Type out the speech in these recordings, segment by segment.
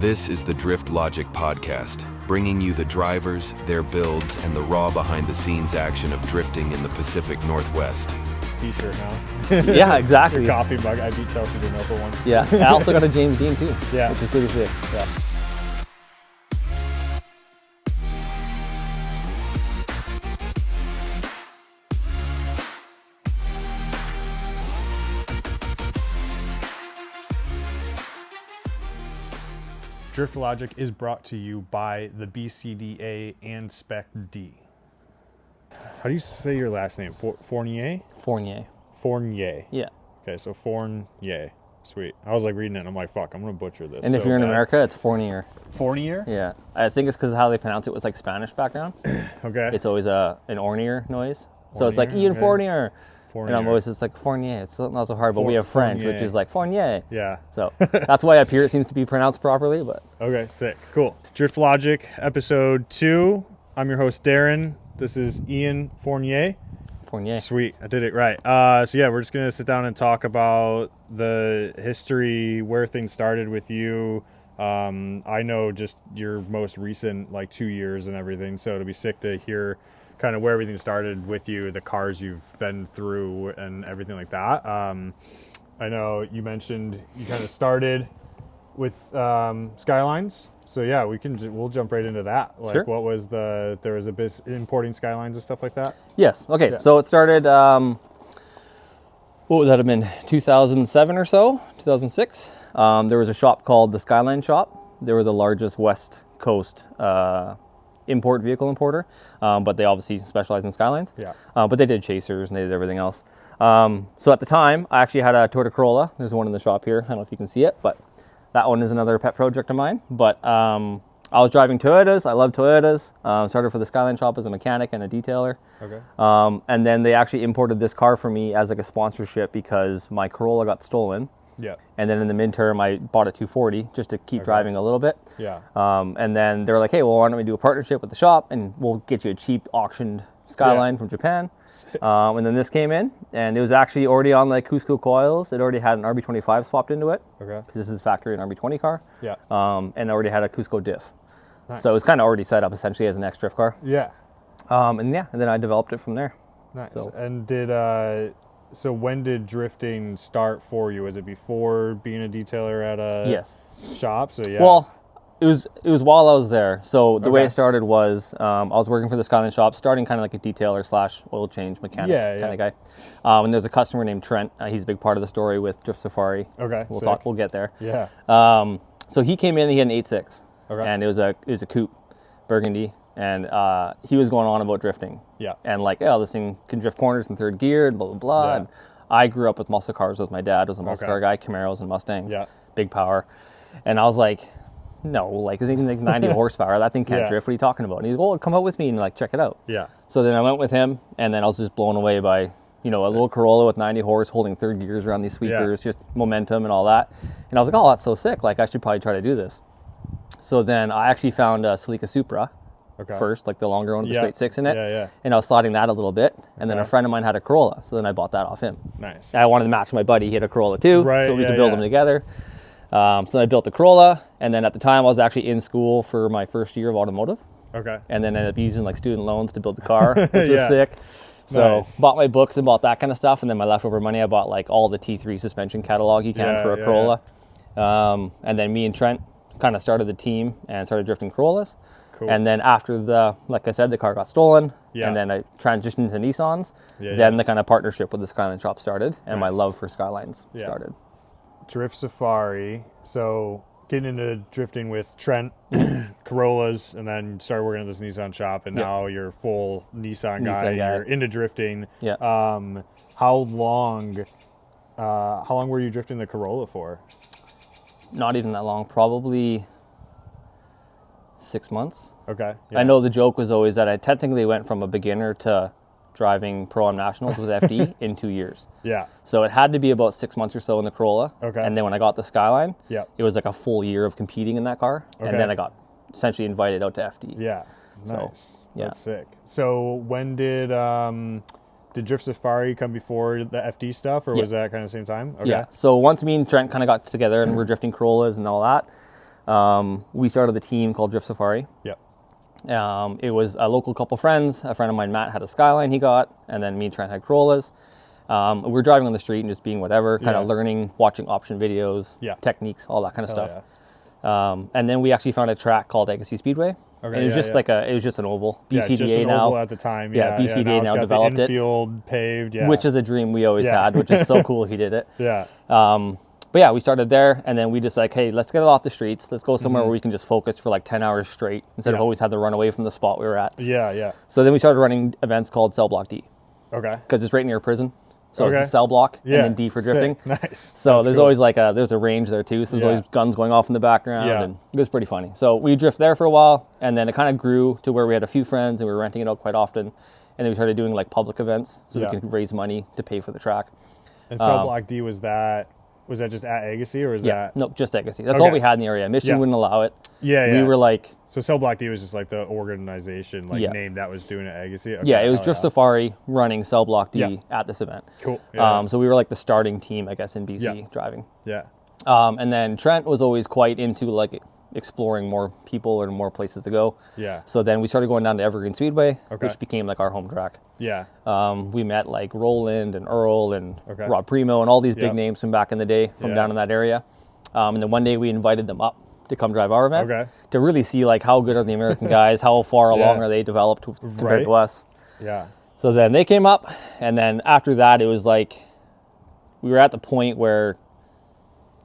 This is the Drift Logic podcast, bringing you the drivers, their builds, and the raw behind-the-scenes action of drifting in the Pacific Northwest. T-shirt now. Yeah, exactly. Your coffee mug. I beat Chelsea Denofa once. Yeah, I also got a James Deane too. Yeah. Which is pretty sick. Yeah. Drift Logic is brought to you by the BCDA and Spec D. How do you say your last name? Fournier? Fournier. Fournier. Yeah. Okay, so Fournier. Sweet. I was like reading it and I'm like, fuck, I'm going to butcher this. And if you're in America, it's Fournier. Fournier? Yeah. I think it's because how they pronounce it was like Spanish background. Okay. It's always an Ornier noise. So it's like Fournier, Ian okay. Fournier. Fournier. And I'm always just like Fournier. It's not so hard, but we have French, Fournier. which is like Fournier. Yeah. So that's why up here it seems to be pronounced properly. But Okay, sick. Cool. Drift Logic, episode 2. I'm your host, Darren. This is Ian Fournier. Fournier. Sweet, I did it right. So yeah, we're just gonna sit down and talk about the history, where things started with you. I know just your most recent, like 2 years and everything. So it'll be sick to hear kind of where everything started with you, the cars you've been through, and everything like that. I know you mentioned you kind of started with Skylines. So yeah, we'll jump right into that. Like, Sure. what was there was a bit importing Skylines and stuff like that. yes. Okay. Yeah. So it started, what would that have been? 2007 or so, 2006. There was a shop called the Skyline Shop. They were the largest West Coast vehicle importer, but they obviously specialize in Skylines. Yeah. But they did chasers and they did everything else. So at the time, I actually had a Toyota Corolla. There's one in the shop here. I don't know if you can see it, but that one is another pet project of mine. But I was driving Toyotas. I love Toyotas. Started for the Skyline Shop as a mechanic and a detailer. Okay. And then they actually imported this car for me as like a sponsorship because my Corolla got stolen. Yeah. And then in the midterm, I bought a 240 just to keep driving a little bit. Yeah. And then they were like, hey, well, why don't we do a partnership with the shop and we'll get you a cheap auctioned Skyline from Japan. And then this came in and it was actually already on like Cusco coils. It already had an RB25 swapped into it. Okay. Because this is factory an RB20 car. Yeah. And already had a Cusco diff. Nice. So it was kind of already set up essentially as an X drift car. Yeah. And then I developed it from there. Nice. So- And so when did drifting start for you? Was it before being a detailer at a Yes. shop? So yeah. Well, it was while I was there. So the way Okay. it started was I was working for the Skyline Shop, starting kind of like a detailer / oil change mechanic kind of guy. And there's a customer named Trent. He's a big part of the story with Drift Safari. Okay. We'll sick. talk. We'll get there. Yeah. So he came in. He had an 8.6, Okay. and it was a coupe, burgundy, and he was going on about drifting. Yeah. And like, oh, this thing can drift corners in third gear, and blah blah blah. Yeah. And I grew up with muscle cars with my dad. Was a muscle car guy, Camaros and Mustangs. Yeah. Big power. And I was like, no, like this thing's like 90 horsepower. That thing can't Yeah. drift. What are you talking about? And he's, well, come out with me and like check it out. Yeah. So then I went with him, and then I was just blown away by, a little Corolla with 90 horse holding third gears around these sweepers, just momentum and all that. And I was like, oh, that's so sick. Like I should probably try to do this. So then I actually found a Celica Supra Okay. first, like the longer one with the Yeah. straight 6 in it. Yeah, yeah. And I was sliding that a little bit. And then Okay. a friend of mine had a Corolla. So then I bought that off him. Nice. I wanted to match my buddy. He had a Corolla too. Right, So we yeah, could build yeah. them together. So then I built the Corolla. And then at the time I was actually in school for my first year of automotive. Okay. And then ended up using like student loans to build the car, which was Yeah. sick. So Nice. bought my books and bought that kind of stuff. And then my leftover money, I bought like all the T3 suspension catalog you can Yeah, for a yeah, Corolla. And then me and Trent kind of started the team and started drifting Corollas. Cool. And then after like I said, the car got stolen. Yeah. And then I transitioned to Nissans. Yeah, Then yeah. the kind of partnership with the Skyline Shop started. And my Nice. love for Skylines Yeah. started. Drift Safari. So getting into drifting with Trent, Corollas, and then started working at this Nissan shop, and Yeah. now you're full Nissan guy. Nissan guy. You're into drifting. Yeah. How long were you drifting the Corolla for? Not even that long, probably 6 months. Okay. I yeah. know the joke was always that I technically went from a beginner to driving Pro-Am Nationals with FD in 2 years. Yeah. So it had to be about 6 months or so in the Corolla. Okay. And then when I got the Skyline, Yeah. it was like a full year of competing in that car. Okay. And then I got essentially invited out to FD. Yeah. So, Nice. yeah. That's sick. So when did Drift Safari come before the FD stuff, or was that kind of the same time? Okay. Yeah. So once me and Trent kind of got together and we're drifting Corollas and all that, We started the team called Drift Safari. Yep. It was a local couple friends. A friend of mine, Matt, had a Skyline he got, and then me and Trent had Corollas. We were driving on the street and just being whatever, kind of learning, watching option videos, techniques, all that kind of stuff. And then we actually found a track called Legacy Speedway. Okay, and it was just it was just an oval. BCDA just an now. Oval at the time. BCDA now developed the infield paved. Which is a dream we always had, which is so cool he did it. Yeah. But yeah, we started there, and then we just like, hey, let's get it off the streets. Let's go somewhere where we can just focus for like 10 hours straight instead of always have to run away from the spot we were at. Yeah. So then we started running events called Cell Block D. Okay. Because it's right near a prison. So it's a cell block and then D for drifting. Sick. Nice. So there's always like there's a range there too. So there's always guns going off in the background, and it was pretty funny. So we drift there for a while, and then it kind of grew to where we had a few friends and we were renting it out quite often. And then we started doing like public events so we could raise money to pay for the track. And Cell Block D, was that just at Agassiz, or was that? No, just Agassiz. That's all we had in the area. Michigan wouldn't allow it. We were like, so Cell Block D was just like the organization name that was doing it at Agassiz. Okay. It was Drift Safari running Cell Block D at this event. Cool. So we were like the starting team, I guess, in BC driving. Yeah. And then Trent was always quite into like exploring more people and more places to go. Yeah. So then we started going down to Evergreen Speedway, which became like our home track. Yeah. We met like Roland and Earl and Rob Primo and all these big names from back in the day from down in that area. And then one day we invited them up to come drive our event to really see like how good are the American guys, how far along are they developed compared to us. Yeah. So then they came up, and then after that it was like we were at the point where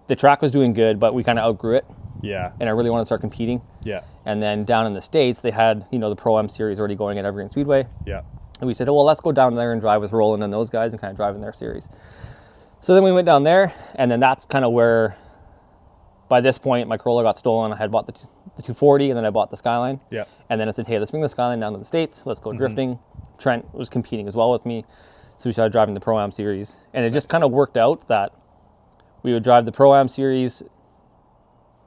the track was doing good, but we kind of outgrew it. Yeah. And I really wanted to start competing. Yeah. And then down in the States, they had, the Pro-Am series already going at Evergreen Speedway. Yeah. And we said, oh, well, let's go down there and drive with Roland and those guys and kind of drive in their series. So then we went down there, and then that's kind of where, by this point, my Corolla got stolen. I had bought the 240, and then I bought the Skyline. Yeah. And then I said, hey, let's bring the Skyline down to the States. Let's go drifting. Trent was competing as well with me. So we started driving the Pro-Am series. And it just kind of worked out that we would drive the Pro-Am series.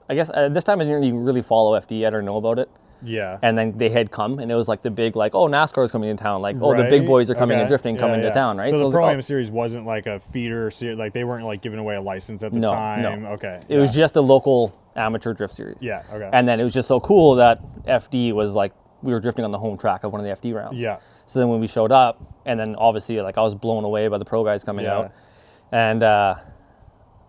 I guess at this time I didn't even really follow FD yet or know about it. Yeah. And then they had come, and it was like the big, like, oh, NASCAR is coming to town. Like, oh, the big boys are coming and drifting coming to town, right? So the Pro-Am series wasn't like a feeder series. Like, they weren't like giving away a license at the time. No. Okay. It was just a local amateur drift series. Yeah. Okay. And then it was just so cool that FD was like, we were drifting on the home track of one of the FD rounds. Yeah. So then when we showed up, and then obviously, like, I was blown away by the pro guys coming out. And I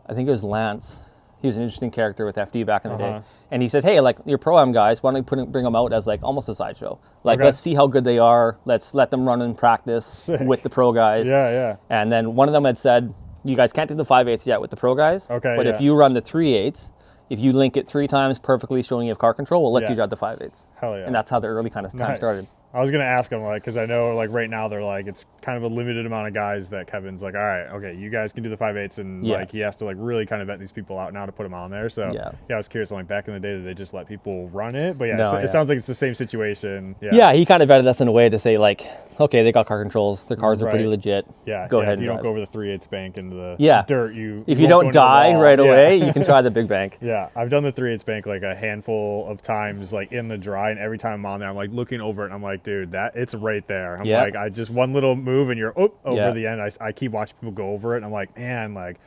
think it was Lance. He was an interesting character with FD back in the day. And he said, hey, like, your Pro-Am guys, why don't you bring them out as, like, almost a sideshow? Like, let's see how good they are. Let's let them run and practice with the pro guys. Yeah. And then one of them had said, you guys can't do the 5/8 yet with the pro guys. Okay, but if you run the 3/8, if you link it 3 times perfectly showing you have car control, we'll let you drive the 5/8. Hell yeah. And that's how the early kind of time started. I was going to ask him, like, because I know, like, right now they're like, it's kind of a limited amount of guys that Kevin's like, all right, okay, you guys can do the 5/8, and like, he has to like really kind of vet these people out now to put them on there. So I was curious, like, back in the day, did they just let people run it? But it sounds like it's the same situation. Yeah, he kind of vetted us in a way to say, like, okay, they got car controls, their cars are pretty legit. Yeah, go ahead. If you and don't go over the 3/8 bank into the dirt, if you don't die right away, you can try the big bank. Yeah, I've done the 3/8 bank like a handful of times, like in the dry, and every time I'm on there, I'm like looking over it, and I'm like, dude, it's right there. I'm like, I just one little move and you're over the end. I keep watching people go over it, and I'm like, man, like.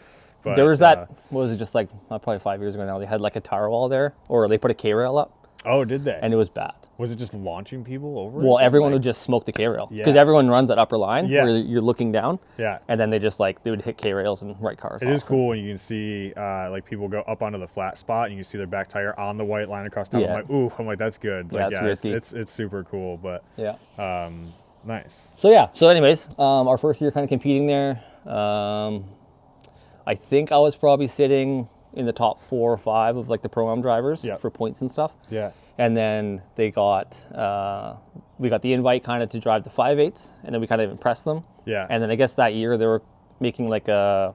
But, there was that. What was it? Just like probably 5 years ago now. They had like a tire wall there, or they put a K-rail up. Oh, did they? And it was bad. Was it just launching people over? Well, everyone would just smoke the K-rail because everyone runs that upper line where you're looking down. Yeah. And then they just they would hit K-rails and write cars. It is cool when you can see like people go up onto the flat spot and you can see their back tire on the white line across town. Yeah. I'm like, that's good. Yeah, like, it's super cool. But nice. So anyways, our first year kind of competing there. I think I was probably sitting in the top 4 or 5 of like the Pro-Am drivers for points and stuff. Yeah. And then we got the invite kind of to drive the 5/8, and then we kind of impressed them. Yeah. And then I guess that year they were making like a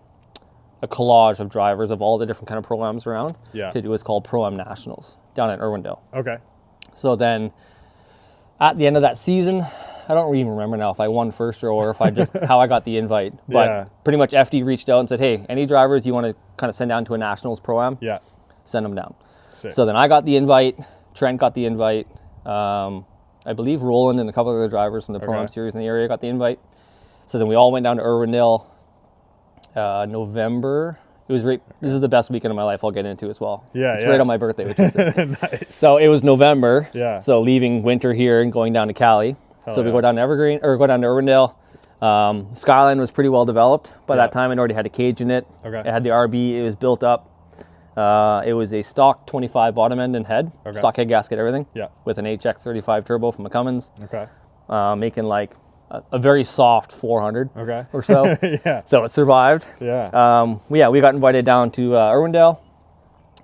collage of drivers of all the different kind of Pro-Ams around to do what's called Pro-Am Nationals down in Irwindale. Okay. So then at the end of that season, I don't even remember now if I won first or if I just how I got the invite. But pretty much FD reached out and said, hey, any drivers you want to kind of send down to a Nationals Pro-Am? Yeah. Send them down. Sick. So then I got the invite. Trent got the invite. I believe Roland and a couple of other drivers from the Pro-Am series in the area got the invite. So then we all went down to Irwindale November It was right. This is the best weekend of my life I'll get into as well. Yeah, it's yeah. right on my birthday, which is sick. Nice. So it was November. Yeah. So leaving winter here and going down to Cali. So we yeah. go down to go down to Irwindale. Skyline was pretty well developed by that time. It already had a cage in it. Okay. It had the RB. It was built up. It was a stock 25 bottom end and head, stock head gasket, everything. Yeah. With an HX35 turbo from a Cummins. Okay. Making like a very soft 400 or so. Yeah. So it survived. Yeah. We got invited down to Irwindale,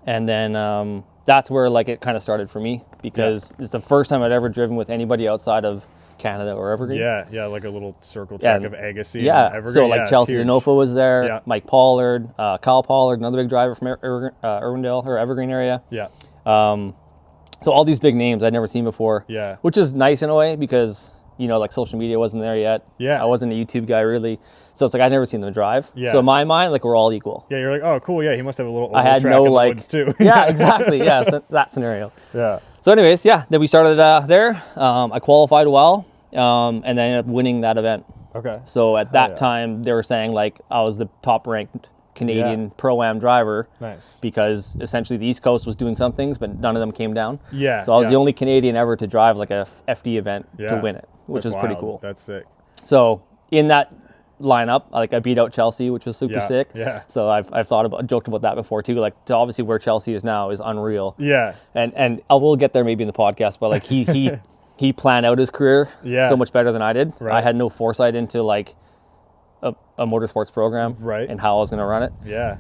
and then that's where like it kind of started for me, because it's the first time I'd ever driven with anybody outside of Canada or Evergreen. Yeah, like a little circle track of Agassi. Yeah, and Evergreen. so like Chelsea Denofa was there, Yeah. Mike Pollard, Kyle Pollard, another big driver from Irwindale or Evergreen area. Yeah. So all these big names I'd never seen before. Yeah. Which is nice in a way, because like social media wasn't there yet. Yeah. I wasn't a YouTube guy really. So it's like I'd never seen them drive. Yeah. So in my mind, like we're all equal. Yeah, you're like, oh, cool. Yeah, he must have a little oval I had track no in the like, woods too. yeah, exactly. Yeah, so that scenario. Yeah. So anyways, then we started there. I qualified well, and then ended up winning that event. Okay. So at that time, they were saying like I was the top ranked Canadian Pro-Am driver. Nice. Because essentially the East Coast was doing some things, but none of them came down. Yeah. So I was the only Canadian ever to drive like a FD event to win it, which That's is pretty wild. cool. That's sick. So in that lineup, like I beat out Chelsea, which was super sick. Yeah. So I've joked about that before too. Like to obviously where Chelsea is now is unreal. Yeah. And I will get there maybe in the podcast, but like he planned out his career so much better than I did. Right. I had no foresight into like a motorsports program and how I was going to run it. Yeah.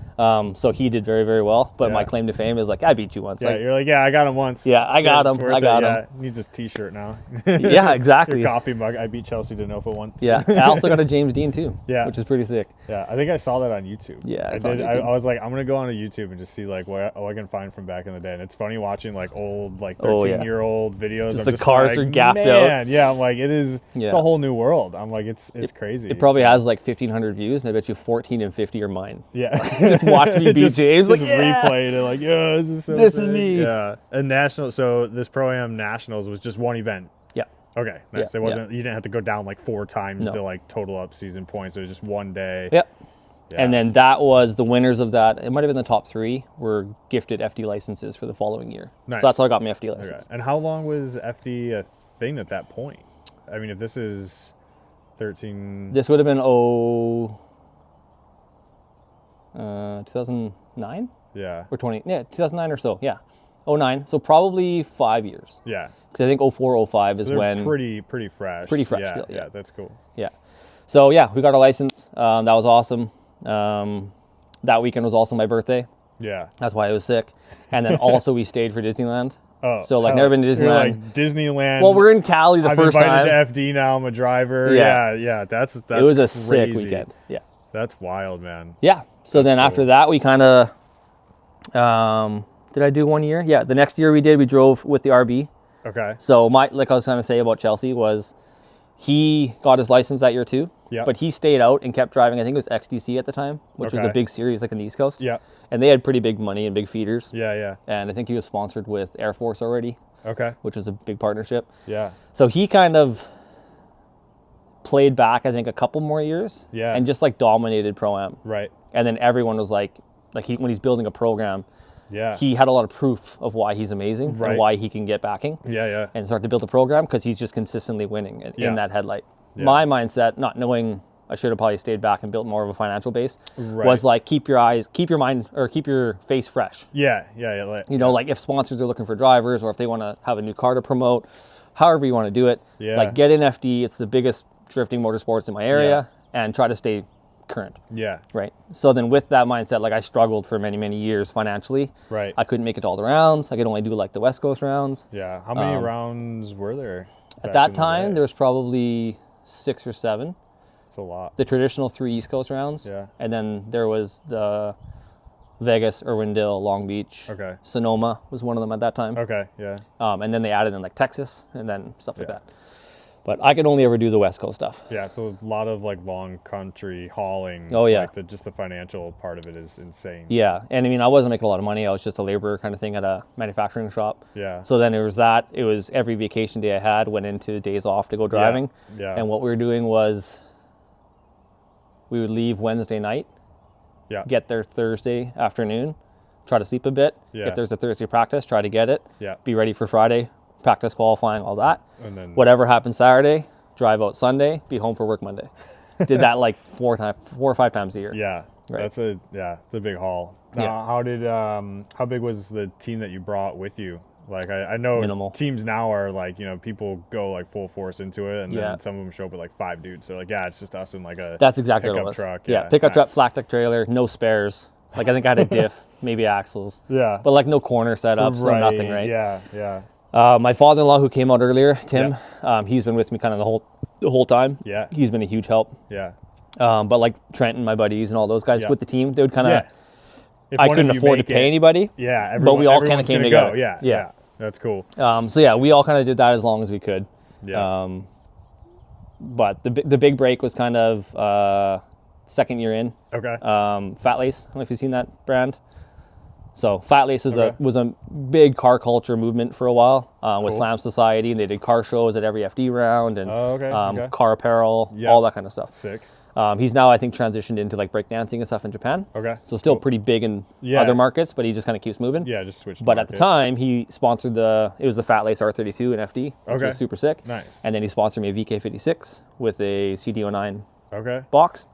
So he did very, very well. But my claim to fame is like, I beat you once. Yeah, like, you're like, I got him once. Yeah, I got him. I got him. Yeah, needs his t-shirt now. Yeah, exactly. Your coffee mug. I beat Chelsea Denofa once. Yeah. I also got a James Deane too. Yeah. Which is pretty sick. Yeah, I think I saw that on YouTube. Yeah, I did. I was like, I'm gonna go on YouTube and just see like what I can find from back in the day. And it's funny watching like old, like 13-year-old videos. Just I'm the just cars like, are gapped man, out. Yeah, I'm like, it's a whole new world. I'm like, it's crazy. It probably has like 1,500 views, and I bet you 14 and 50 are mine. Yeah. Just watch me beat James. Just like, replayed it like, this is so This sick. is me. Yeah. And so this Pro-Am Nationals was just one event. Yeah. Okay, nice. Yeah, It wasn't. You didn't have to go down like 4 times to like total up season points. It was just one day. Yep. Yeah. And then that was the winners of that. It might have been the top 3 were gifted FD licenses for the following year. Nice. So that's how I got my FD license. Okay. And how long was FD a thing at that point? I mean, if this is 13. This would have been 2009? Yeah. Or 2009 or so. Yeah. 09. So probably 5 years. Yeah. Because I think 04, 05 is they're when. pretty fresh. Pretty fresh Yeah. still, Yeah. That's cool. Yeah. So yeah, we got our license. That was awesome. That weekend was also my birthday. Yeah. That's why I was sick. And then also we stayed for Disneyland. Oh. So like never been to You're Disneyland. like Disneyland. Well, we're in Cali the I'm first invited time. to FD now. I'm a driver. Yeah. Yeah. That's It was a crazy. sick weekend. Yeah. That's wild, man. Yeah. So then cool. after that, we kind of, did I do 1 year? Yeah. The next year we drove with the RB. Okay. So like I was trying to say about Chelsea was he got his license that year too. Yeah. But he stayed out and kept driving. I think it was XDC at the time, which was a big series like in the East Coast. Yeah. And they had pretty big money and big feeders. Yeah. And I think he was sponsored with Air Force already. Okay. Which was a big partnership. Yeah. So he kind of played back, I think, a couple more years. Yeah. And just like dominated Pro-Am. Right. And then everyone was like when he's building a program, Yeah. he had a lot of proof of why he's amazing and why he can get backing. Yeah. And start to build a program because he's just consistently winning in that headlight. Yeah. My mindset, not knowing I should have probably stayed back and built more of a financial base, was like keep your face fresh. Yeah. Like if sponsors are looking for drivers or if they want to have a new car to promote, however you want to do it, Yeah. like get in FD. It's the biggest drifting motorsports in my area and try to stay current. Yeah. Right. So then with that mindset, like I struggled for many, many years financially. Right. I couldn't make it to all the rounds. I could only do like the West Coast rounds. Yeah. How many rounds were there? At that time, there was probably 6 or 7. It's a lot. The traditional 3 East Coast rounds. Yeah. And then there was the Vegas, Irwindale, Long Beach. Okay. Sonoma was one of them at that time. Okay. Yeah. And then they added in like Texas and then stuff like that. But I could only ever do the West Coast stuff. Yeah, it's a lot of like long country hauling. Oh, yeah. Like just the financial part of it is insane. Yeah. And I mean, I wasn't making a lot of money. I was just a laborer kind of thing at a manufacturing shop. Yeah. So then it was every vacation day I had went into days off to go driving. Yeah. And what we were doing was we would leave Wednesday night Yeah. Get there Thursday afternoon, try to sleep a bit. Yeah. If there's a Thursday practice, try to get it. Yeah. Be ready for Friday, practice qualifying, all that. And then Whatever happens Saturday, drive out Sunday, be home for work Monday. Did that like 4 or 5 times a year. Yeah. Right. It's a big haul. Now, Yeah. how big was the team that you brought with you? Like I know Minimal. teams now are like, people go like full force into it, and Yeah. then some of them show up with like 5 dudes. So like, yeah, it's just us and like a That's exactly what it pickup was. truck. Yeah, pickup truck, nice. flat deck trailer, no spares. Like I think I had a diff, maybe axles. Yeah. But like no corner setup, so nothing, right? Yeah, yeah. My father-in-law who came out earlier, Tim, he's been with me kind of the whole time. Yeah. He's been a huge help. Yeah. But like Trent and my buddies and all those guys Yeah. with the team, they would kind of, Yeah. If I one of couldn't you afford to make pay it- anybody. Yeah, but we all kind of everyone's came gonna together. Go. Yeah, Yeah. That's cool. So yeah, we all kind of did that as long as we could. Yeah. But the big break was kind of second year in. Okay. Fat Lace. I don't know if you've seen that brand. So Fat Lace is Okay. was a big car culture movement for a while with Cool. Slam Society, and they did car shows at every FD round and Oh, okay, okay. car apparel, Yeah. all that kind of stuff. Sick. He's now, I think, transitioned into like breakdancing and stuff in Japan. Okay. So still Cool. pretty big in Yeah. other markets, but he just kind of keeps moving. Yeah, just switch. But at the time, he sponsored it was the Fat Lace R32 in FD, which Okay. was super sick. Nice. And then he sponsored me a VK56 with a CD09 Okay. box.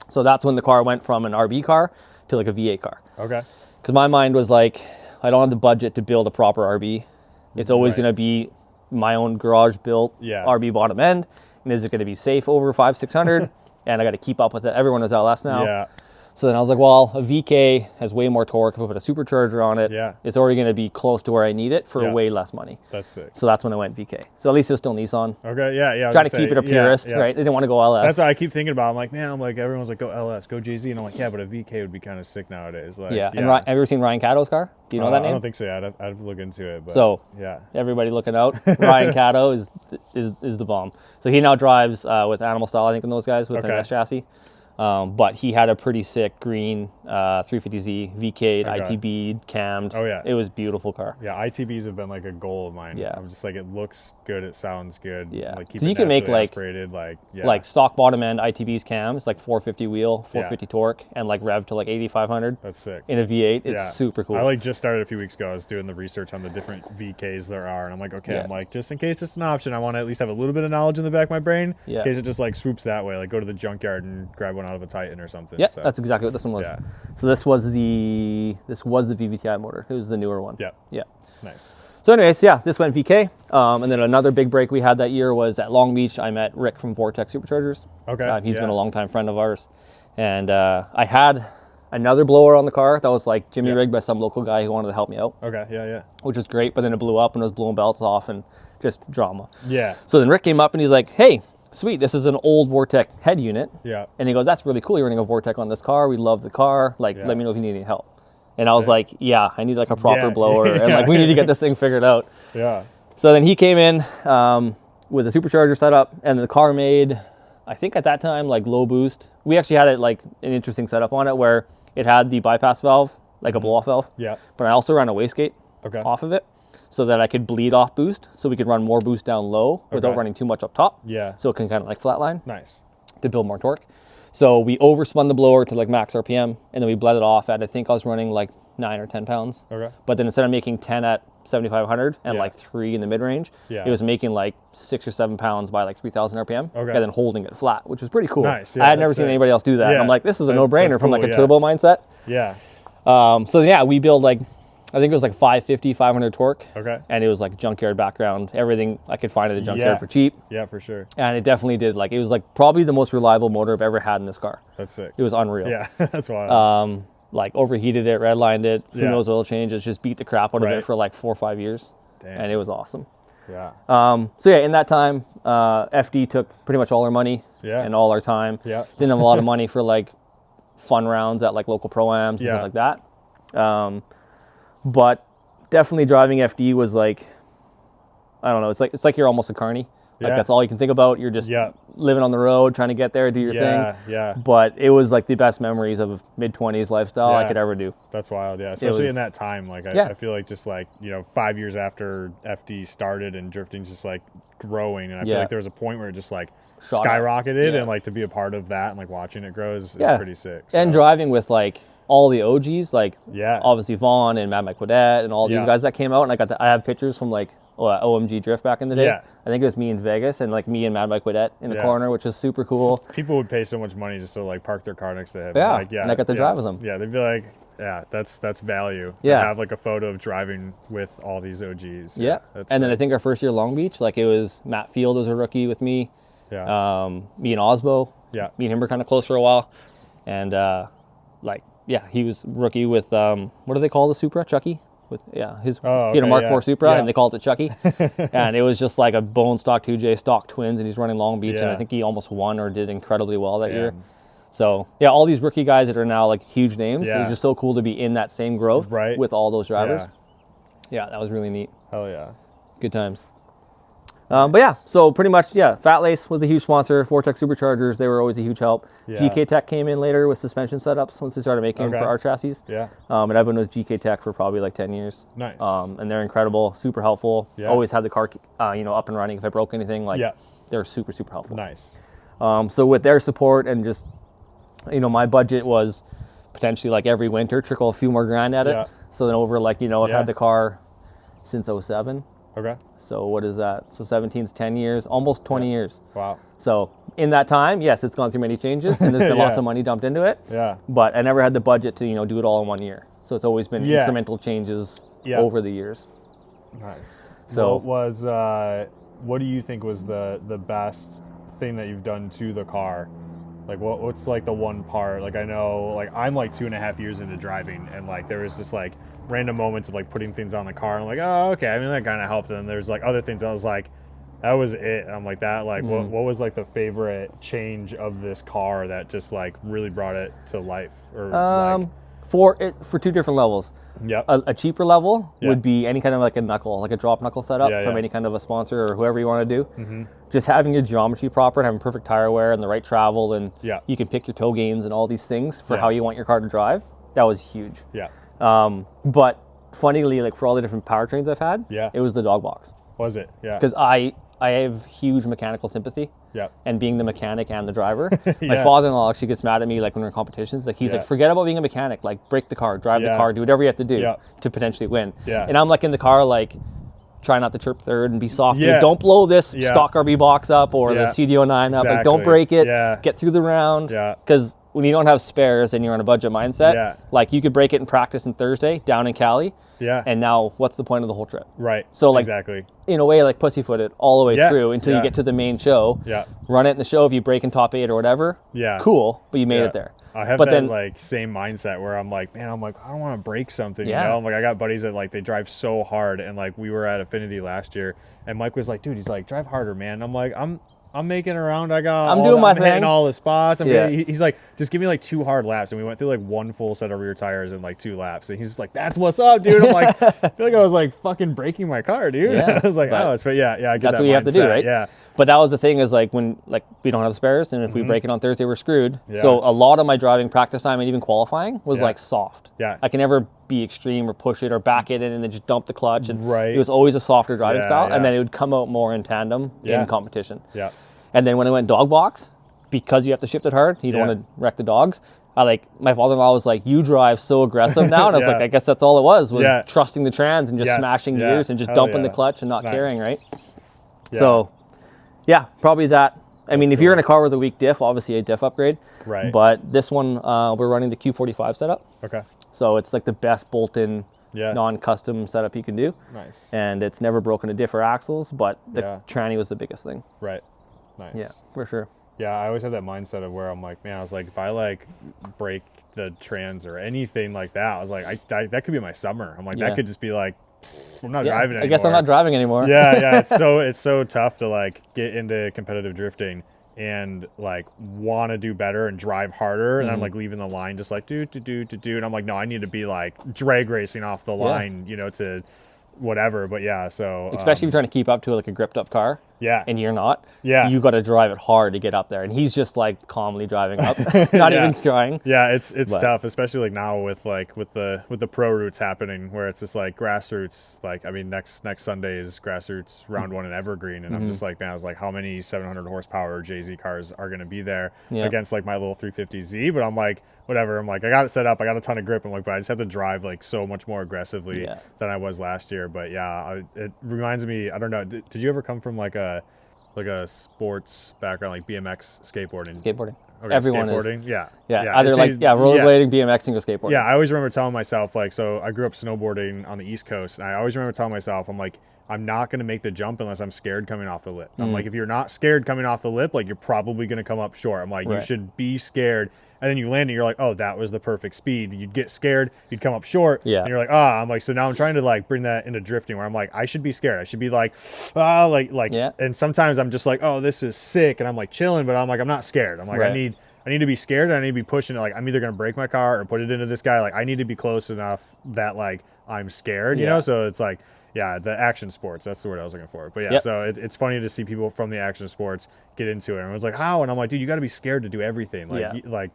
So that's when the car went from an RB car to like a V8 car. Okay. Because my mind was like, I don't have the budget to build a proper RB. It's always Right. going to be my own garage built Yeah. RB bottom end. And is it going to be safe over 500-600? And I got to keep up with it. Everyone is LS now. Yeah. So then I was like, well, a VK has way more torque. If I put a supercharger on it, Yeah. it's already going to be close to where I need it for Yeah. way less money. That's sick. So that's when I went VK. So at least it was still Nissan. Okay. Yeah. Yeah. I was Trying to gonna keep it a say, yeah, purist, yeah. right? They didn't want to go LS. That's what I keep thinking about. I'm like, man, everyone's like, go LS, go JZ. And I'm like, yeah, but a VK would be kind of sick nowadays. Like, yeah. And have you ever seen Ryan Caddo's car? Do you know that I name? don't think so. I'd have to look into it. But So yeah. everybody looking out. Ryan Caddo is the bomb. So he now drives with Animal Style, I think, and those guys with an Okay. S chassis. But he had a pretty sick green 350Z VK Okay. ITB cammed. Oh, yeah. It was a beautiful car. Yeah, ITBs have been like a goal of mine. Yeah. I'm just like, it looks good, it sounds good. Yeah. Like 'Cause keep it you can make, naturally like- aspirated, yeah. Like stock bottom end ITB's cams, like 450 wheel, 450 Yeah. torque, and like rev to like 8,500 That's sick. in a V8. It's Yeah. super cool. I like just started a few weeks ago. I was doing the research on the different VKs there are, and I'm like, okay, Yeah. I'm like, just in case it's an option, I want to at least have a little bit of knowledge in the back of my brain, Yeah. in case it just like swoops that way. Like go to the junkyard and grab one out of a Titan or something. Yeah, so, that's exactly what this one was. Yeah. So this was the VVTi motor. It was the newer one. Yeah. Yeah. Nice. So anyways, yeah, this went VK. And then another big break we had that year was at Long Beach. I met Rick from Vortex Superchargers. Okay. He's yeah. been a longtime friend of ours. And I had another blower on the car that was like Jimmy Yeah. rigged by some local guy who wanted to help me out, Okay. Yeah. Yeah. which was great. But then it blew up and it was blowing belts off and just drama. Yeah. So then Rick came up and he's like, hey, sweet, this is an old Vortex head unit. Yeah. And he goes, that's really cool. You're running a Vortex on this car. We love the car. Like, Yeah. let me know if you need any help. And I was Sick. like, yeah, I need like a proper Yeah. blower. And Yeah. like, we need to get this thing figured out. Yeah. So then he came in with a supercharger setup, and the car made, I think at that time, like low boost. We actually had it like an interesting setup on it where it had the bypass valve, like a blow-off valve. Yeah. But I also ran a wastegate Okay. off of it so that I could bleed off boost so we could run more boost down low without Okay. running too much up top. Yeah. So it can kind of like flatline Nice. to build more torque. So we overspun the blower to like max RPM, and then we bled it off at, I think I was running like 9 or 10 pounds. Okay. But then instead of making 10 at 7,500 and Yeah. like 3 in the mid-range, Yeah. it was making like 6 or 7 pounds by like 3,000 RPM, Okay. and then holding it flat, which was pretty cool. Nice, yeah, I had never that's seen sick. anybody else do that. And Yeah, I'm like, this is a that- no-brainer that's from like cool, a yeah. turbo mindset. Yeah. So yeah, we build like, I think it was like 550, 500 torque. Okay. And it was like junkyard background, everything I could find at a junkyard Yeah. for cheap. Yeah, for sure. And it definitely did, like, it was like probably the most reliable motor I've ever had in this car. That's sick. It was unreal. Yeah. That's wild. Like overheated it, redlined it, who Yeah. knows oil changes, just beat the crap out of Right. it for like 4 or 5 years. Damn. And it was awesome. Yeah. So yeah, in that time, FD took pretty much all our money Yeah. and all our time. Yeah. Didn't have a lot of money for like fun rounds at like local pro-ams and Yeah. stuff like that. But definitely driving FD was like, I don't know, it's like you're almost a carny. Like Yeah. that's all you can think about. You're just Yeah. living on the road, trying to get there, do your Yeah. thing. Yeah. But it was like the best memories of mid-20s lifestyle I Yeah. could ever do. That's wild, yeah. Especially was- in that time. Like, Yeah. I feel like just like, 5 years after FD started and drifting's just like growing. And I feel Yeah. like there was a point where it just like shot up. skyrocketed, Yeah. and like to be a part of that and like watching it grow is pretty sick. And so. driving with like all the OGs, like obviously Vaughn and Mad Mike Quidette and all these guys that came out, and I have pictures from like OMG Drift back in the day. Yeah. I think it was me in Vegas and like me and Mad Mike Quidette in the corner, which was super cool. People would pay so much money just to like park their car next to him. Yeah, like, and I got to drive with them. Yeah, they'd be like, yeah, that's value. Yeah. To have like a photo of driving with all these OGs. Yeah. And then I think our first year Long Beach, like it was Matt Field was a rookie with me. Yeah. Me and Osbo. Yeah. Me and him were kind of close for a while. And he was rookie with what do they call the Supra? Chucky? He had a Mark IV Supra and they called it Chucky. And it was just like a bone stock 2J stock twins, and he's running Long Beach, and I think he almost won or did incredibly well that year. So all these rookie guys that are now like huge names. It was just so cool to be in that same growth with all those drivers. Yeah, that was really neat. Hell yeah. Good times. So pretty much, Fat Lace was a huge sponsor. Vortex Superchargers, they were always a huge help. Yeah. GK Tech came in later with suspension setups once they started making them for our chassis. Yeah. And I've been with GK Tech for probably like 10 years. Nice. And they're incredible, super helpful. Yeah. Always had the car, up and running if I broke anything. They're super, super helpful. Nice. So with their support and just, my budget was potentially like every winter trickle a few more grand at it. Yeah. So then over like, I've had the car since 07. Okay. So what is that? So 17's 10 years, almost 20 years. Wow. So in that time, yes, it's gone through many changes and there's been lots of money dumped into it. Yeah. But I never had the budget to, do it all in 1 year. So it's always been incremental changes over the years. Nice. So what do you think was the best thing that you've done to the car? Like what's like the one part? Like I know like I'm like 2.5 years into driving, and like there was just like random moments of like putting things on the car and I'm like, oh okay, I mean that kind of helped. And there's like other things I was like, that was it. And I'm like that like what was like the favorite change of this car that just like really brought it to life? Or for two different levels. Yep. A cheaper level would be any kind of like a knuckle, like a drop knuckle setup from any kind of a sponsor or whoever you want to do. Mm-hmm. Just having your geometry proper and having perfect tire wear and the right travel, and you can pick your toe gains and all these things for how you want your car to drive. That was huge. Yeah. But funnily, like for all the different powertrains I've had, it was the dog box. Was it? Yeah. Because I have huge mechanical sympathy. Yeah. And being the mechanic and the driver. My father-in-law actually gets mad at me like when we're in competitions. Like he's like, forget about being a mechanic. Like break the car, drive the car, do whatever you have to do to potentially win. Yeah. And I'm like in the car like try not to chirp third and be soft. Don't blow this stock RB box up or the CDO9 up. Like don't break it. Get through the round. Yeah. Because when you don't have spares and you're on a budget mindset, like you could break it in practice on Thursday down in Cali. Yeah. And now what's the point of the whole trip? Right. So like exactly. In a way like pussyfoot it all the way through until you get to the main show. Yeah. Run it in the show if you break in top 8 or whatever. Yeah. Cool, but you made it there. I have that like same mindset where I'm like, man, I don't want to break something. You know, I'm like I got buddies that like they drive so hard, and like we were at Affinity last year, and Mike was like, dude, he's like, drive harder, man. I'm like, I'm making around. I'm doing my thing. Hitting all the spots. He's like, just give me like 2 hard laps, and we went through like 1 full set of rear tires in like 2 laps, and he's just like, that's what's up, dude. I'm like, I feel like I was like fucking breaking my car, dude. I was like, I get that's that what you have to do, right? Yeah. But that was the thing is like when like we don't have spares, and if we break it on Thursday, we're screwed. So a lot of my driving practice time and even qualifying was like soft. Yeah. I can never be extreme or push it or back it in and then just dump the clutch. And it was always a softer driving style, and then it would come out more in tandem in competition. Yeah. And then when I went dog box, because you have to shift it hard, you don't want to wreck the dogs. My father-in-law was like, you drive so aggressive now. And I was like, I guess that's all it was trusting the trans and just smashing gears and just dumping the clutch and not caring, right? Yeah. So, probably that. I mean, if you're in a car with a weak diff, obviously a diff upgrade. Right. But this one, we're running the Q45 setup. Okay. So it's like the best bolt-in, non-custom setup you can do. Nice. And it's never broken a diff or axles, but the tranny was the biggest thing. Right. Nice. Yeah, for sure. Yeah, I always have that mindset of where I'm like, man, I was like, if I like break the trans or anything like that, I was like, that could be my summer. I'm like, that could just be like, I'm not driving anymore. I guess I'm not driving anymore. Yeah. It's so tough to like get into competitive drifting and like want to do better and drive harder. And I'm like leaving the line just like do. And I'm like, no, I need to be like drag racing off the line, to whatever. But so especially if you're trying to keep up to like a gripped up car. Yeah. and you're not, Yeah. you got to drive it hard to get up there. And he's just like calmly driving up, not even trying. Yeah, it's tough, especially like now with the pro routes happening, where it's just like grassroots. Like, I mean, next Sunday is grassroots round 1 in Evergreen, and I'm just like, man, I was like, how many 700 horsepower JZ cars are going to be there against like my little 350Z? But I'm like, whatever. I'm like, I got it set up, I got a ton of grip. I'm like, but I just have to drive like so much more aggressively than I was last year. But yeah, it reminds me. I don't know. Did you ever come from like a sports background, like BMX, skateboarding? Okay, Everyone skateboarding. is. Yeah. Either like rollerblading, BMXing, or skateboarding. Yeah, I always remember telling myself, like, so I grew up snowboarding on the East Coast, and I always remember telling myself, I'm like, I'm not going to make the jump unless I'm scared coming off the lip. I'm like, if you're not scared coming off the lip, like, you're probably going to come up short. I'm like, you should be scared. And then you land and you're like, oh, that was the perfect speed. You'd get scared, you'd come up short, and you're like, I'm like, so now I'm trying to like bring that into drifting, where I'm like, I should be scared. I should be like, and sometimes I'm just like, oh, this is sick, and I'm like chilling, but I'm like, I'm not scared. I'm like, I need to be scared, and I need to be pushing it. Like, I'm either gonna break my car or put it into this guy. Like, I need to be close enough that like I'm scared, you know. So it's like, yeah, the action sports. That's the word I was looking for. But yeah, so it's funny to see people from the action sports get into it. And I was like, how? And I'm like, dude, you got to be scared to do everything. Like,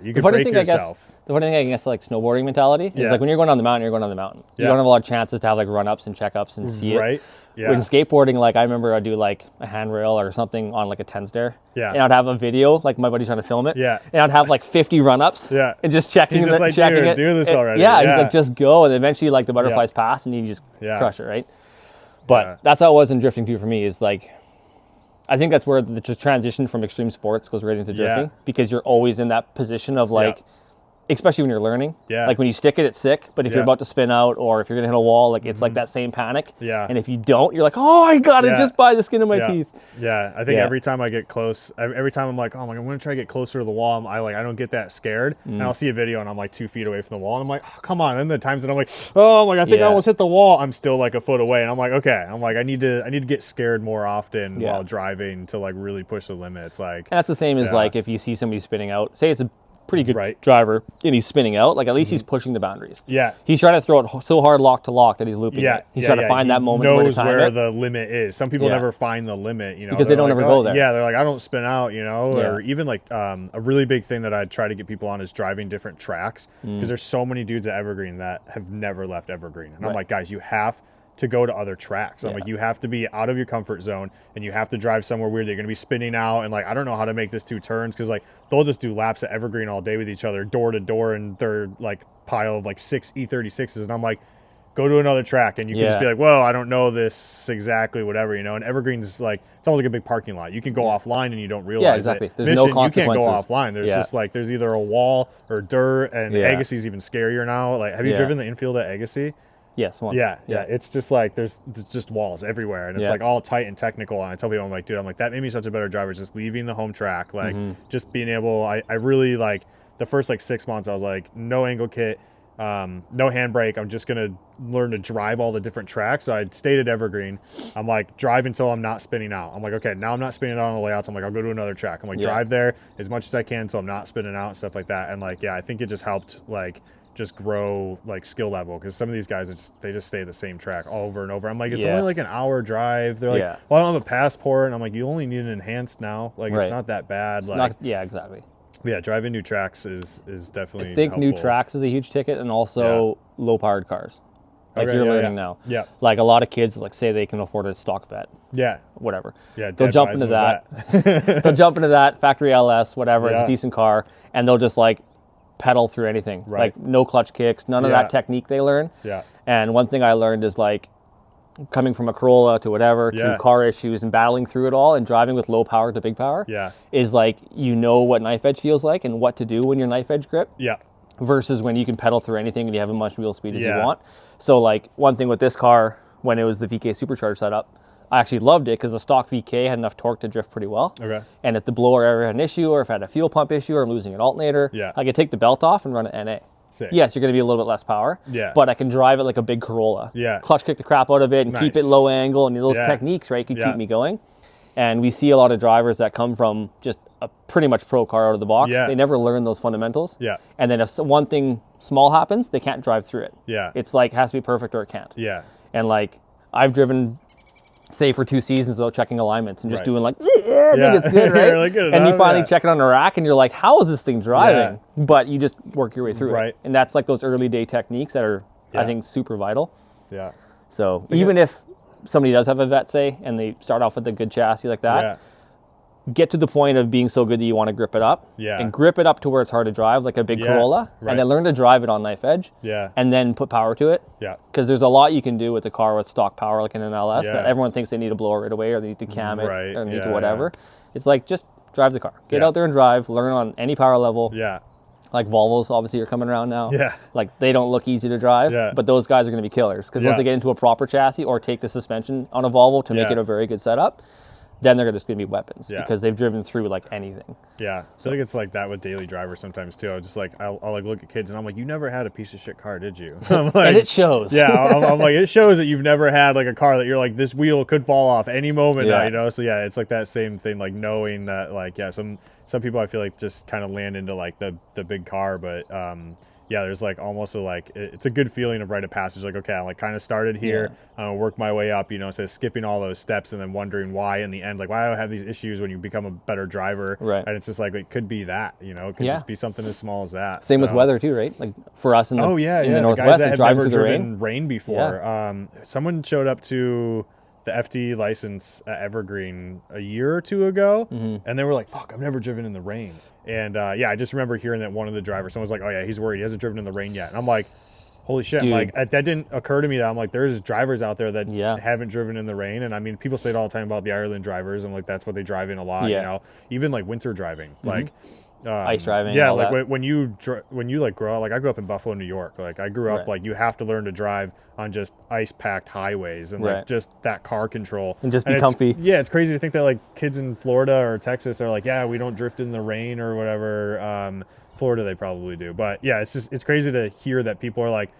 you can break yourself. The funny thing, I guess, like snowboarding mentality is like when you're going on the mountain, you're going on the mountain. You don't have a lot of chances to have like run-ups and check-ups and see it. Right. Yeah. When skateboarding, like I remember I'd do like a handrail or something on like a 10 stair. Yeah. And I'd have a video, like my buddy's trying to film it. Yeah. And I'd have like 50 run-ups. Yeah. And just checking He's just like, checking dude, it. do this already. Yeah. He's like, just go. And eventually like the butterflies pass and you just crush it, right? But that's how it was in drifting too for me, is like, I think that's where the transition from extreme sports goes right into drifting, because you're always in that position of like, especially when you're learning. Yeah. Like when you stick it, it's sick. But if you're about to spin out or if you're gonna hit a wall, like it's like that same panic. Yeah. And if you don't, you're like, oh, I got it just by the skin of my teeth. Yeah. I think every time I get close, every time I'm like, oh, I'm gonna try to get closer to the wall. I don't get that scared. And I'll see a video and I'm like 2 feet away from the wall, and I'm like, oh, come on. And then the times that I'm like, oh, I'm like, I think I almost hit the wall. I'm still like a foot away, and I'm like, okay. I'm like, I need to get scared more often while driving to like really push the limits. Like, and that's the same as like if you see somebody spinning out. Say it's a pretty good driver and he's spinning out, like at least he's pushing the boundaries. Yeah. He's trying to throw it so hard lock to lock that he's looping it. He's trying to find that moment where to time where the limit is. Some people never find the limit, you know. Because they don't ever go there. Yeah, they're like, I don't spin out, you know. Or even like a really big thing that I try to get people on is driving different tracks, because there's so many dudes at Evergreen that have never left Evergreen. And I'm like, guys, you have to go to other tracks. I'm like, you have to be out of your comfort zone, and you have to drive somewhere weird. You're going to be spinning out, and like, I don't know how to make this 2 turns, because like they'll just do laps at Evergreen all day with each other, door to door, and their like pile of like 6 E36s. And I'm like, go to another track, and you can just be like, whoa, I don't know this exactly, whatever, you know. And Evergreen's like, it's almost like a big parking lot. You can go offline and you don't realize it. There's no consequences. You can't go offline. There's just like, there's either a wall or dirt, and Agassiz's even scarier now. Like, have you driven the infield at Agassi? Yes, once. Yeah. It's just like there's just walls everywhere, and it's like all tight and technical. And I tell people, I'm like, dude, that made me such a better driver. Just leaving the home track, like just being able. I really like the first like 6 months. I was like, no angle kit, no handbrake. I'm just gonna learn to drive all the different tracks. So I stayed at Evergreen. I'm like, drive until I'm not spinning out. I'm like, okay, now I'm not spinning out on the layouts. I'm like, I'll go to another track. I'm like, drive there as much as I can until I'm not spinning out and stuff like that. And like, I think it just helped like just grow like skill level, because some of these guys they just stay the same track over and over. I'm like, it's only like an hour drive. They're like, well, I don't have a passport, and I'm like, you only need an enhanced now. Like, it's not that bad. It's like, not, exactly. Yeah, driving new tracks is definitely. I think helpful. New tracks is a huge ticket, and also low powered cars. Like you're learning now. Yeah. Like a lot of kids like say they can afford a stock vet. Yeah. Whatever. Yeah. They'll jump into that. They'll jump into that factory LS, whatever. It's a decent car, and they'll just like pedal through anything. Like no clutch kicks, none of that technique they learn. Yeah. And one thing I learned is like coming from a Corolla to whatever to car issues and battling through it all and driving with low power to big power. Yeah. Is like, you know what knife edge feels like and what to do when you're knife edge grip. Yeah. Versus when you can pedal through anything and you have as much wheel speed as you want. So like one thing with this car, when it was the VK supercharged setup, I actually loved it because the stock VK had enough torque to drift pretty well. Okay. And if the blower ever had an issue, or if I had a fuel pump issue, or I'm losing an alternator, I could take the belt off and run it NA. Sick. Yes, you're going to be a little bit less power, but I can drive it like a big Corolla. Yeah. Clutch kick the crap out of it and keep it low angle, and those techniques, right, could keep me going. And we see a lot of drivers that come from just a pretty much pro car out of the box. They never learn those fundamentals. Yeah. And then if one thing small happens, they can't drive through it. Yeah. It's like, it has to be perfect or it can't. Yeah. And like, I've driven say for 2 seasons without checking alignments and just Right. doing like, I think it's good, right? You're like, good and you enough, finally yeah. check it on the rack and you're like, how is this thing driving? But you just work your way through Right. it. And that's like those early day techniques that are, I Yeah. think, super vital. Yeah. So even if somebody does have a vet, say, and they start off with a good chassis like that, Yeah. get to the point of being so good that you want to grip it up. Yeah. And grip it up to where it's hard to drive, like a big Yeah, Corolla. right. And then learn to drive it on knife edge. Yeah. And then put power to it. Yeah. Because there's a lot you can do with the car with stock power, like in an LS, Yeah. that everyone thinks they need to blow it right away or they need to cam it Right, or need yeah, to whatever. It's like, just drive the car. Get out there and drive. Learn on any power level. Yeah. Like Volvos, obviously, are coming around now. Yeah. Like, they don't look easy to drive, Yeah. but those guys are going to be killers. Because once Yeah. they get into a proper chassis or take the suspension on a Volvo to make Yeah. it a very good setup, then they're just going to be weapons Yeah. because they've driven through like anything. Yeah, so I think it's like that with daily drivers sometimes too. I just like I'll like look at kids and I'm like, you never had a piece of shit car, did you? I'm like, And it shows. Yeah, I'm like, it shows that you've never had like a car that you're like, this wheel could fall off any moment now, Yeah. you know? So yeah, it's like that same thing, like knowing that like, yeah, some people I feel like just kind of land into like the big car, but yeah, there's like almost a like it's a good feeling of rite of passage. Like, okay, I like kind of started here, work my way up, you know, instead of skipping all those steps and then wondering why in the end, like why do I have these issues when you become a better driver? Right. And it's just like it could be that, you know, it could Yeah. just be something as small as that. Same with So- weather too, right? Like for us in the, Oh yeah, in yeah. the The guys Northwest, that like have driving never through the driven rain. before. Someone showed up to the FD license at Evergreen a year or two ago, and they were like, "Fuck, I've never driven in the rain." And yeah, I just remember hearing that one of the drivers, someone was like, "Oh yeah, he's worried. He hasn't driven in the rain yet." And I'm like, "Holy shit!" Dude. Like that didn't occur to me that I'm like, there's drivers out there that Yeah. haven't driven in the rain, and I mean, people say it all the time about the Ireland drivers. I'm like, that's what they drive in a lot, Yeah. you know, even like winter driving, like. Ice driving, Yeah, all like that. when you like grow up, like I grew up in Buffalo, New York. Like I grew up Right. like you have to learn to drive on just ice packed highways and like Right. just that car control And just be it's- comfy. Yeah, it's crazy to think that like kids in Florida or Texas are like, yeah, we don't drift in the rain or whatever. Florida they probably do, but yeah, it's crazy to hear that people are like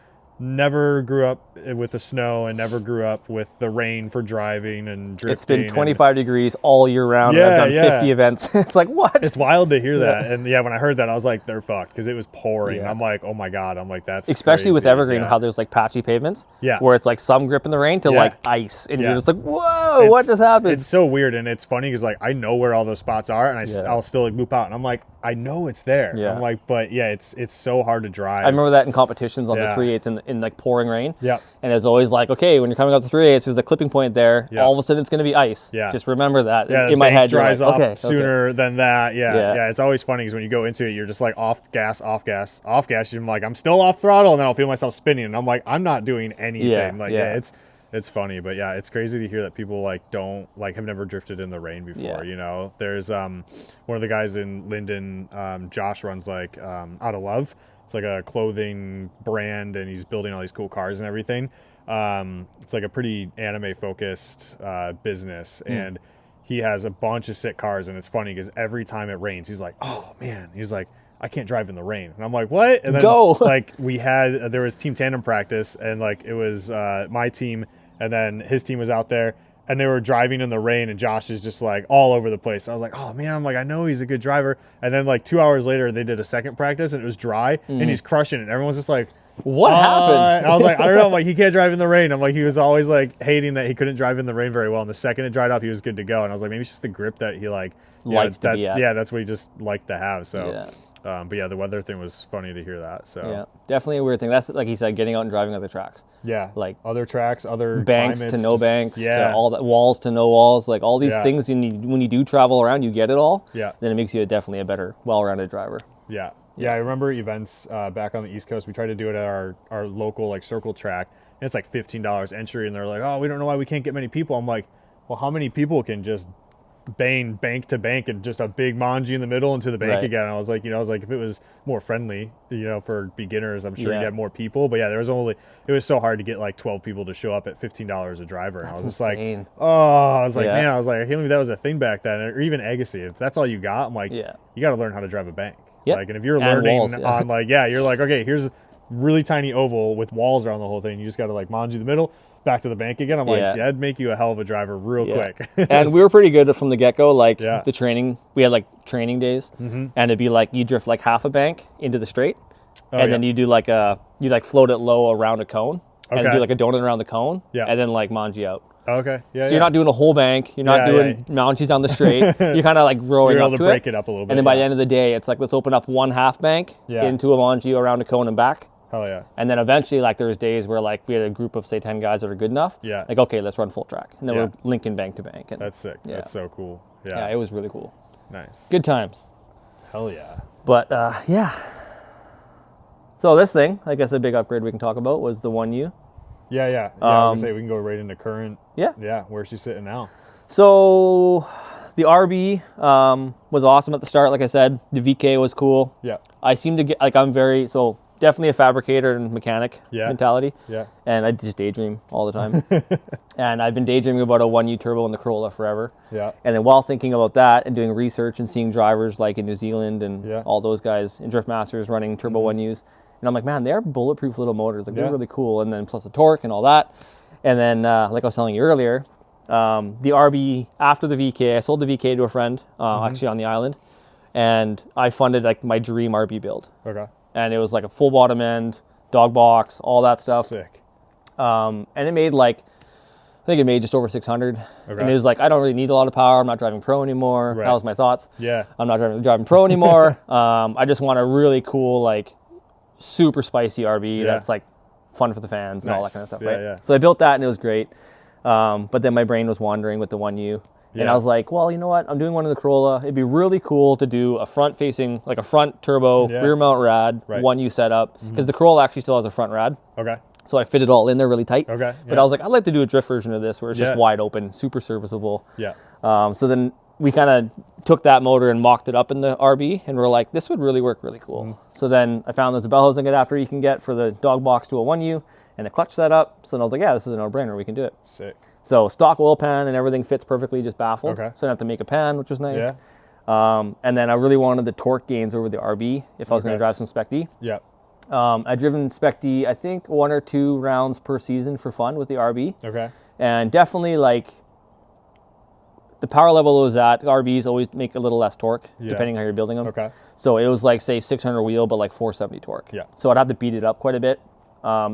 never grew up with the snow and never grew up with the rain for driving and drifting. It's been and- 25 degrees all year round. Yeah, and I've done yeah. 50 events. It's like, what? It's wild to hear that. And yeah, when I heard that, I was like, they're fucked because it was pouring. Yeah. I'm like, oh my God. I'm like, that's Especially with crazy. Evergreen, Yeah. how there's like patchy pavements. Yeah. Where it's like some grip in the rain to Yeah. like ice. And Yeah. you're just like, whoa, what just happened? It's so weird. And it's funny because like I know where all those spots are and Yeah. I'll still like loop out. And I'm like, I know it's there. Yeah. I'm like, but yeah, it's so hard to drive. I remember that in competitions on Yeah. the 3/8 in like pouring rain. Yep. And it's always like, okay, when you're coming up the 3/8, there's a clipping point there. Yeah. All of a sudden, it's going to be ice. Yeah. Just remember that. Yeah, In my bank head, you're dries like, off okay, sooner than that. Yeah, Yeah. yeah. It's always funny because when you go into it, you're just like off gas, off gas, off gas. You're like, I'm still off throttle, and then I'll feel myself spinning, and I'm like, I'm not doing anything. Yeah, Like, yeah. it's funny, but yeah, it's crazy to hear that people like don't like have never drifted in the rain before. Yeah. You know, there's one of the guys in Linden, Josh runs like Out of Love. It's like a clothing brand, and he's building all these cool cars and everything. It's like a pretty anime focused business, and he has a bunch of sick cars. And it's funny because every time it rains, he's like, "Oh man," he's like, "I can't drive in the rain." And I'm like, "What?" And then Go. like there was team tandem practice, and like it was my team, and then his team was out there. And they were driving in the rain, and Josh is just like all over the place. I was like, oh man, I'm like, I know he's a good driver. And then like 2 hours later, they did a second practice, and it was dry, and he's crushing it. And everyone's just like, What happened? And I was like, I don't know. I'm like, he can't drive in the rain. I'm like, he was always like hating that he couldn't drive in the rain very well. And the second it dried up, he was good to go. And I was like, maybe it's just the grip that he like Likes to be at. Yeah, that's what he just liked to have. So, Yeah. but yeah, the weather thing was funny to hear that. So Yeah, definitely a weird thing. That's like he said, getting out and driving other tracks, yeah, Like, other tracks, other banks climates, to no just- banks, yeah, to all that, walls to no walls, like all these Yeah. things. When you do travel around, you get it all. Yeah. Then it makes you definitely a better, well-rounded driver. Yeah. Yeah, I remember events back on the East Coast. We tried to do it at our local like circle track, and it's like $15 entry, and they're like, "Oh, we don't know why we can't get many people." I'm like, "Well, how many people can just bang bank to bank and just a big manji in the middle into the bank Right. again?" And I was like, if it was more friendly, for beginners, I'm sure Yeah. you'd have more people. But yeah, it was so hard to get like 12 people to show up at $15 a driver. And I was just insane. like, oh, I was like, Yeah. man, I can't believe that was a thing back then. Or even Agassi, if that's all you got, I'm like, Yeah. you got to learn how to drive a bank. Yep. Like, and if you're And learning walls, yeah. on like, you're like, okay, here's really tiny oval with walls around the whole thing. You just got to like manji the middle, back to the bank again. I'm like, Yeah. that'd make you a hell of a driver real Yeah. quick. And we were pretty good from the get-go. Like Yeah. the training, we had like training days, and it'd be like you drift like half a bank into the straight, and then yeah. you do like float it low around a cone, and Okay. do like a donut around the cone, Yeah. and then like manji out. Okay. Yeah. So you're not doing a whole bank. You're not doing mountains down the straight. You're kind of like growing You're up able to to break it up a little bit. And then by the end of the day, it's like, let's open up one half bank into a Longio around a cone and back. Hell yeah. And then eventually, like, there's days where, like, we had a group of, say, 10 guys that are good enough. Yeah. Like, okay, let's run full track. And then we're linking bank to bank. And that's sick. Yeah. That's so cool. Yeah, it was really cool. Nice. Good times. Hell yeah. But, yeah. So this thing, I guess a big upgrade we can talk about was the 1U. Yeah. I was going to say, we can go right into current. Yeah. Yeah. Where's she sitting now? So the RB was awesome at the start. Like I said, the VK was cool. Yeah. I seem to get, like, so definitely a fabricator and mechanic mentality. Yeah. And I just daydream all the time. And I've been daydreaming about a 1U turbo in the Corolla forever. Yeah. And then while thinking about that and doing research and seeing drivers like in New Zealand and all those guys in Drift Masters running turbo 1Us, and I'm like, man, they're bulletproof little motors. Like, they're really cool. And then plus the torque and all that. And then, like I was telling you earlier, the RB after the VK, I sold the VK to a friend, actually on the island. And I funded, like, my dream RB build. Okay. And it was like a full bottom end, dog box, all that stuff. Sick. And it made like, I think it made just over 600. Okay. And it was like, I don't really need a lot of power. I'm not driving pro anymore. Right. That was my thoughts. Yeah. I'm not driving pro anymore. I just want a really cool, like, super spicy RB that's like fun for the fans and all that kind of stuff. Yeah, right? yeah. So I built that and it was great. But then my brain was wandering with the 1U. And I was like, well, you know what? I'm doing one in the Corolla. It'd be really cool to do a front-facing, like a front turbo, rear mount rad, 1U setup. Because the Corolla actually still has a front rad. Okay. So I fit it all in there really tight. Okay. But I was like, I'd like to do a drift version of this where it's just wide open, super serviceable. Yeah. So then we kind of took that motor and mocked it up in the RB, and we're like, this would really work really cool. So then I found there's a bell housing adapter you can get for the dog box to a 1U and a clutch setup. So then I was like, yeah, this is a no-brainer. We can do it. Sick. So stock oil pan and everything fits perfectly, just baffled. Okay. So I didn't have to make a pan, which was nice. Yeah. And then I really wanted the torque gains over the RB if I was going to drive some Spec D. Yeah. I'd driven Spec D, I think 1 or 2 rounds per season for fun with the RB. Okay. And definitely, like, the power level it was at, RBs always make a little less torque, depending on how you're building them. Okay. So it was like, say, 600 wheel, but like 470 torque. Yeah. So I'd have to beat it up quite a bit.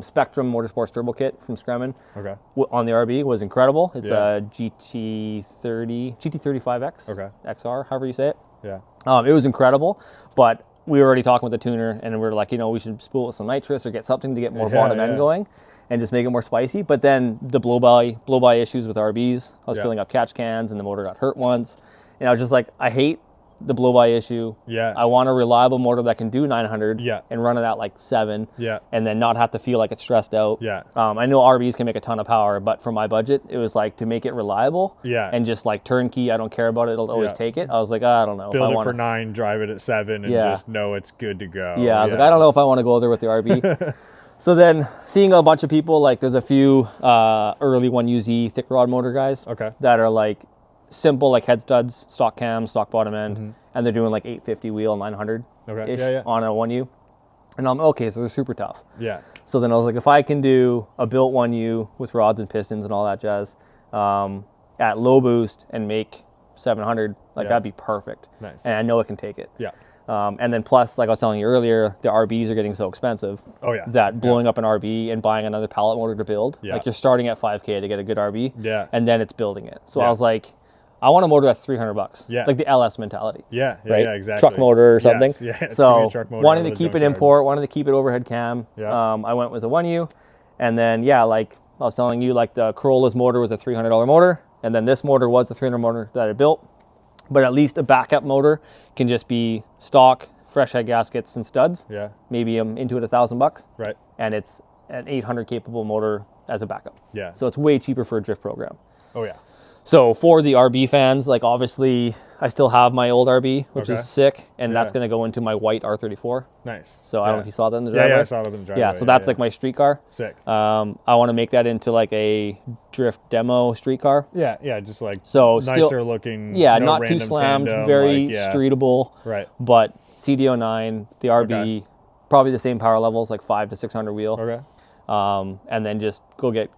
Spectrum Motorsports Turbo Kit from Scremin on the RB was incredible. It's a GT35X, XR, however you say it. Yeah. It was incredible, but we were already talking with the tuner, and we were like, we should spool with some nitrous or get something to get more bottom end going and just make it more spicy. But then the blow-by issues with RBs, I was filling up catch cans, and the motor got hurt once. And I was just like, I hate the blow-by issue. Yeah. I want a reliable motor that can do 900 and run it at like 7 and then not have to feel like it's stressed out. Yeah. I know RBs can make a ton of power, but for my budget, it was like to make it reliable and just like turnkey, I don't care about it, it'll always take it. I was like, I don't know. Build it for 9, drive it at 7, and just know it's good to go. Yeah, I was like, I don't know if I want to go there with the RB. So then seeing a bunch of people, like there's a few early 1UZ thick rod motor guys that are like simple, like head studs, stock cams, stock bottom end, and they're doing like 850 wheel, 900-ish on a 1U. And I'm okay, so they're super tough. Yeah. So then I was like, if I can do a built 1U with rods and pistons and all that jazz at low boost and make 700, like that'd be perfect. Nice. And I know it can take it. Yeah. And then plus, like I was telling you earlier, the RBs are getting so expensive that blowing up an RB and buying another pallet motor to build, like you're starting at $5K to get a good RB, and then it's building it. So I was like, I want a motor that's $300. Yeah. Like the LS mentality. Yeah, right? exactly. Truck motor or something. Yes, yeah, it's so truck motor wanting to keep it import, wanting to keep it overhead cam. Yeah. I went with a 1U. And then, like I was telling you, like the Corolla's motor was a $300 motor. And then this motor was the $300 motor that I built. But at least a backup motor can just be stock, fresh head gaskets and studs. Yeah. Maybe I'm into it $1,000. Right. And it's an 800 capable motor as a backup. Yeah. So it's way cheaper for a drift program. Oh yeah. So for the RB fans, like obviously I still have my old RB, which is sick, and that's going to go into my white R34. Nice. So I don't know if you saw that in the driveway. Yeah, I saw it in the driveway. Yeah, so that's like my street car. Sick. I want to make that into like a drift demo street car. Yeah, just like so nicer still, looking. Yeah, no not too slammed, tandem, very like, streetable. Right. But CDO9, the RB, probably the same power levels, like 500 to 600 wheel. Okay. And then just go get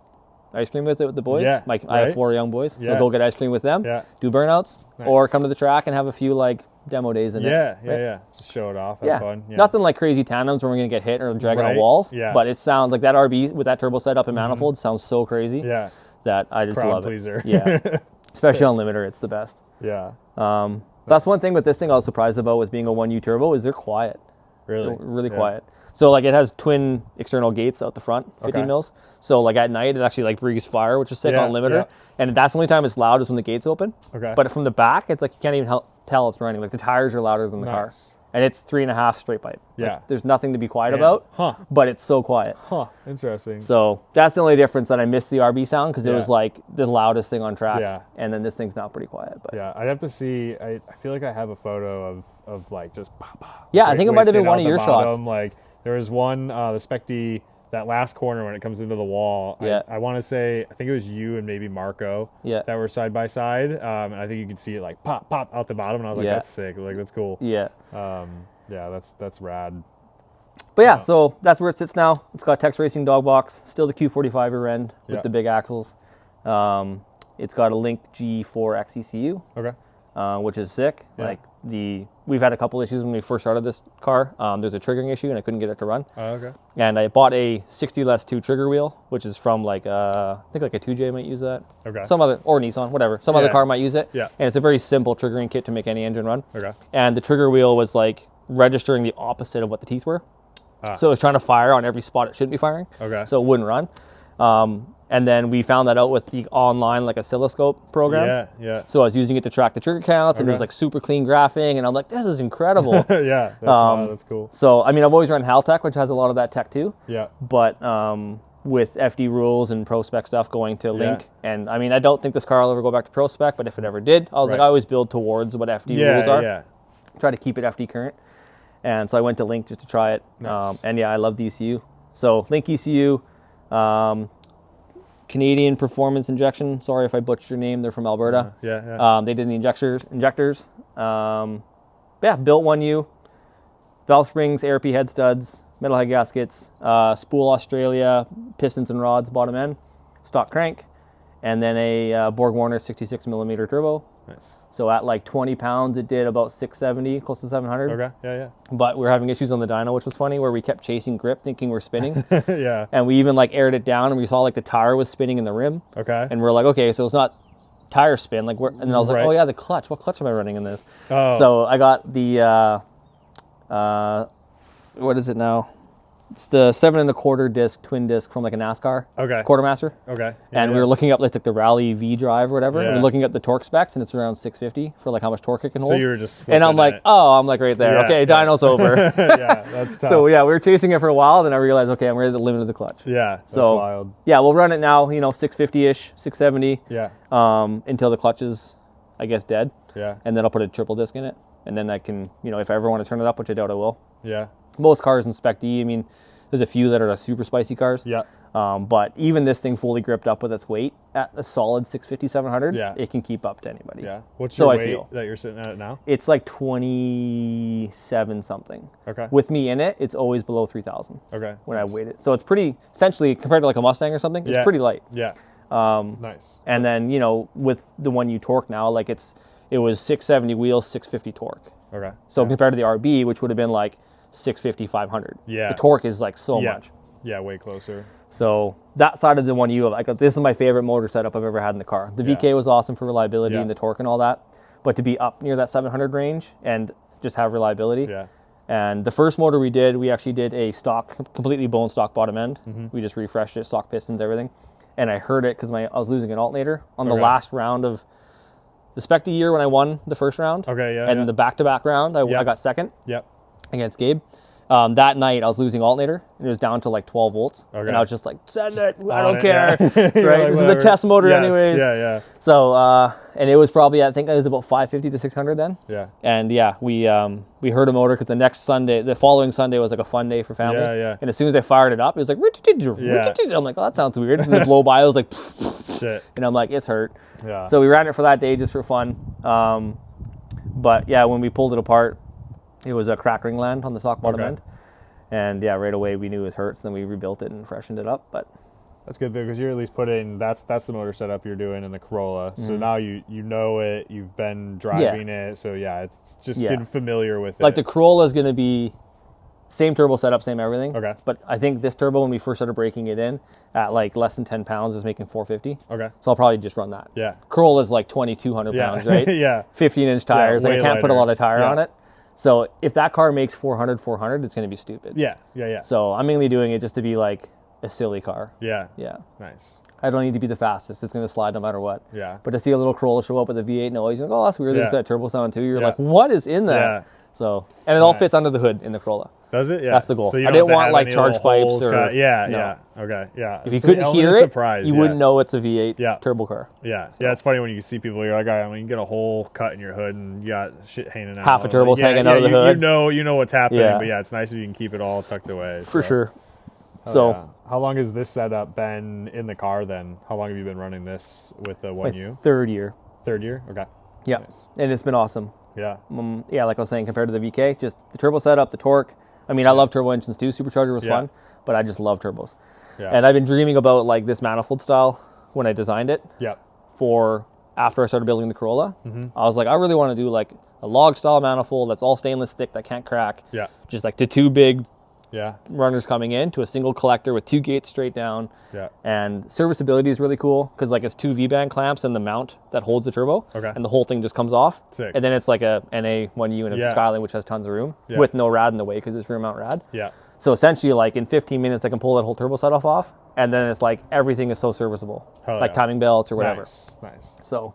ice cream with it with the boys. Yeah, I have 4 young boys, so go get ice cream with them. Yeah. Do burnouts, or come to the track and have a few like demo days in it. Yeah. Just show it off. Have fun. Yeah. Nothing like crazy tandems where we're gonna get hit or dragging on walls. Yeah. But it sounds like that RB with that turbo setup and manifold sounds so crazy. Yeah. that I just crowd love pleaser. it. Yeah, especially on limiter, it's the best. Yeah. That's one thing with this thing I was surprised about with being a 1U turbo is they're quiet. Really? They're really quiet. So like it has twin external gates out the front, 50 mils. So like at night it actually like breathes fire, which is sick on limiter. And that's the only time it's loud is when the gate's open. Okay. But from the back, it's like you can't even tell it's running. Like the tires are louder than the car. And it's 3.5 straight pipe. Yeah. Like, there's nothing to be quiet about. But it's so quiet. Interesting. So that's the only difference, that I missed the RB sound because it was like the loudest thing on track. Yeah. And then this thing's not pretty quiet. But yeah, I'd have to see. I feel like I have a photo of like just yeah, I think it might have been one of your shots. Like there was one the Spec D, that last corner when it comes into the wall. Yeah. I want to say, I think it was you and maybe Marco that were side by side. And I think you could see it like pop out the bottom, and I was like, that's sick. Like that's cool. Yeah. Yeah, that's rad. But yeah, so that's where it sits now. It's got Tex Racing dog box, still the Q45 rear end with the big axles. It's got a Link G4 XECU. Okay. Which is sick. Yeah. Like we've had a couple issues when we first started this car. There's a triggering issue and I couldn't get it to run. Oh, okay. And I bought a 60 less 2 trigger wheel, which is from like I think like a 2J might use that. Okay. Some other, or Nissan, whatever. Some other car might use it. Yeah. And it's a very simple triggering kit to make any engine run. Okay. And the trigger wheel was like registering the opposite of what the teeth were. So it was trying to fire on every spot it shouldn't be firing. Okay. So it wouldn't run. And then we found that out with the online like oscilloscope program. Yeah, yeah. So I was using it to track the trigger counts, and it was like super clean graphing, and I'm like, this is incredible. Yeah, that's cool. So I mean, I've always run Haltech, which has a lot of that tech too. Yeah. But with FD rules and Pro Spec stuff going to Link, and I mean, I don't think this car will ever go back to Pro Spec, but if it ever did, I was like, I always build towards what FD rules are. Yeah. Try to keep it FD current. And so I went to Link just to try it. Nice. And yeah, I love the ECU. So Link ECU. Canadian Performance Injection. Sorry if I butchered your name. They're from Alberta. They did the injectors. Yeah, built 1U. Valve springs, ARP head studs, metal head gaskets, spool Australia, pistons and rods, bottom end, stock crank, and then a Borg Warner 66 millimeter turbo. Nice. So at like 20 pounds, it did about 670, close to 700. Okay, yeah. But we were having issues on the dyno, which was funny, where we kept chasing grip, thinking we're spinning. Yeah. And we even like aired it down, and we saw like the tire was spinning in the rim. Okay. And we're like, okay, so it's not tire spin. Like, and then I was like, oh yeah, the clutch. What clutch am I running in this? Oh. So I got the, what is it now? It's the 7 1/4 disc, twin disc from like a NASCAR Quartermaster. Okay. And we were looking up like the Rally V drive or whatever. Yeah. We were looking at the torque specs, and it's around 650 for like how much torque it can hold. So you were just and I'm like, I'm like right there. Yeah, okay, dyno's over. Yeah, that's tough. So yeah, we were chasing it for a while, then I realized, okay, I'm ready to limit of the clutch. Yeah, that's wild. Yeah, we'll run it now, 650-ish, 670. Yeah. Until the clutch is, I guess, dead. Yeah. And then I'll put a triple disc in it. And then I can, if I ever want to turn it up, which I doubt I will. Yeah. Most cars in Spec D, I mean, there's a few that are super spicy cars. Yeah. But even this thing fully gripped up with its weight at a solid 650, 700, it can keep up to anybody. Yeah. What's your weight that you're sitting at now? It's like 27 something. Okay. With me in it, it's always below 3,000. Okay. When I weight it. So it's pretty, essentially, compared to like a Mustang or something, it's pretty light. Yeah. Nice. And then, with the 1U torque now, like it was 670 wheels, 650 torque. Okay. So compared to the RB, which would have been like 650, 500. Yeah. The torque is like so much. Yeah, way closer. So that side of the 1U, like this is my favorite motor setup I've ever had in the car. The VK was awesome for reliability and the torque and all that. But to be up near that 700 range and just have reliability. Yeah. And the first motor we did, we actually did a stock, completely bone stock bottom end. Mm-hmm. We just refreshed it, stock pistons, everything. And I heard it because I was losing an alternator on the last round of the Spec D year when I won the first round. Okay, yeah. And the back-to-back round, I got second. Yep. Against Gabe. That night I was losing alternator, and it was down to like 12 volts. Okay. And I was just like, send it, I don't care. Yeah. Right? Like, this is the test motor anyways. Yeah, yeah. So, and it was probably, I think it was about 550 to 600 then. Yeah. And yeah, we heard a motor because the following Sunday was like a fun day for family. Yeah, yeah. And as soon as I fired it up, it was like, I'm like, oh, that sounds weird. And the blow by was like, shit. And I'm like, it's hurt. Yeah. So we ran it for that day just for fun. But yeah, when we pulled it apart, it was a crack ring land on the stock bottom end. And yeah, right away we knew it was hurt, so then we rebuilt it and freshened it up. But that's good though, because you're at least putting, that's the motor setup you're doing in the Corolla. Mm-hmm. So now you know it, you've been driving it, so yeah, it's just getting familiar with it. Like the Corolla is going to be Same turbo setup, same everything. Okay. But I think this turbo, when we first started breaking it in at like less than 10 pounds, was making 450. Okay. So I'll probably just run that. Yeah. Corolla's like 2,200 pounds, right? Yeah. 15-inch tires. way like I can't put a lighter. lot of tire on it. So if that car makes 400, it's going to be stupid. Yeah. So I'm mainly doing it just to be like a silly car. Yeah. Yeah. Nice. I don't need to be the fastest. It's going to slide no matter what. Yeah. But to see a little Corolla show up with a V8 noise, you're like, oh, that's weird. It's got a turbo sound too. You're Yeah. like, what is in that? Yeah. So, and it all fits under the hood in the Corolla. Does it? Yeah. That's the goal. So you I don't didn't have to want have like any charge little pipes holes or cut. Yeah. no. Yeah. Okay. Yeah. If you It's an couldn't hear element of it, surprise, you wouldn't know it's a V8 Yeah. turbo car. Yeah. Yeah. It's funny when you see people. You're like, all right, when you get a hole cut in your hood and you got shit hanging out. Half a turbo's Like, hanging out of the hood. You know what's happening. Yeah. But yeah, it's nice if you can keep it all tucked away. For sure. Oh, So, yeah. How long has this setup been in the car then? How long have you been running this with the my 1U? third year. Third year? Okay. Yeah. Nice. And it's been awesome. Yeah. Yeah, like I was saying, compared to the VK, just the turbo setup, the torque. I mean, I love turbo engines too. Supercharger was fun, but I just love turbos. Yeah. And I've been dreaming about like this manifold style when I designed it Yeah. for after I started building the Corolla. Mm-hmm. I was like, I really want to do like a log style manifold that's all stainless thick that can't crack. Yeah. Just like the two big Yeah. runners coming in to a single collector with two gates straight down. Yeah. And serviceability is really cool because like it's two V-band clamps and the mount that holds the turbo. Okay. And the whole thing just comes off. Sick. And then it's like a NA 1U and a Yeah. Skyline, which has tons of room Yeah. with no rad in the way because it's rear mount rad. Yeah. So essentially, like in 15 minutes, I can pull that whole turbo set off, and then it's like everything is so serviceable, Hell like yeah. timing belts or whatever. Nice. So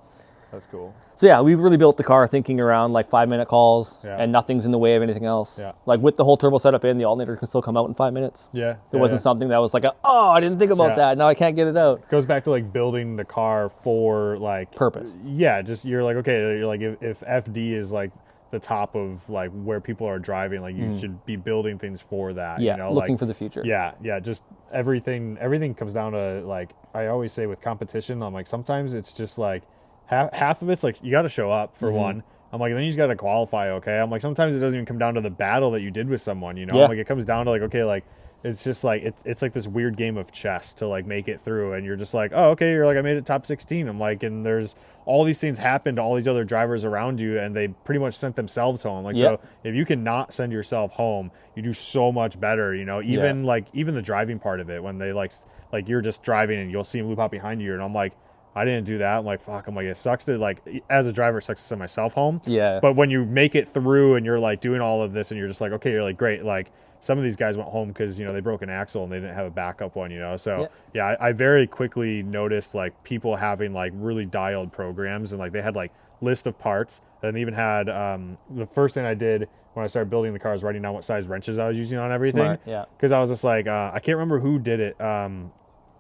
That's cool. yeah, we really built the car thinking around like 5-minute calls, Yeah. and nothing's in the way of anything else. Yeah. Like with the whole turbo setup in, the alternator can still come out in 5 minutes. Yeah. It wasn't something that was like, I didn't think about Yeah. that. Now I can't get it out. Goes back to like building the car for like Purpose. Yeah, just you're like, okay, you're like if FD is like the top of like where people are driving, like you should be building things for that. Yeah, you know, looking like, for the future. Yeah, just everything comes down to like I always say with competition, I'm like sometimes it's just like half of it's like you got to show up for one. I'm like, and then you just got to qualify, okay? I'm like, sometimes it doesn't even come down to the battle that you did with someone, you know? Yeah. Like it comes down to like, okay, like it's just like it's like this weird game of chess to like make it through, and you're just like, oh, okay, you're like, I made it top 16. I'm like, and there's all these things happen to all these other drivers around you, and they pretty much sent themselves home. Like, Yep. so if you can not send yourself home, you do so much better, you know. Even like even the driving part of it, when they like you're just driving and you'll see them loop out behind you, and I'm like, I didn't do that. I'm like, fuck. I'm like, it sucks to like, as a driver, it sucks to send myself home. Yeah. But when you make it through and you're like doing all of this and you're just like, okay, you're like, great. Like some of these guys went home because, you know, they broke an axle and they didn't have a backup one, you know? So yeah, I very quickly noticed like people having like really dialed programs, and like they had like list of parts, and even had, the first thing I did when I started building the car was writing down what size wrenches I was using on everything. Smart, yeah. Cause I was just like, I can't remember who did it.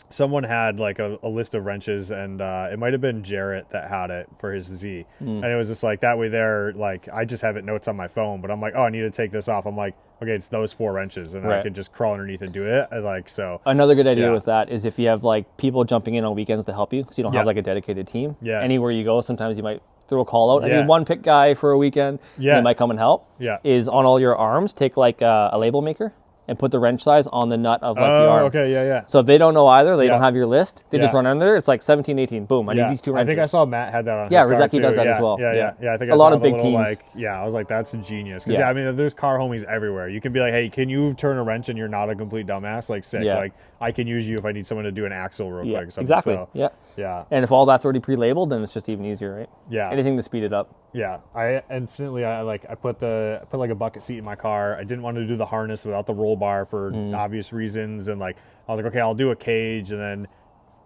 Someone had like a list of wrenches, and it might have been Jarrett that had it for his Z. And it was just like that way there, like I just have it notes on my phone, but I'm like, oh, I need to take this off. I'm like, okay, it's those 4 wrenches, and I Right. could just crawl underneath and do it. And like, so Another good idea Yeah. with that is if you have like people jumping in on weekends to help you because you don't have Yeah. like a dedicated team. Yeah. Anywhere you go, sometimes you might throw a call out. I Yeah. need one pick guy for a weekend. Yeah. They might come and help. Yeah. Is on all your arms, take like a label maker and put the wrench size on the nut of like the arm. okay, yeah. So if they don't know either, they Yeah. don't have your list, they just Yeah. run under. It's like 17, 18. Boom, I need these 2 I wrenches. think I saw Matt had that on Yeah, his car Rizeki too. does that yeah, as well. Yeah. Yeah. I think A I lot saw of the big little, teams. like, yeah, I was like, that's genius. Because Yeah. I mean, there's car homies everywhere. You can be like, hey, can you turn a wrench and you're not a complete dumbass? Like, sick. Yeah. Like, I can use you if I need someone to do an axle real Yeah, quick. Or something. exactly. So, Yeah. yeah. And if all that's already pre-labeled, then it's just even easier, right? Yeah. Anything to speed it up. Yeah, I instantly I put like a bucket seat in my car. I didn't want to do the harness without the roll bar for obvious reasons, and like I was like, okay, I'll do a cage. And then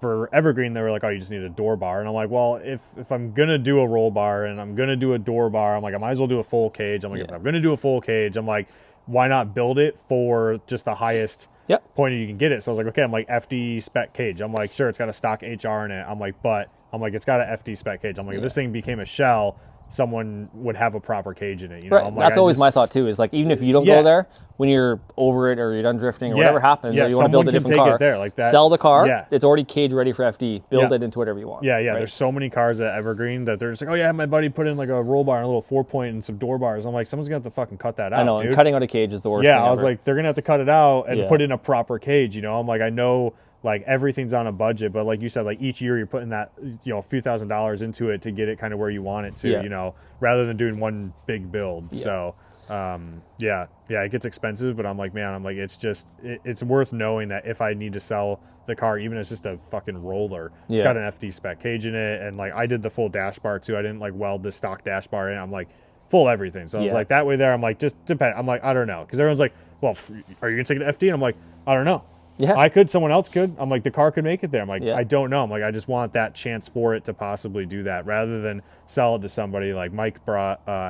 for Evergreen, they were like, oh, you just need a door bar. And I'm like, well, if I'm gonna do a roll bar and I'm gonna do a door bar, I'm like, I might as well do a full cage. I'm like, if I'm gonna do a full cage, I'm like, why not build it for just the highest point you can get it? So I was like, okay, I'm like FD spec cage. I'm like, sure, it's got a stock HR in it. I'm like, it's got an FD spec cage. I'm like, if this thing became a shell, someone would have a proper cage in it. You know, Right. I'm like, That's always my thought too. Is like even if you don't go there, when you're over it or you're done drifting or whatever happens, or you want to build a different car, there like that. sell the car. Yeah. It's already cage ready for FD. Build it into whatever you want. Yeah. Right? There's so many cars at Evergreen that they're just like, oh yeah, my buddy put in like a roll bar and a little 4-point and some door bars. I'm like, someone's gonna have to fucking cut that out. I know. dude. And cutting out a cage is the worst. Yeah, thing I was ever. like, they're gonna have to cut it out and Yeah. put in a proper cage. You know, I'm like, I know. Like everything's on a budget, but like you said, like each year you're putting that, you know, a few $1,000s into it to get it kind of where you want it to, Yeah. you know, rather than doing one big build. So Yeah, it gets expensive, but I'm like, man, it's worth knowing that if I need to sell the car, even if it's just a fucking roller, it's got an FD spec cage in it, and like I did the full dash bar too. I didn't like weld the stock dash bar in. I'm like full everything. So I was like that way there. I'm like just depend. I'm like I don't know, because everyone's like, well, are you gonna take an FD? And I'm like I don't know. Yeah, I could. Someone else could. I'm like the car could make it there. I'm like I don't know. I'm like I just want that chance for it to possibly do that rather than sell it to somebody. Like Mike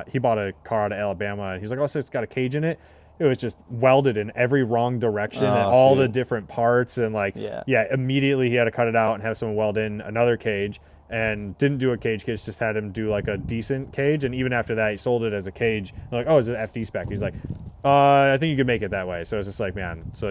he bought a car out of Alabama, and he's like, oh, so it's got a cage in it. It was just welded in every wrong direction and all the different parts, and like immediately he had to cut it out and have someone weld in another cage, and didn't do a cage kit, just had him do like a decent cage, and even after that he sold it as a cage. I'm like, oh, is it FD spec? He's like, I think you could make it that way. So it's just like, man, so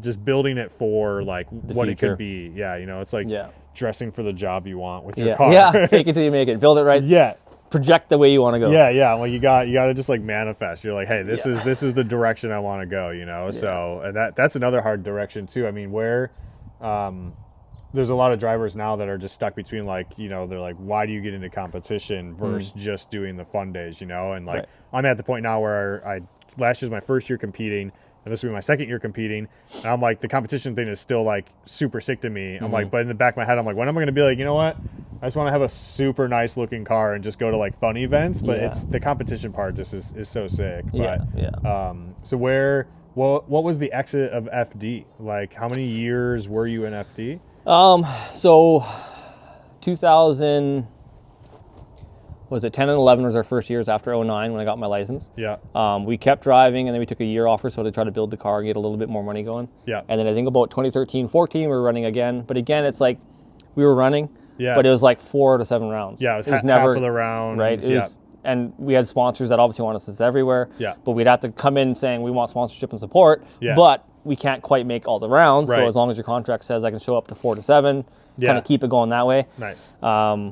just building it for like what future. It could be. Yeah, you know, it's like dressing for the job you want with your car. Yeah, fake it till you make it. Build it right. Yeah. Project the way you want to go. Yeah. Like you got to just like manifest. You're like, hey, this is the direction I want to go, you know? So, and that's another hard direction too. I mean, where there's a lot of drivers now that are just stuck between like, you know, they're like, why do you get into competition versus just doing the fun days, you know? And like, I'm at the point now where last year's my first year competing, and this will be my second year competing, and I'm like, the competition thing is still like super sick to me. I'm like, but in the back of my head, I'm like, when am I going to be like, you know what? I just want to have a super nice looking car and just go to like fun events, but it's the competition part just is so sick. But, so what was the exit of FD? Like how many years were you in FD? So 2000, was it 10 and 11 was our first years after 09 when I got my license. Yeah. We kept driving, and then we took a year off or so to try to build the car and get a little bit more money going. Yeah. And then I think about 2013, 14, we were running again. But again, it's like we were running, but it was like 4 to 7 rounds. Yeah, it was never half of the round. Right. It was, and we had sponsors that obviously want us everywhere. Yeah. But we'd have to come in saying we want sponsorship and support. Yeah. But we can't quite make all the rounds. Right. So as long as your contract says I can show up to 4 to 7. Kind of keep it going that way. Nice.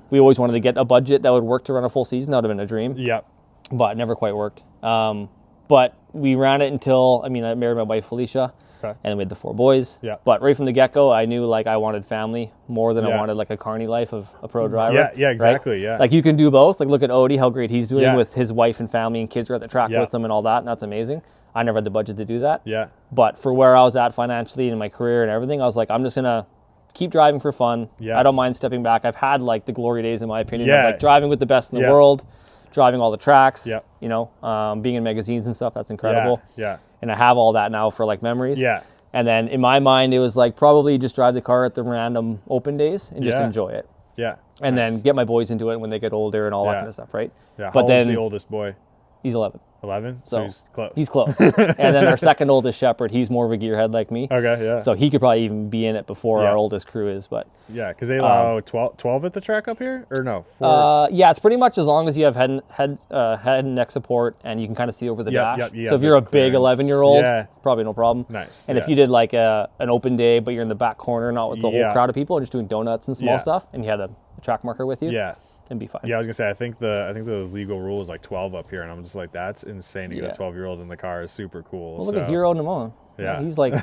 We always wanted to get a budget that would work to run a full season. That would have been a dream. Yep. But it never quite worked. But we ran it until, I married my wife Felicia, and then we had the 4 boys. Yeah. But right from the get-go, I knew like I wanted family more than I wanted like a carny life of a pro driver. Yeah, exactly. Right? Yeah. Like you can do both. Like look at Odie, how great he's doing with his wife and family and kids are at the track with him and all that, and that's amazing. I never had the budget to do that. Yeah. But for where I was at financially in my career and everything, I was like, I'm just gonna keep driving for fun. Yeah. I don't mind stepping back. I've had like the glory days in my opinion of like driving with the best in the world, driving all the tracks, you know, being in magazines and stuff. That's incredible. Yeah. And I have all that now for like memories. Yeah. And then in my mind, it was like probably just drive the car at the random open days and just enjoy it. Yeah. And then get my boys into it when they get older and all that kind of stuff, right? Yeah. But then the oldest boy? He's 11. 11? So he's close. He's close. And then our second oldest shepherd, he's more of a gearhead like me. Okay, yeah. So he could probably even be in it before our oldest crew is. But yeah, because they allow 12 at the track up here? Or no? 4? Yeah, it's pretty much as long as you have head and neck support and you can kind of see over the dash. So if you're a big 11-year-old, probably no problem. Nice. And if you did like an open day, but you're in the back corner, not with the whole crowd of people, and just doing donuts and small stuff, and you had a track marker with you. Yeah. And be fine. Yeah, I was gonna say I think the legal rule is like 12 up here, and I'm just like, that's insane to get a 12-year-old in the car is super cool. Well, look at Hero Namon. Yeah, he's like,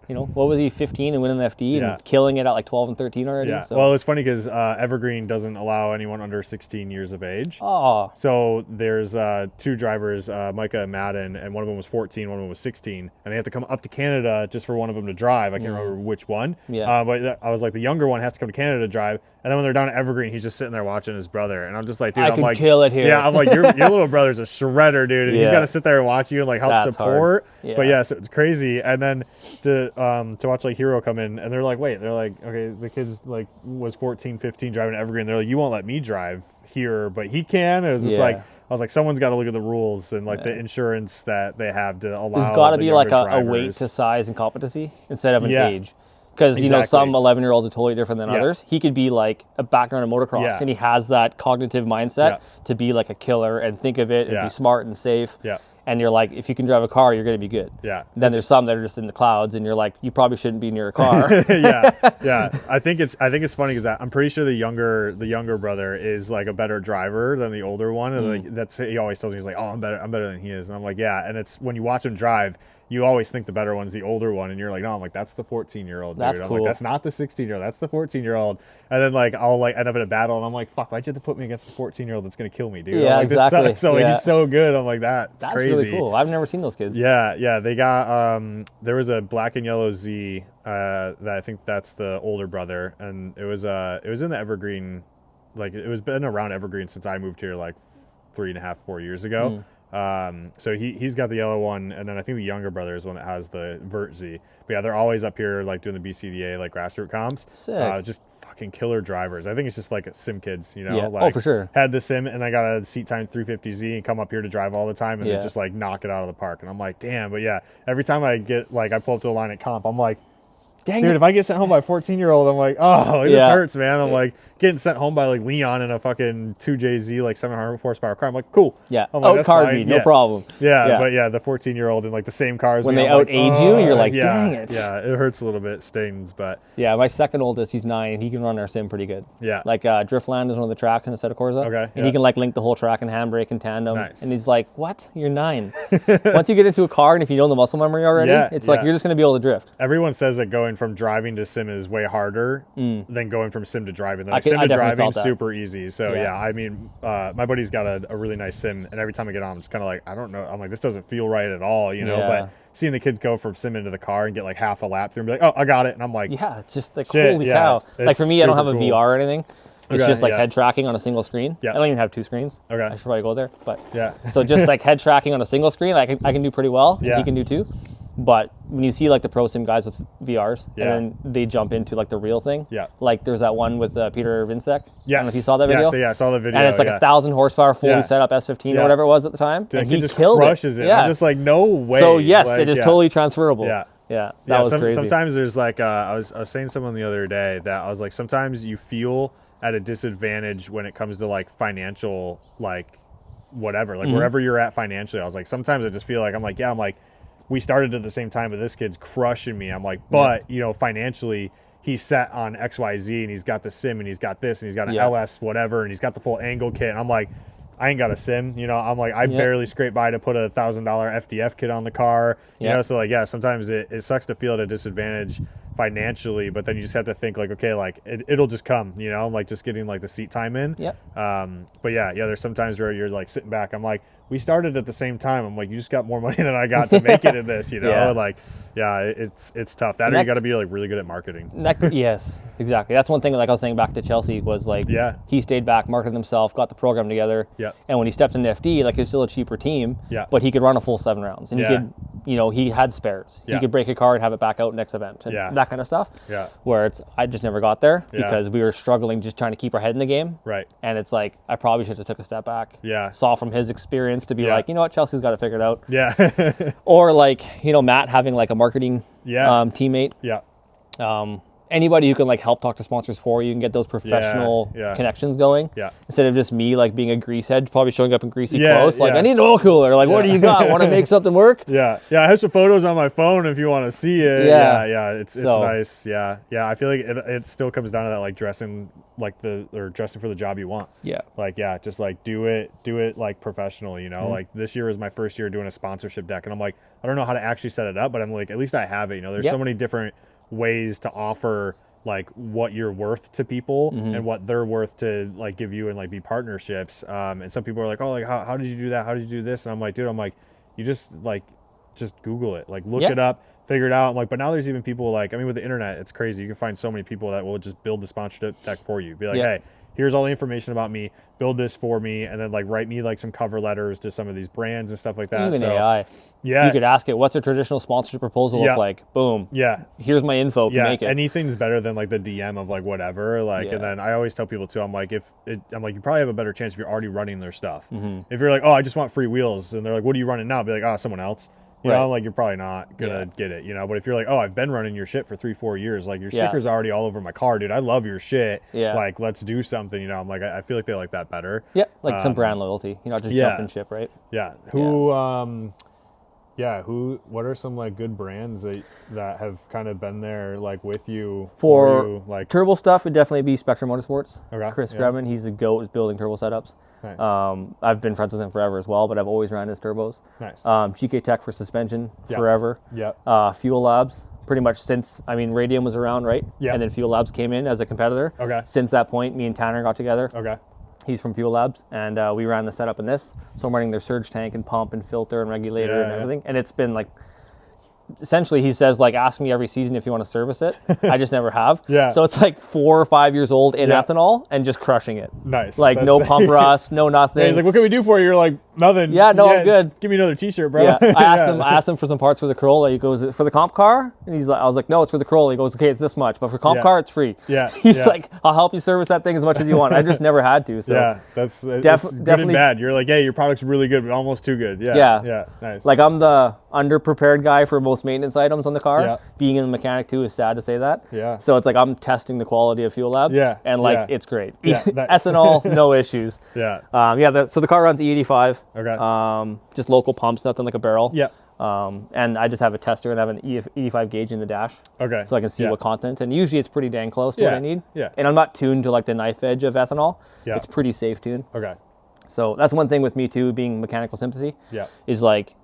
you know, what was he, 15 and winning the FD and killing it at like 12 and 13 already. Yeah. So. Well, it's funny because Evergreen doesn't allow anyone under 16 years of age. Oh. So there's 2 drivers, Micah and Madden, and one of them was 14, one of them was 16, and they have to come up to Canada just for one of them to drive. I can't remember which one. Yeah. But I was like, the younger one has to come to Canada to drive. And then when they're down at Evergreen, he's just sitting there watching his brother. And I'm just like, dude, I'm like, kill it here. Yeah, I'm like, your little brother's a shredder, dude. And he's got to sit there and watch you and like help support. Yeah. But yeah, so it's crazy. And then to watch like Hero come in, and they're like, okay, the kid's like was 14, 15 driving to Evergreen. They're like, you won't let me drive here, but he can. It was just like, I was like, someone's got to look at the rules and like the insurance that they have to allow. There's got to be like a weight to size and competency instead of an age. Because, you know, some 11-year-olds are totally different than others. He could be like a background in motocross, and he has that cognitive mindset to be like a killer and think of it and be smart and safe. Yeah. And you're like, if you can drive a car, you're going to be good. Yeah. Then there's some that are just in the clouds, and you're like, you probably shouldn't be near a car. Yeah. I think it's funny because I'm pretty sure the younger brother is like a better driver than the older one. And like he always tells me, he's like, oh, I'm better than he is. And I'm like, yeah. And it's when you watch him drive, you always think the better one's the older one, and you're like, no, I'm like, that's the 14-year-old, dude. That's I'm cool. like, that's not the 16-year-old, that's the 14-year-old. And then like I'll like end up in a battle, and I'm like, fuck, why'd you have to put me against the 14-year-old that's gonna kill me, dude? Yeah, I'm like, exactly. This sucks. So like, he's so good. I'm like, that's crazy. Really cool. I've never seen those kids. Yeah, they got there was a black and yellow Z that I think that's the older brother, and it was in the Evergreen, like it was been around Evergreen since I moved here like 3.5, 4 years ago. So he's got the yellow one, and then I think the younger brother is one that has the Vert Z. But yeah, they're always up here like doing the BCDA like grassroots comps. Sick. Just fucking killer drivers. I think it's just like sim kids, you know. Yeah. Like, for sure. Had the sim, and I got a seat time 350Z and come up here to drive all the time, and then just like knock it out of the park. And I'm like, damn. But yeah, every time I get like I pull up to a line at comp, I'm like, Dang dude, it. if I get sent home by a 14-year-old, I'm like, oh, this hurts, man. I'm like getting sent home by like Leon in a fucking 2JZ, like 700 horsepower car. I'm like, cool. Yeah. I'm like, Outcard me, no problem. Yeah, but yeah, the 14-year-old in like the same car as When me, they I'm like, out-age you, you're like, yeah, dang it. Yeah, it hurts a little bit, stings, but Yeah, my second oldest, he's 9, and he can run our sim pretty good. yeah. Like Driftland is one of the tracks in Assetto Corsa. Okay, And yeah. he can like link the whole track and handbrake and tandem. Nice. And he's like, what? You're 9. Once you get into a car, and if you know the muscle memory already, it's like you're just going to be able to drift. Everyone says that going from driving to sim is way harder than going from sim to driving. Like, I sim to definitely driving felt that. super easy. So yeah, I mean, my buddy's got a really nice sim, and every time I get on, I'm just kind of like, I don't know. I'm like, this doesn't feel right at all, you know. Yeah. But seeing the kids go from sim into the car and get like half a lap through and be like, oh, I got it, and I'm like, Yeah, it's just like, Shit, holy yeah, cow. Like it's for me, I don't have a super cool. VR or anything. It's Okay, just like yeah. head tracking on a single screen. Yeah. I don't even have 2 screens. Okay. I should probably go there. But yeah, so just like head tracking on a single screen, I can do pretty well. Yeah. He can do too. But when you see like the pro sim guys with VRs, Yeah. and then they jump into like the real thing. Yeah. Like there's that one with Peter Vinsek. I don't know yes. if you saw that video. Yeah, I saw the video. And it's like 1,000 horsepower, fully Yeah. set up S15 Yeah. or whatever it was at the time. Dude, and he he just killed crushes it. Yeah. I'm just like, no way. So yes, like, it is yeah. totally transferable. Yeah. Yeah. That was crazy. Sometimes there's like I was saying to someone the other day that I was like, sometimes you feel at a disadvantage when it comes to like financial, like whatever, like wherever you're at financially. I was like, sometimes I just feel like I'm like we started at the same time, but this kid's crushing me. I'm like, but you know, financially he's set on XYZ, and he's got the sim, and he's got this, and he's got an LS whatever, and he's got the full angle kit. And I'm like, I ain't got a sim, you know. I'm like, I barely scrape by to put a $1,000 FDF kit on the car, you know. So like, yeah, sometimes it sucks to feel at a disadvantage financially, but then you just have to think like, okay, like it'll just come, you know, like just getting like the seat time in. But yeah, there's sometimes where you're like sitting back. I'm like, we started at the same time. I'm like, you just got more money than I got to make it in this, you know. Like, yeah, it's tough. That or you got to be like really good at marketing. Yes, exactly. That's one thing. Like I was saying back to Chelsea was like, he stayed back, marketed himself, got the program together. And when he stepped into FD, like it was still a cheaper team. But he could run a full 7 rounds, and he could, you know, he had spares. He could break a car and have it back out next event. And that kind of stuff. Where I just never got there because we were struggling just trying to keep our head in the game. Right. And it's like I probably should have took a step back. Yeah. Saw from his experience to be like, you know what, Chelsea's got it figured out. Yeah. Or like, you know, Matt having like a marketing teammate. Anybody who can like help talk to sponsors for you and get those professional connections going. Instead of just me like being a greasehead, probably showing up in greasy clothes. Like, I need an oil cooler. Like, what do you got? Want to make something work? I have some photos on my phone if you want to see it. It's nice. I feel like it still comes down to that, like dressing like dressing for the job you want. Like, just like do it like professional, you know. Like this year was my first year doing a sponsorship deck, and I'm like, I don't know how to actually set it up, but I'm like, at least I have it, you know. There's so many different ways to offer like what you're worth to people and what they're worth to like give you and like be partnerships. And some people are like, oh, like how did you do that? How did you do this? And I'm like, dude, you just Google it, like look it up, figure it out. I'm like, but now there's even people like, I mean, with the internet, it's crazy. You can find so many people that will just build the sponsorship deck for you. Be like, hey, here's all the information about me, build this for me, and then like write me like some cover letters to some of these brands and stuff like that. Even AI. You could ask it, what's a traditional sponsorship proposal look like? Boom. Here's my info. Make it. Anything's better than like the DM of like whatever. Like, and then I always tell people too, I'm like, you probably have a better chance if you're already running their stuff. If you're like, oh, I just want free wheels, and they're like, what are you running now? Be like, oh, someone else. You know, like you're probably not gonna get it, you know. But if you're like, oh, I've been running your shit for 3-4 years, like your stickers are already all over my car, dude. I love your shit. Like, let's do something, you know. I'm like, I feel like they like that better. Like some brand loyalty, you know, just jump and ship, right? Who Yeah, what are some like good brands that have kind of been there like with you For you, like turbo stuff, it'd definitely be Spectrum Motorsports. Okay, Chris yeah. Grebman, he's the goat with building turbo setups. Nice. I've been friends with him forever as well, but I've always ran his turbos. Nice. GK Tech for suspension Yeah. forever. Yeah. Fuel Labs, pretty much since, Radium was around, right? Yeah. And then Fuel Labs came in as a competitor. Okay. Since that point, me and Tanner got together. Okay. He's from Fuel Labs, and we ran the setup in this. So I'm running their surge tank and pump and filter and regulator and everything. And it's been like, essentially he says like, ask me every season if you want to service it. I just never have. Yeah. So it's like 4 or 5 years old in ethanol and just crushing it. Nice. Like no pump rust, no nothing. Yeah, he's like, what can we do for you? You're like, nothing. Yeah, no, I'm good. Give me another t-shirt, bro. Yeah, I asked him for some parts for the Corolla. He goes, for the comp car? And I was like, no, it's for the Corolla. He goes, okay, it's this much, but for comp car, it's free. Yeah. He's like, I'll help you service that thing as much as you want. I just never had to. So yeah, it's good definitely and bad. You're like, hey, your product's really good, but almost too good. Yeah. Yeah. Yeah. Nice. Like I'm the underprepared guy for most maintenance items on the car. Yeah. Being in the mechanic too is sad to say that. Yeah. So it's like I'm testing the quality of Fuel Lab. Yeah. And like it's great. Yeah, nice. Ethanol, no issues. Yeah. So the car runs E85. Okay. Just local pumps, nothing like a barrel. Yeah. And I just have a tester and I have an E85 gauge in the dash. Okay. So I can see what content. And usually it's pretty dang close to what I need. Yeah. And I'm not tuned to like the knife edge of ethanol. Yeah. It's pretty safe tuned. Okay. So that's one thing with me too, being mechanical sympathy. Yeah. Is like,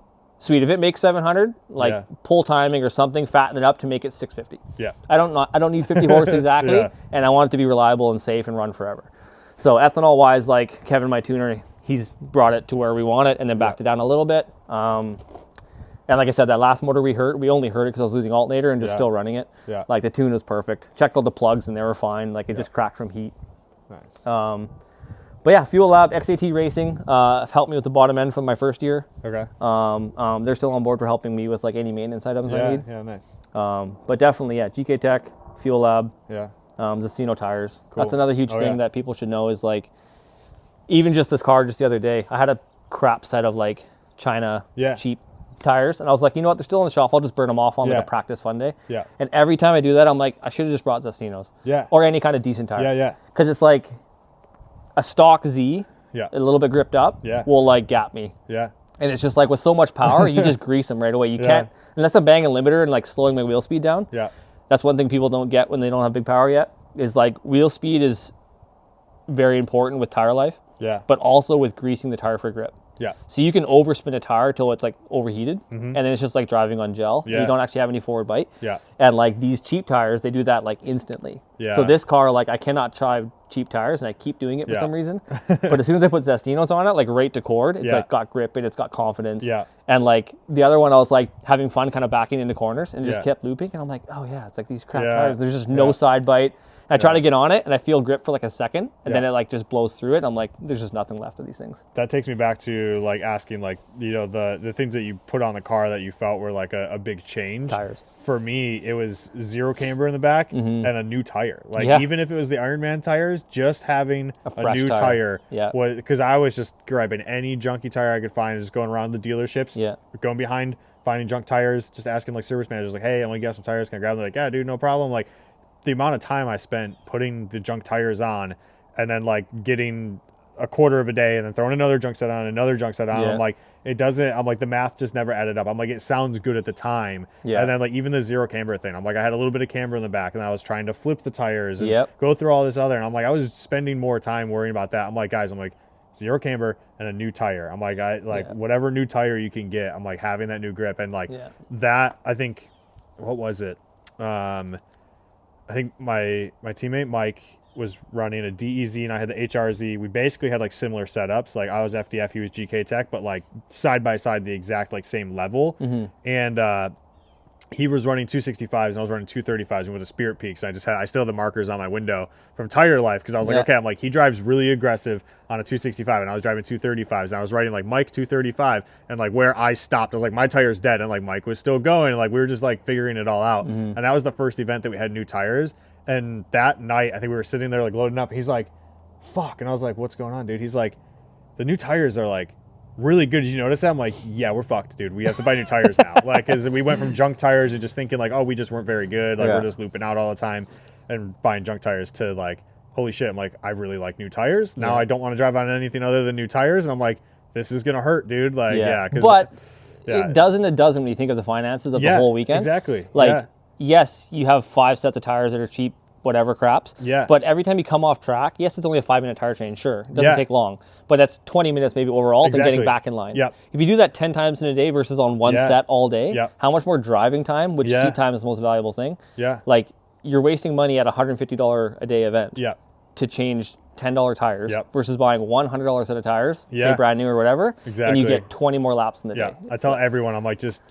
sweet, if it makes 700, like pull timing or something, fatten it up to make it 650. Yeah. I don't need 50 horse exactly, and I want it to be reliable and safe and run forever. So ethanol wise, like Kevin, my tuner, he's brought it to where we want it and then backed it down a little bit. And like I said, that last motor we only heard it because I was losing alternator and just still running it. Yeah. Like the tune was perfect. Checked all the plugs and they were fine. Like it just cracked from heat. Nice. But yeah, Fuel Lab, XAT Racing helped me with the bottom end from my first year. Okay. They're still on board for helping me with like any maintenance items I need. Yeah, nice. But definitely, GK Tech, Fuel Lab, Yeah. Zestino tires. Cool. That's another huge thing that people should know is like, even just this car just the other day, I had a crap set of like China cheap tires. And I was like, you know what, they're still in the shop. I'll just burn them off on like a practice fun day. Yeah. And every time I do that, I'm like, I should have just brought Zestinos. Yeah. Or any kind of decent tire. Yeah, yeah. Because it's like a stock Z, a little bit gripped up, will like gap me. Yeah. And it's just like with so much power, you just grease them right away. You can't, unless I'm banging limiter and like slowing my wheel speed down. Yeah. That's one thing people don't get when they don't have big power yet, is like wheel speed is very important with tire life. Yeah. But also with greasing the tire for grip. Yeah. So you can overspin a tire till it's like overheated, and then it's just like driving on gel. Yeah. You don't actually have any forward bite. Yeah. And like these cheap tires, they do that like instantly. Yeah. So this car, like I cannot drive cheap tires, and I keep doing it for some reason. But as soon as I put Zestinos on it, like right to cord, it's like got grip and it's got confidence. Yeah. And like the other one, I was like having fun kind of backing into corners and just kept looping. And I'm like, oh yeah, it's like these crap tires. There's just no side bite. I try to get on it and I feel grip for like a second and then it like just blows through it. I'm like, there's just nothing left of these things. That takes me back to like asking like, you know, the things that you put on the car that you felt were like a big change. Tires. For me, it was zero camber in the back and a new tire. Like even if it was the Ironman tires, just having a new tire was, because I was just grabbing any junky tire I could find, just going around the dealerships, going behind, finding junk tires, just asking like service managers like, hey, I want to get some tires, can I grab them? Like, yeah, dude, no problem. Like the amount of time I spent putting the junk tires on and then like getting a quarter of a day and then throwing another junk set on, another junk set on. I'm like, it doesn't, I'm like, the math just never added up. I'm like, it sounds good at the time. And then like even the zero camber thing, I'm like, I had a little bit of camber in the back and I was trying to flip the tires and go through all this other. And I'm like, I was spending more time worrying about that. I'm like, guys, I'm like, zero camber and a new tire. I'm like, whatever new tire you can get, I'm like having that new grip. And like that, I think, what was it? I think my teammate Mike was running a DEZ and I had the HRZ. We basically had like similar setups. Like I was FDF, he was GK Tech, but like side by side, the exact like same level. And he was running 265s and I was running 235s and with the Spirit Peaks. And I still have the markers on my window from Tire Life because I was like, okay, I'm like, he drives really aggressive on a 265 and I was driving 235s and I was riding like Mike 235 and like where I stopped, I was like, my tire's dead and like Mike was still going and like we were just like figuring it all out. And that was the first event that we had new tires. And that night, I think we were sitting there like loading up. He's like, fuck. And I was like, what's going on, dude? He's like, the new tires are like really good. Did you notice that? I'm like, yeah, we're fucked, dude. We have to buy new tires now. Like, because we went from junk tires and just thinking like, oh, we just weren't very good. Like we're just looping out all the time and buying junk tires to like, holy shit. I'm like, I really like new tires. Now I don't want to drive on anything other than new tires. And I'm like, this is going to hurt, dude. Like, but it doesn't when you think of the finances of the whole weekend. Exactly. Like, yes, you have 5 sets of tires that are cheap, whatever craps. Yeah. But every time you come off track, yes, it's only a 5-minute tire change. Sure, it doesn't take long, but that's 20 minutes maybe overall to getting back in line. Yep. If you do that 10 times in a day versus on one set all day, how much more driving time? Which seat time is the most valuable thing. Yeah. Like, you're wasting money at a $150 a day event. Yeah. To change $10 tires Yep. versus buying $100 set of tires, Yeah. say brand new or whatever, Exactly. and you get 20 more laps in the Yeah, day. I tell everyone, I'm like, just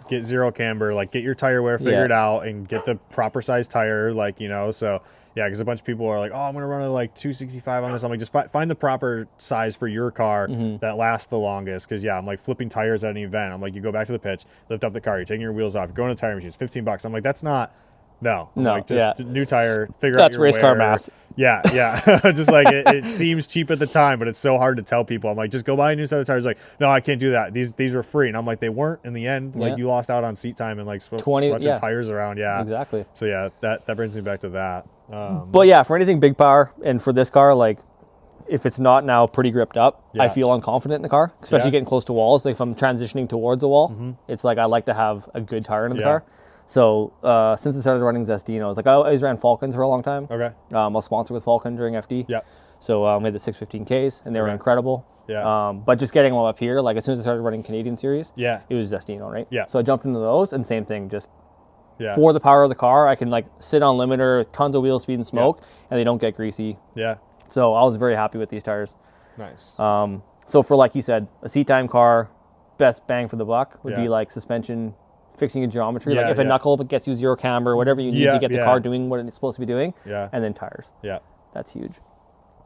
get zero camber, like get your tire wear figured out and get the proper size tire, like, you know, so yeah, because a bunch of people are like, oh, I'm going to run a like 265 on this. I'm like, just find the proper size for your car that lasts the longest. Because yeah, I'm like flipping tires at an event. I'm like, you go back to the pitch, lift up the car, you're taking your wheels off, you're going to the tire machine, it's $15. I'm like, that's not, no. I'm like, just new tire, figure out That's your race car wear. math. Yeah. Just like it seems cheap at the time, but it's so hard to tell people. I'm like, just go buy a new set of tires. Like, no, I can't do that. These were free. And I'm like, they weren't in the end. Like, you lost out on seat time and like switching tires around. Yeah. Exactly. So yeah, that brings me back to that. But yeah, for anything big power and for this car, like, if it's not now pretty gripped up, I feel unconfident in the car, especially getting close to walls. Like if I'm transitioning towards a wall, it's like I like to have a good tire in the car. So since I started running Zestinos, like I always ran Falcons for a long time. Okay. I was sponsored with Falcon during FD. Yeah. So we had the 615Ks, and they were incredible. Yeah. But just getting them up here, like as soon as I started running Canadian Series, Yeah. it was Zestino, right? Yeah. So I jumped into those, and same thing, just Yeah. for the power of the car, I can like sit on limiter, tons of wheel speed and smoke, and they don't get greasy. Yeah. So I was very happy with these tires. Nice. So for, like you said, a seat time car, best bang for the buck would be Yeah. like suspension, fixing your geometry. Yeah, Like if a knuckle gets you zero camber, whatever you need to get the car doing what it's supposed to be doing. Yeah. And then tires. Yeah. That's huge.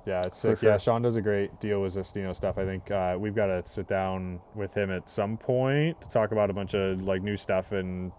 Yeah, it's sick. sure. Yeah, Sean does a great deal with Zestino stuff. I think we've got to sit down with him at some point to talk about a bunch of like new stuff and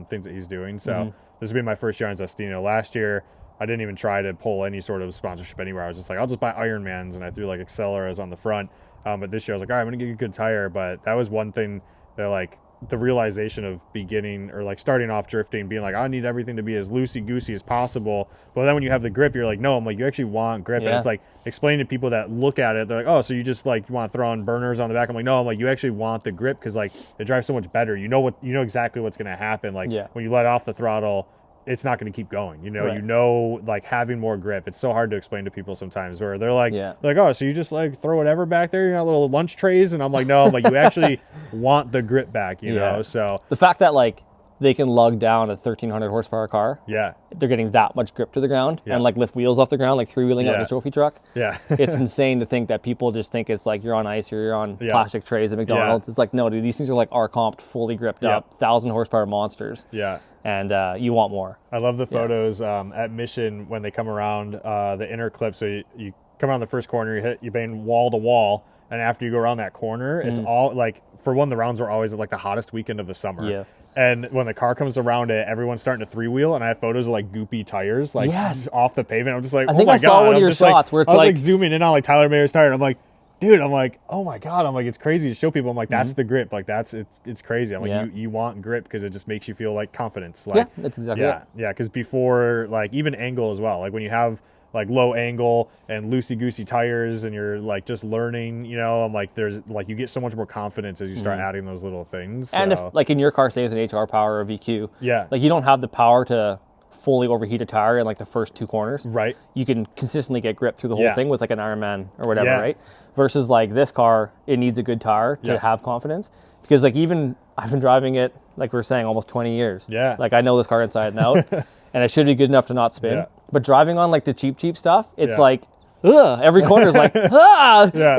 things that he's doing. So this will be my first year on Zestino. Last year, I didn't even try to pull any sort of sponsorship anywhere. I was just like, I'll just buy Ironmans, and I threw like Acceleras on the front. But this year I was like, all right, I'm gonna get a good tire. But that was one thing that like the realization of beginning or like starting off drifting, being like, I need everything to be as loosey-goosey as possible. But then when you have the grip, you're like, no, I'm like, you actually want grip. And it's like explaining to people that look at it, they're like, oh, so you just like, you want to throw on burners on the back. I'm like, no, I'm like, you actually want the grip because like it drives so much better. You know exactly what's going to happen. Like when you let off the throttle, it's not going to keep going. You know, like having more grip. It's so hard to explain to people sometimes where they're like, oh, so you just like throw whatever back there, you got little lunch trays. And I'm like, no, I'm like, you actually want the grip back, you know? So the fact that like they can lug down a 1300 horsepower car. Yeah. They're getting that much grip to the ground and like lift wheels off the ground, like three-wheeling out the trophy truck. Yeah. It's insane to think that people just think it's like you're on ice or you're on plastic trays at McDonald's. It's like, no, dude, these things are like R-comped, fully gripped up, 1,000 horsepower monsters. Yeah. And you want more. I love the photos at Mission when they come around the inner clip. So you come around the first corner, you bang wall to wall, and after you go around that corner, it's all like, for one, the rounds were always at like the hottest weekend of the summer. Yeah. And when the car comes around it, everyone's starting to three-wheel, and I have photos of like goopy tires, like off the pavement. I'm just like, I think oh my I saw God. one of your shots where it's I was like zooming in on like Tyler Mayer's tire. And I'm like, dude, I'm like, oh my God. I'm like, it's crazy to show people. I'm like, that's the grip. Like it's crazy. I'm like, you want grip because it just makes you feel like confidence. Like, that's exactly it. Yeah. Because before, like even angle as well, like when you have like low angle and loosey-goosey tires and you're like just learning, you know, I'm like, there's like, you get so much more confidence as you start adding those little things. And if like in your car, say it's an HR power or VQ, like you don't have the power to fully overheat a tire in like the first two corners. Right. You can consistently get grip through the whole thing with like an Ironman or whatever, right? Versus like this car, it needs a good tire to have confidence. Because like even I've been driving it, like we were saying, almost 20 years. Yeah. Like I know this car inside and out, and it should be good enough to not spin. Yeah. But driving on like the cheap stuff, it's like, ugh, every corner is like, it's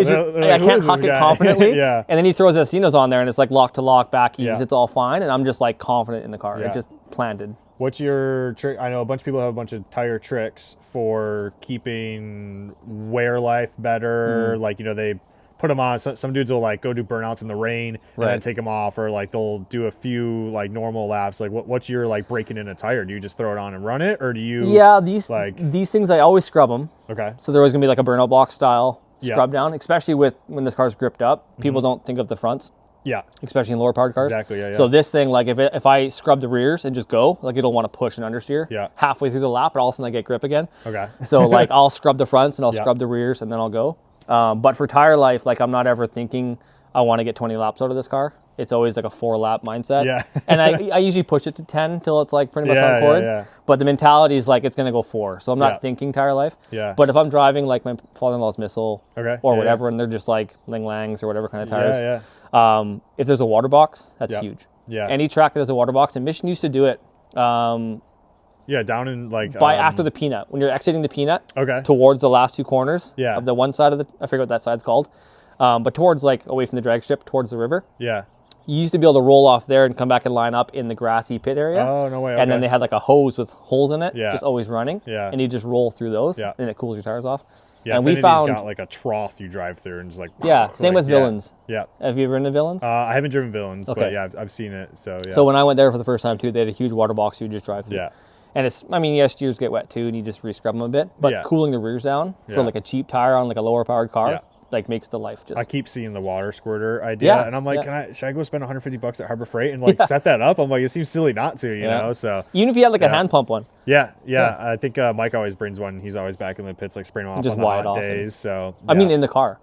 just, I can't huck it confidently. And then he throws Zestinos on there and it's like lock to lock, back ease, it's all fine. And I'm just like confident in the car. It just planted. What's your trick? I know a bunch of people have a bunch of tire tricks for keeping wear life better. Like, you know, they put them on. Some dudes will like go do burnouts in the rain and then take them off, or like they'll do a few like normal laps. Like what's your like breaking in a tire? Do you just throw it on and run it, or do you? Yeah, these things I always scrub them. Okay. So there was gonna be like a burnout box style scrub down, especially with when this car's gripped up. People don't think of the fronts. Yeah. Especially in lower powered cars. Exactly. Yeah. So this thing, like if I scrub the rears and just go, like it'll want to push and understeer halfway through the lap, but all of a sudden I get grip again. Okay. So like I'll scrub the fronts and I'll scrub the rears and then I'll go. But for tire life, like I'm not ever thinking I want to get 20 laps out of this car. it's always like a 4-lap mindset. Yeah. And I usually push it to 10 till it's like pretty much Yeah, on cords. yeah. But the mentality is like it's going to go 4. So I'm not Yeah. thinking tire life. Yeah. But if I'm driving like my father-in-law's Missile Okay. or Yeah, whatever, and they're just like Ling Langs or whatever kind of tires, Yeah. if there's a water box, that's Yep. huge. Yeah. Any track that has a water box, and Mission used to do it Yeah. Down in like by after the peanut. When you're exiting the peanut Okay. towards the last 2 corners Yeah. of the one side of the, I forget what that side's called, but towards like away from the drag strip, towards the river. Yeah. You used to be able to roll off there and come back and line up in the grassy pit area. Oh, no way. And then okay. they had like a hose with holes in it, Yeah. just always running. Yeah. And you just roll through those, Yeah. and it cools your tires off. Yeah, and we Affinity's found, got like a trough you drive through and just like yeah, same with yeah. Villains. Yeah. Have you ever been to Villains? I haven't driven Villains, but Okay. yeah, I've seen it. So yeah. So when I went there for the first time too, they had a huge water box you would just drive through. Yeah. And it's, I mean, yes, steers get wet too, and you just re-scrub them a bit. But Yeah. cooling the rears down Yeah. for like a cheap tire on like a lower powered car, Yeah. like makes the life just. I keep seeing the water squirter idea, Yeah, and I'm like, yeah. should I go spend $150 at Harbor Freight and like set that up? I'm like, it seems silly not to, you Yeah. know. So Even if you had like a Yeah. hand pump one. yeah. I think Mike always brings one. He's always back in the pits, like spraying them off Just on the wire it hot off and- days. So I mean, in the car.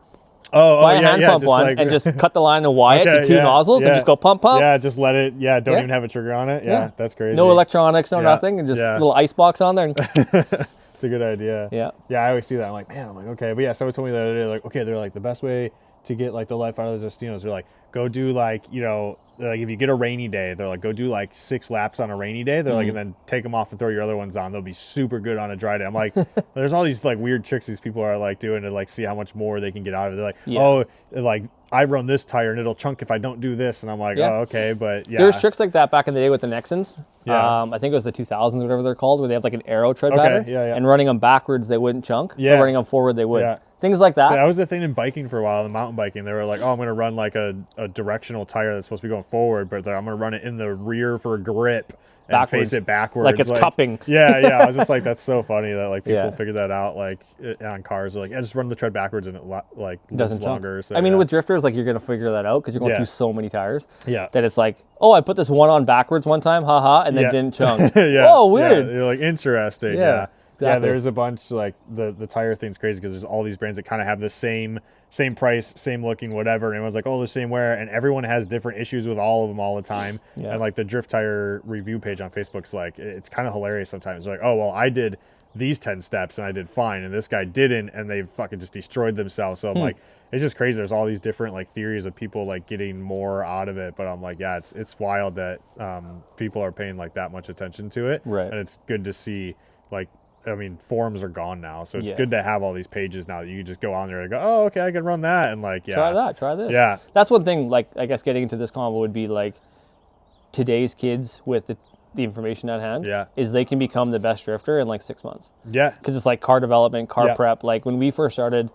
buy Buy a hand pump one and just cut the line and wire it to 2 nozzles and just go pump. Yeah, just let it. Yeah, don't Yeah. even have a trigger on it. Yeah, Yeah. that's crazy. No electronics, no Yeah. nothing, and just Yeah. a little ice box on there. And It's a good idea. yeah. Yeah, I always see that. I'm like, man, okay. But yeah, someone told me the other day, like, okay, they're like, the best way to get like the life out of those Estinos, they're like, go do like, you know, like if you get a rainy day, they're like, go do like 6 laps on a rainy day. They're like, and then take them off and throw your other ones on. They'll be super good on a dry day. I'm like, there's all these like weird tricks these people are like doing to like see how much more they can get out of it. They're like, Yeah. oh, like I run this tire and it'll chunk if I don't do this. And I'm like, Yeah. oh, okay. But yeah. There was tricks like that back in the day with the Nexons. Yeah. I think it was the 2000s, whatever they're called, where they have like an arrow tread Okay, pattern. yeah, yeah. And running them backwards, they wouldn't chunk. Yeah. But running them forward, they would. Yeah. Things like that. That was the thing in biking for a while, in mountain biking. They were like, oh, I'm going to run like a directional tire that's supposed to be going forward, but I'm going to run it in the rear for grip and Backwards. face it backwards. Like it's cupping. Yeah, yeah. I was just like, that's so funny that like people Yeah. figured that out like on cars. They're like, yeah, just run the tread backwards and it like Doesn't lives chunk. longer. So, I mean, yeah. with drifters, like you're going to figure that out because you're going Yeah. through so many tires. Yeah. That it's like, oh, I put this one on backwards one time, haha, and then Yeah. didn't chunk. yeah. Oh, weird. Yeah. You're like, interesting. Yeah, Yeah. Yeah, exactly. there's a bunch like the tire thing's crazy because there's all these brands that kind of have the same price, same looking, whatever. And everyone's like, oh, the same wear, and everyone has different issues with all of them all the time. Yeah. And like the drift tire review page on Facebook's like, it's kind of hilarious sometimes. They're like, oh well, I did these 10 steps and I did fine, and this guy didn't, and they fucking just destroyed themselves. So I'm like, it's just crazy. There's all these different like theories of people like getting more out of it, but I'm like, yeah, it's wild that people are paying like that much attention to it, Right. and it's good to see like. I mean, forums are gone now, so it's Yeah. good to have all these pages now that you can just go on there and go, oh, okay, I can run that, and like, yeah, Try that, try this. Yeah. That's one thing, like, I guess getting into this combo would be like today's kids with the information at hand Yeah. is they can become the best drifter in like 6 months. yeah, Because it's like car development, car Yeah. prep. Like when we first started,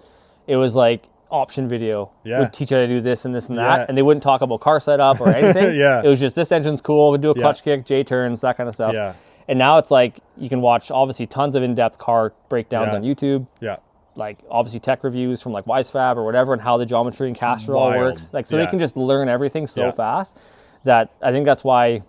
it was like option video Yeah. would teach you how to do this and this and that. Yeah. And they wouldn't talk about car setup or anything. Yeah. It was just this engine's cool. We do a Yeah. clutch kick, J turns, that kind of stuff. Yeah. And now it's like you can watch obviously tons of in-depth car breakdowns Yeah. on YouTube. yeah, Like obviously tech reviews from like Wisefab or whatever, and how the geometry and caster all Wild. works. Like so Yeah. they can just learn everything so Yeah. fast that I think that's why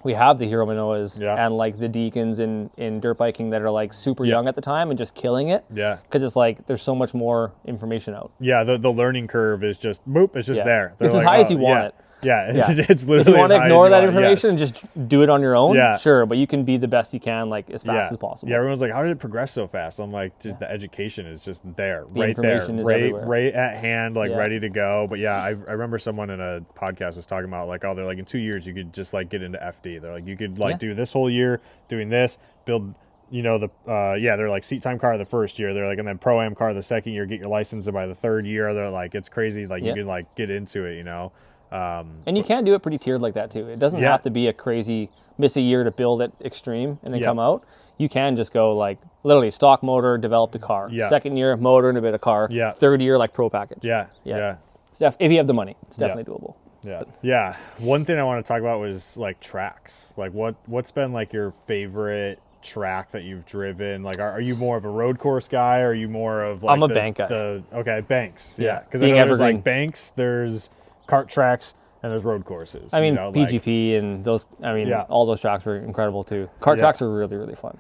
we have the Hero Manoas Yeah. and like the Deacons in dirt biking that are like super young at the time and just killing it. yeah. Because it's like there's so much more information out. Yeah, the learning curve is just boop, it's just Yeah. there. It's They're as like, high as you oh, want yeah. it. Yeah, Yeah. it's literally If you want as to high as ignore you that want. information Yes. and just do it on your own, Yeah. sure, but you can be the best you can like as fast Yeah. as possible. Yeah, everyone's like, how did it progress so fast? I'm like, just the education is just there, right information there, is right, everywhere. right at hand, like Yeah. ready to go. But yeah, I remember someone in a podcast was talking about like, oh, they're like in 2 years you could just like get into FD. They're like, you could like do this whole year doing this, build, you know, they're like seat time car the first year. They're like, and then pro am car the second year, get your license, and by the third year, they're like, it's crazy. Like you can like get into it, you know. And you can do it pretty tiered like that too. It doesn't Yeah. have to be a crazy miss a year to build it extreme and then Yeah. come out. You can just go like literally stock motor, develop the car. Yeah. Second year, motor and a bit of car. Yeah. Third year, like pro package. Yeah, Yeah. yeah. If you have the money, it's definitely doable. Yeah. Yeah. One thing I want to talk about was like tracks. Like what's been like your favorite track that you've driven? Like are you more of a road course guy, or are you more of like I'm a bank guy. Okay, banks. Yeah. Because I Being know there's evergreen. like banks, there's kart tracks, and there's road courses. I mean, you know, like- PGP and those, I mean, Yeah. all those tracks were incredible too. Kart Yeah. tracks are really, really fun.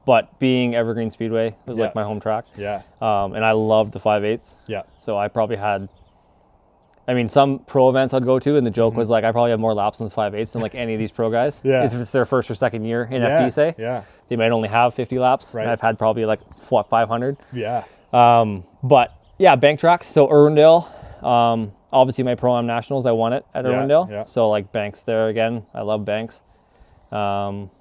But being Evergreen Speedway was Yeah. like my home track. Yeah. And I loved the 5/8s. Yeah. So I probably had I mean, some pro events I'd go to, and the joke was like, I probably have more laps in this 5/8 than like any of these pro guys. Yeah. If it's their first or second year in FD, say. Yeah. They might only have 50 laps. Right. And I've had probably like, 500. Yeah. But yeah, bank tracks. So Irwindale, obviously my Pro-Am Nationals, I won it at Irwindale. Yeah. So like banks there again. I love banks.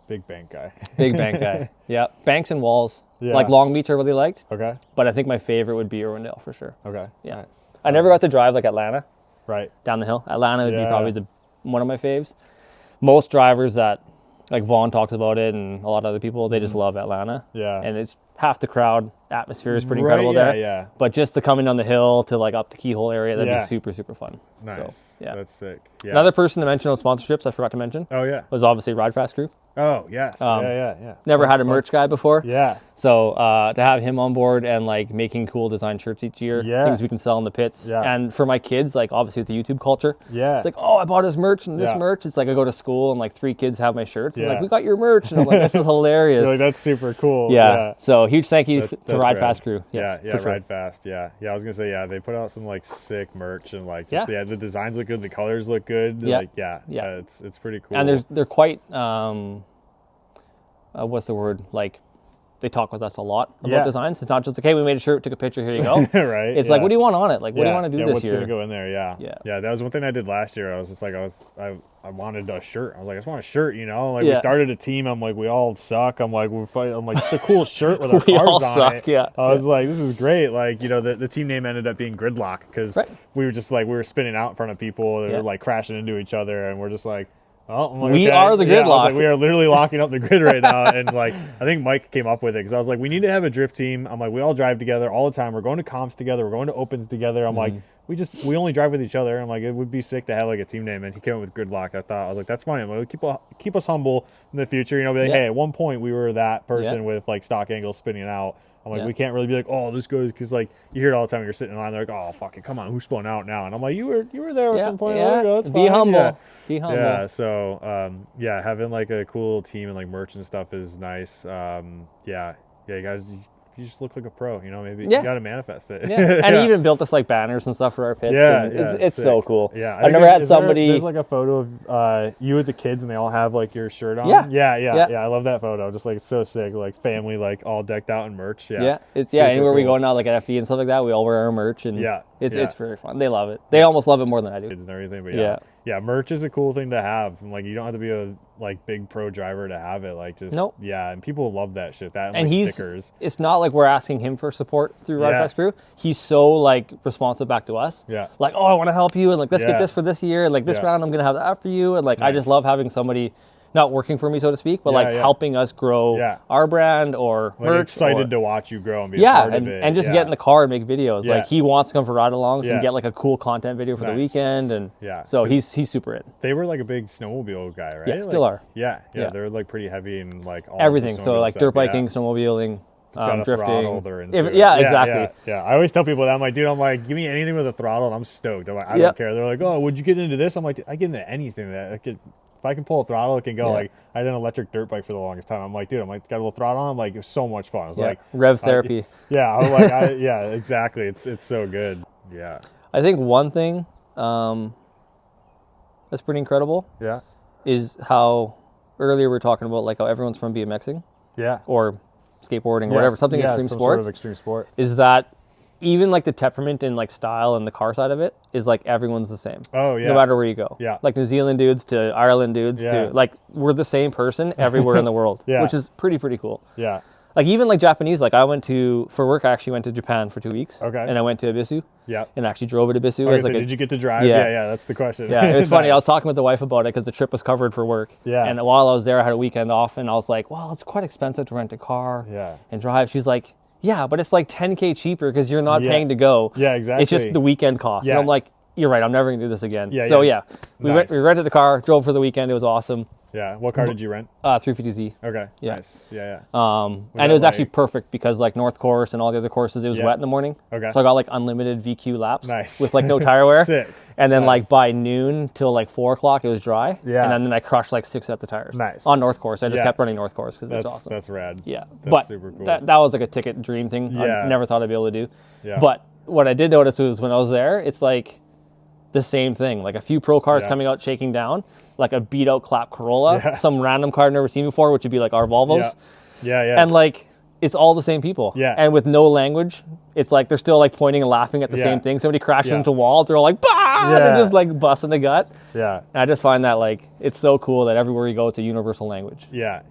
Big bank guy. Big bank guy. Yeah. Banks and walls. Yeah. Like Long Beach I really liked. Okay. But I think my favorite would be Irwindale for sure. Okay. Yeah. Nice. I never got to drive like Atlanta Right. down the hill. Atlanta would be Yeah. probably one of my faves. Most drivers that, like Vaughn talks about it and a lot of other people, they just love Atlanta. Yeah. And it's half the crowd. Atmosphere is pretty Right, incredible yeah, there. yeah. But just to come in on the hill to like up the Keyhole area, that'd Yeah. be super, super fun. Nice. So, yeah. That's sick. Yeah. Another person to mention on sponsorships, I forgot to mention, Oh yeah. was obviously Ride Fast Crew. Oh yes. Yeah. Never had a merch guy before. Yeah. So to have him on board and like making cool design shirts each year, Yeah. things we can sell in the pits. Yeah. And for my kids, like obviously with the YouTube culture, Yeah. it's like, oh, I bought his merch and this Yeah. merch. It's like I go to school and like 3 kids have my shirts and like, Yeah. we got your merch. And I'm like, this is hilarious. You're like, that's super cool. Yeah. So huge thank you to That's Ride rad. Fast Crew. Yes, Yeah, for sure. Ride Fast. Yeah. I was gonna say, yeah, they put out some like sick merch and like just, Yeah. the designs look good, the colors look good. Yeah. Like yeah. It's pretty cool. And they're quite what's the word, like they talk with us a lot about Yeah. designs. It's not just like, hey, we made a shirt, took a picture, here you go. Right. It's like, what do you want on it? Like, what do you Yeah. want to do Yeah, this what's year? gonna go in there? Yeah. Yeah. That was one thing I did last year. I was just like, I wanted a shirt. I was like, I just want a shirt, you know? Like we Yeah. started a team. I'm like, we all suck. I'm like, we're fighting. I'm like, just a cool shirt with our We cars all on suck, it. yeah. I was like, this is great. Like, you know, the team name ended up being Gridlock because Right. we were just like, we were spinning out in front of people. They Yeah. were like crashing into each other, and we're just like, oh, I'm like, We okay. are the Yeah, I was Gridlock. like, we are literally locking up the grid right now. And like, I think Mike came up with it because I was like, we need to have a drift team. I'm like, we all drive together all the time. We're going to comps together. We're going to opens together. I'm like, we only drive with each other. I'm like, it would be sick to have like a team name. And he came up with Gridlock. I was like, that's fine. I'm like, keep us humble in the future. You know, be like, Yeah. hey, at one point we were that person Yeah. with like stock angles spinning out. I'm like, Yeah. we can't really be like, oh, this goes, because like you hear it all the time when you're sitting in line. They're like, oh, fuck it, come on, who's spun out now? And I'm like, you were there at some point. Yeah. Oh, that's Be fine. humble. Yeah. Be humble. Yeah, so having like a cool team and like merch and stuff is nice. You guys, you just look like a pro, you know, maybe Yeah. you got to manifest it. Yeah. And he even built us like banners and stuff for our pits. Yeah, and yeah, it's so sick. cool. Yeah, I've never had somebody. There's like a photo of you with the kids, and they all have like your shirt on. Yeah. Yeah. Yeah. I love that photo. Just like it's so sick, like family, like all decked out in merch. Yeah, It's Super anywhere we cool. go now, like at FD and stuff like that, we all wear our merch, and Yeah, it's yeah. very fun. They love it. They almost love it more than I do. Kids and everything, but Yeah. yeah, merch is a cool thing to have. And like you don't have to be a like big pro driver to have it. Like just Nope. yeah, and people love that shit. That And like, he's stickers. it's not like we're asking him for support through Ride Yeah. Fast Crew. He's so like responsive back to us. Yeah. Like, oh, I want to help you, and like let's Yeah. get this for this year, and like this Yeah. round I'm gonna have that for you, and like I just Nice. love having somebody not working for me, so to speak, but Yeah, like yeah. helping us grow Yeah. our brand or Like merch. excited or, to watch you grow and be a yeah, part of it. and just yeah. get in the car and make videos. Yeah. Like he wants to come for ride-alongs Yeah. and get like a cool content video for the Nice. weekend, and Yeah. so he's super in. They were like a big snowmobile guy, right? Yeah, still Like, are. Yeah, Yeah. they're like pretty heavy in like all of the Everything. So snowmobile like stuff, dirt yeah. biking, snowmobiling, It's got a drifting. throttle they're into. Yeah, exactly. Yeah. I always tell people that. I'm like, dude, give me anything with a throttle and I'm stoked. I'm like, I Yep. don't care. They're like, oh, would you get into this? I'm like, I get into anything that I could. If I can pull a throttle, it can go. Yeah. Like I had an electric dirt bike for the longest time. I'm like, dude, got a little throttle on. I'm like, it was so much fun. I was Yeah. like, Rev therapy. yeah, I was like, yeah, exactly. It's so good. Yeah, I think one thing that's pretty incredible yeah, is how earlier we were talking about like how everyone's from BMXing yeah. or skateboarding or whatever, something extreme some sports, Sort of extreme sport. is that even like the temperament and like style and the car side of it is like everyone's the same. Oh yeah. No matter where you go. Yeah. Like New Zealand dudes to Ireland dudes Yeah. to like we're the same person everywhere in the world, Yeah. which is pretty cool. Yeah. Like even like Japanese, like I went to, for work, I actually went to Japan for 2 weeks. Okay. And I went to Ibisu Yeah. and actually drove to Ibisu. Okay, as so like a, did you get to drive? Yeah. Yeah, that's the question. yeah, it was funny. I was Nice. talking with the wife about it because the trip was covered for work. Yeah. And while I was there, I had a weekend off and I was like, well, it's quite expensive to rent a car Yeah. and drive. She's like, yeah, but it's like $10K cheaper because you're not Yeah. paying to go. Yeah, exactly. It's just the weekend cost. Yeah. And I'm like, you're right. I'm never going to do this again. Yeah, So yeah. we Nice. we rented the car, drove for the weekend. It was awesome. Yeah. What car did you rent? 350Z. Okay. Yeah. Nice. Yeah. And that it was actually like- perfect because like North Course and all the other courses, it was Yeah. wet in the morning. Okay. So I got like unlimited VQ laps Nice. with like no tire wear. Sick. And then Nice. like by noon till like 4 o'clock, it was dry. Yeah. And then I crushed like 6 sets of tires. Nice. On North Course. I just Yeah. kept running North Course because it was That's awesome. that's rad. Yeah. That's but super cool. that was like a ticket dream thing. Yeah. I never thought I'd be able to do. Yeah. But what I did notice was when I was there, it's like the same thing. Like a few pro cars coming out, shaking down, like a beat out clap Corolla, some random car I've never seen before, which would be like our Volvos. Yeah. And like, it's all the same people. Yeah. And with no language, it's like they're still like pointing and laughing at the same thing. Somebody crashes into a wall, they're all like, bah! They're just like busting the gut. Yeah. And I just find that like, it's so cool that everywhere you go, it's a universal language. Yeah.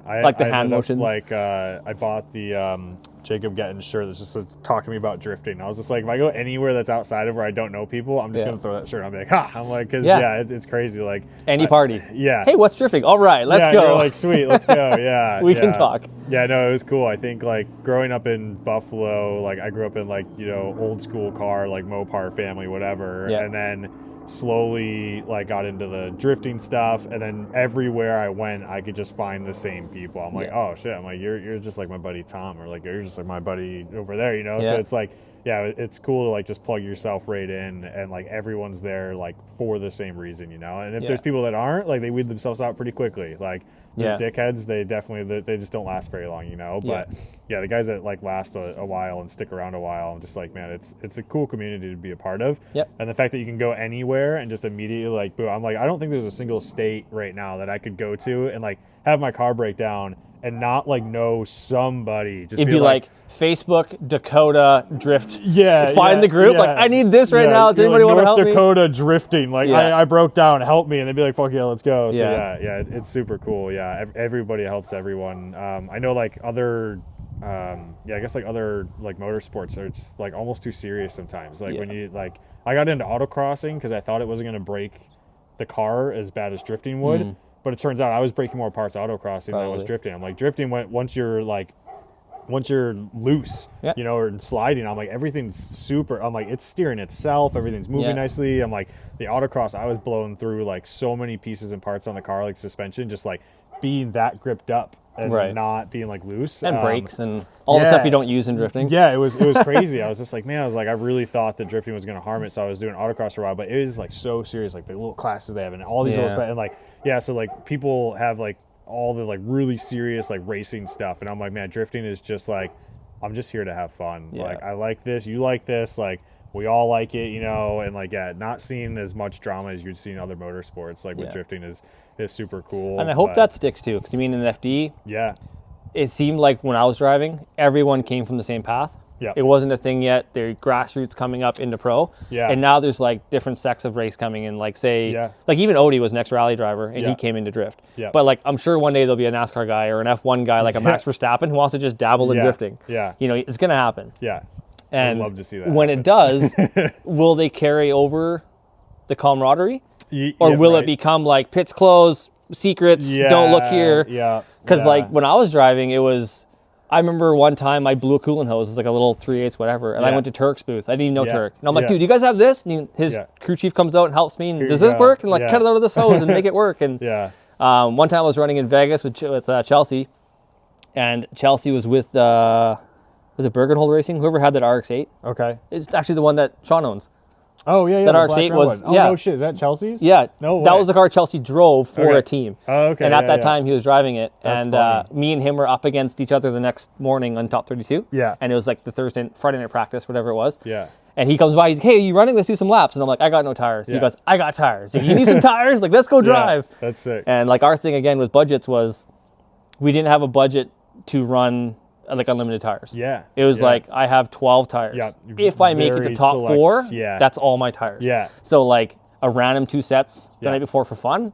I like the hand motions. Like, I bought the Jacob Gettin shirt that's just talking to me about drifting. I was just like, if I go anywhere that's outside of where I don't know people, I'm just going to throw that shirt on. I'll be like, ha! I'm like, because, it's crazy. Like, any party. Yeah. Hey, what's drifting? All right, let's go. You're like, sweet, let's go. Yeah. We can talk. Yeah, no, it was cool. I think like growing up in Buffalo, like I grew up in like, old school car, like Mopar family, whatever. Yeah. And then slowly like got into the drifting stuff, and then everywhere I went I could just find the same people. I'm like, oh shit, I'm like, you're just like my buddy Tom, or like you're just like my buddy over there, so it's like, it's cool to like just plug yourself right in, and like everyone's there like for the same reason, and if there's people that aren't, like they weed themselves out pretty quickly. Like those dickheads, they definitely, they just don't last very long, but the guys that like last a while and stick around a while, I'm just like, man, it's a cool community to be a part of. And the fact that you can go anywhere and just immediately like, boom, I'm like, I don't think there's a single state right now that I could go to and like have my car break down and not like know somebody. Just it'd be like Facebook Dakota drift. Yeah, find the group. Like, I need this right now. Does anybody want to help me? North Dakota drifting. Like, I broke down. Help me, and they'd be like, "Fuck yeah, let's go." So it's super cool. Yeah, everybody helps everyone. I know like other. I guess like other like motorsports are just like almost too serious sometimes. Like when you like, I got into autocrossing because I thought it wasn't going to break the car as bad as drifting would. But it turns out I was breaking more parts autocrossing than I was drifting. I'm like, drifting once you're loose, or sliding, I'm like, everything's super. I'm like, it's steering itself. Everything's moving nicely. I'm like, the autocross, I was blowing through like so many pieces and parts on the car, like suspension, just like being that gripped up and not being like loose. And brakes and all the stuff you don't use in drifting. Yeah, it was crazy. I was just like, man, I really thought that drifting was going to harm it. So I was doing autocross for a while, but it was like so serious, like the little classes they have and all these little and like, so like people have like all the like really serious like racing stuff. And I'm like, man, drifting is just like, I'm just here to have fun. Like, I like this, you like this, like we all like it, and like, not seeing as much drama as you'd see in other motorsports, like with drifting is super cool. And I hope that sticks too, because I mean, in an FD, it seemed like when I was driving, everyone came from the same path. It wasn't a thing yet. They're grassroots coming up into pro. And now there's like different sects of race coming in. Like say, like even Odie was an ex-rally driver and he came into drift. But like, I'm sure one day there'll be a NASCAR guy or an F1 guy like a Max Verstappen who wants to just dabble in drifting. It's going to happen. And I'd love to see that when it does, will they carry over the camaraderie? Or will it become like pits closed, secrets, don't look here? Because like when I was driving, it was, I remember one time I blew a coolant hose. It was like a little 3/8 whatever. And I went to Turk's booth. I didn't even know Turk. And I'm like, dude, do you guys have this? And his crew chief comes out and helps me. And does this work? And like cut it out of this hose and make it work. And one time I was running in Vegas with Chelsea. And Chelsea was with, was it Bergenhold Racing? Whoever had that RX-8. Okay. It's actually the one that Sean owns. Oh, yeah. That RX-8 was, oh, no shit. Is that Chelsea's? Yeah. No way. That was the car Chelsea drove for a team. Oh, okay. And at that time, he was driving it. That's and funny. me and him were up against each other the next morning on Top 32. Yeah. And it was like the Friday night practice, whatever it was. Yeah. And he comes by, he's like, hey, are you running? Let's do some laps. And I'm like, I got no tires. He goes, I got tires. You need some tires? Like, let's go drive. That's sick. And like our thing again with budgets was we didn't have a budget to run like unlimited tires. It was like, I have 12 tires. If I make it to top 4, that's all my tires. So like a random 2 sets the night before for fun.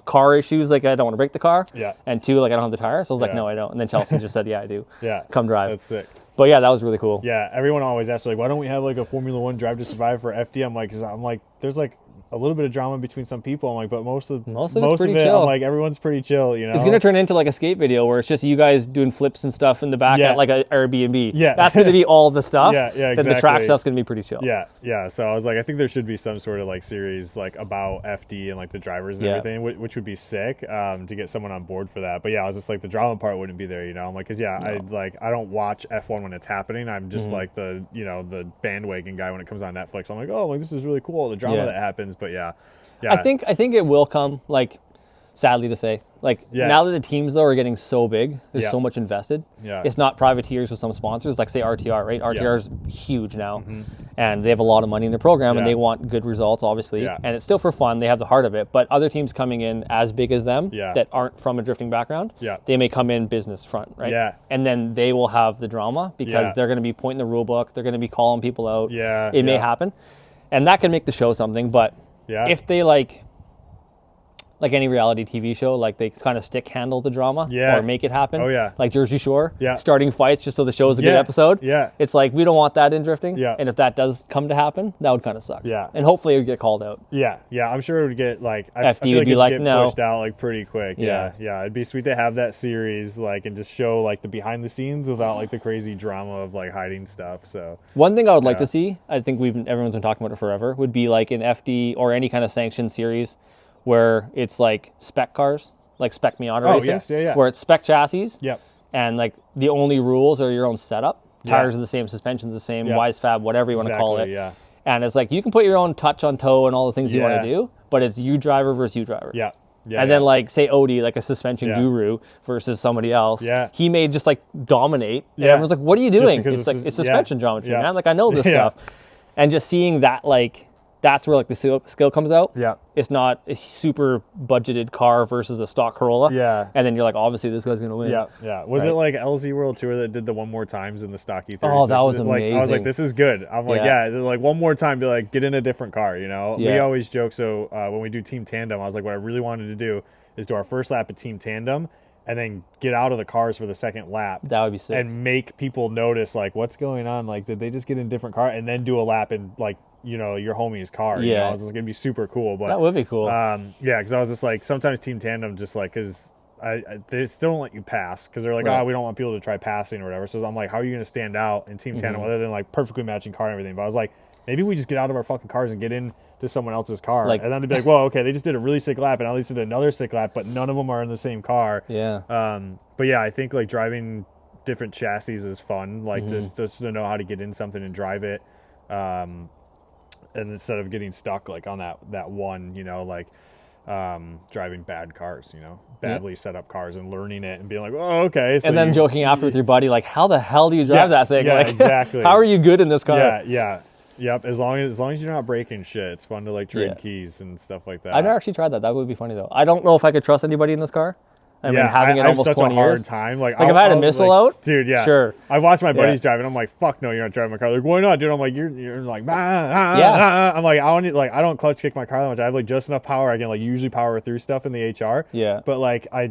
Car issues, like I don't want to break the car. And 2, like I don't have the tires. So I was like, no, I don't. And then Chelsea just said, yeah, I do. Come drive. That's sick. But yeah, that was really cool. Everyone always asks like, why don't we have like a Formula 1 Drive to Survive for FD? I'm like, there's like a little bit of drama between some people. I'm like, but most of it's pretty it, chill. I'm like, everyone's pretty chill, It's going to turn into like a skate video where it's just you guys doing flips and stuff in the back at like an Airbnb. That's going to be all the stuff. Exactly. Then the track stuff's going to be pretty chill. So I was like, I think there should be some sort of like series like about FD and like the drivers and everything, which would be sick to get someone on board for that. But I was just like, the drama part wouldn't be there, I'm like, because I don't watch F1 when it's happening. I'm just like the the bandwagon guy when it comes on Netflix. I'm like, oh, like this is really cool, the drama that happens. But I think it will come. Like sadly to say. Like now that the teams though are getting so big, there's so much invested. Yeah. It's not privateers with some sponsors, like say RTR, right? RTR is huge now, and they have a lot of money in their program, and they want good results, obviously. And it's still for fun. They have the heart of it. But other teams coming in as big as them that aren't from a drifting background, they may come in business front, right? Yeah. And then they will have the drama because they're going to be pointing the rule book. They're going to be calling people out. Yeah. It may happen, and that can make the show something. But if they like any reality TV show, like they kind of stick handle the drama or make it happen. Oh, yeah. Like Jersey Shore, starting fights just so the show's a good episode. Yeah. It's like, we don't want that in drifting. Yeah. And if that does come to happen, that would kind of suck. Yeah. And hopefully it would get called out. Yeah. Yeah. I'm sure it would get like, I FD feel would like be it'd like, get no. pushed out like pretty quick. Yeah. Yeah. It'd be sweet to have that series like and just show like the behind the scenes without like the crazy drama of like hiding stuff. So one thing I would like to see, I think everyone's been talking about it forever, would be like an FD or any kind of sanctioned series where it's like spec cars, like spec Miata racing, where it's spec chassis. Yep. And like the only rules are your own setup. Tires are the same, suspension's the same, wise fab, whatever you want to call it. Yeah. And it's like you can put your own touch on toe and all the things you want to do, but it's you driver versus you driver. Yeah. Yeah. And then like say Odie, like a suspension guru versus somebody else. Yeah. He may just like dominate. And everyone's like, what are you doing? It's like it's suspension geometry, man. Like I know this stuff. And just seeing that like that's where like the skill comes out. Yeah. It's not a super budgeted car versus a stock Corolla. Yeah. And then you're like, obviously this guy's gonna win. Yeah. Yeah. Was it like LZ World Tour that did the one more times in the stocky 36? Oh, that was like, amazing. I was like, this is good. I'm like, like one more time, be like, get in a different car, you know? We always joke. So when we do team tandem, I was like, what I really wanted to do is do our first lap at team tandem and then get out of the cars for the second lap. That would be sick. And make people notice like, what's going on? Like, did they just get in a different car and then do a lap in like, you know, your homie's car? You know? I was just gonna be super cool. But that would be cool. because I was just like, sometimes team tandem just like, because they still don't let you pass because they're like, we don't want people to try passing or whatever. So I'm like, how are you going to stand out in team tandem other than like perfectly matching car and everything? But I was like, maybe we just get out of our fucking cars and get in to someone else's car. And then they'd be like, well, okay, they just did a really sick lap and at least did another sick lap, but none of them are in the same car. Yeah. But yeah, I think like driving different chassis is fun. Like just to know how to get in something and drive it. And instead of getting stuck like on that one, you know, like driving bad cars, you know, badly set up cars and learning it and being like, oh, okay. So and then joking after with your buddy, like, how the hell do you drive that thing? Yeah, like, exactly. How are you good in this car? Yeah, yeah. Yep. As long as you're not breaking shit, it's fun to like trade keys and stuff like that. I've never actually tried that. That would be funny though. I don't know if I could trust anybody in this car. I mean, having it almost 20 years. I have such a hard time. Like if I had a missile out, dude, sure. I watched my buddies drive, and I'm like, "Fuck no, you're not driving my car." Like, why not, dude? I'm like, you're like, I'm like, I don't clutch kick my car that much. I have like just enough power. I can like usually power through stuff in the HR. Yeah. But like, I'm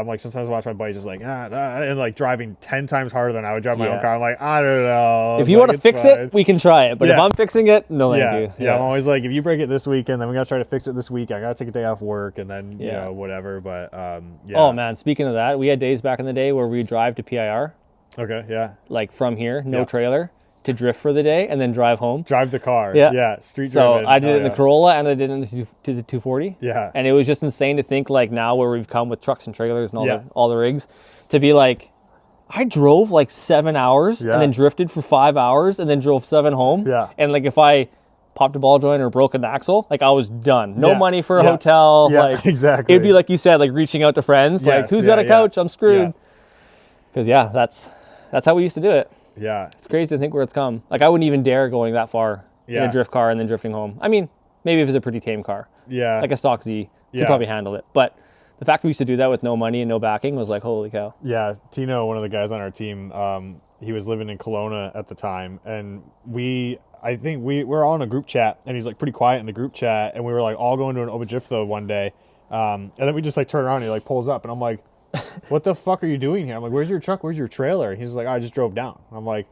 like sometimes I watch my buddies just like and like driving 10 times harder than I would drive my own car. I'm like, I don't know. If you want to fix it, we can try it. But if I'm fixing it, no thank you. Yeah. I'm always like, if you break it this weekend, then we gotta try to fix it this week. I gotta take a day off work, and then you know whatever. But Oh man, speaking of that. We had days back in the day where we drive to PIR. Okay, yeah. Like from here, no trailer, to drift for the day and then drive home. Drive the car. Yeah. Yeah, street So driving. I did it in the Corolla and I did it in the 240. Yeah. And it was just insane to think like now where we've come with trucks and trailers and all the rigs to be like, I drove like 7 hours and then drifted for 5 hours and then drove 7 home. Yeah. And like if I popped a ball joint or broke an axle, like I was done. No money for a hotel. Yeah, like exactly. It'd be like you said, like reaching out to friends, like who's got a couch? I'm screwed. Because that's how we used to do it. Yeah. It's crazy to think where it's come. Like I wouldn't even dare going that far in a drift car and then drifting home. I mean, maybe if it's a pretty tame car. Yeah. Like a stock Z, could probably handle it. But the fact we used to do that with no money and no backing was like, holy cow. Yeah. Tino, one of the guys on our team, he was living in Kelowna at the time, and I think we were all in a group chat, and he's like pretty quiet in the group chat, and we were like all going to an Obajifta one day, and then we just like turn around and he like pulls up, and I'm like, what the fuck are you doing here? I'm like, where's your truck? Where's your trailer? He's like, I just drove down. I'm like,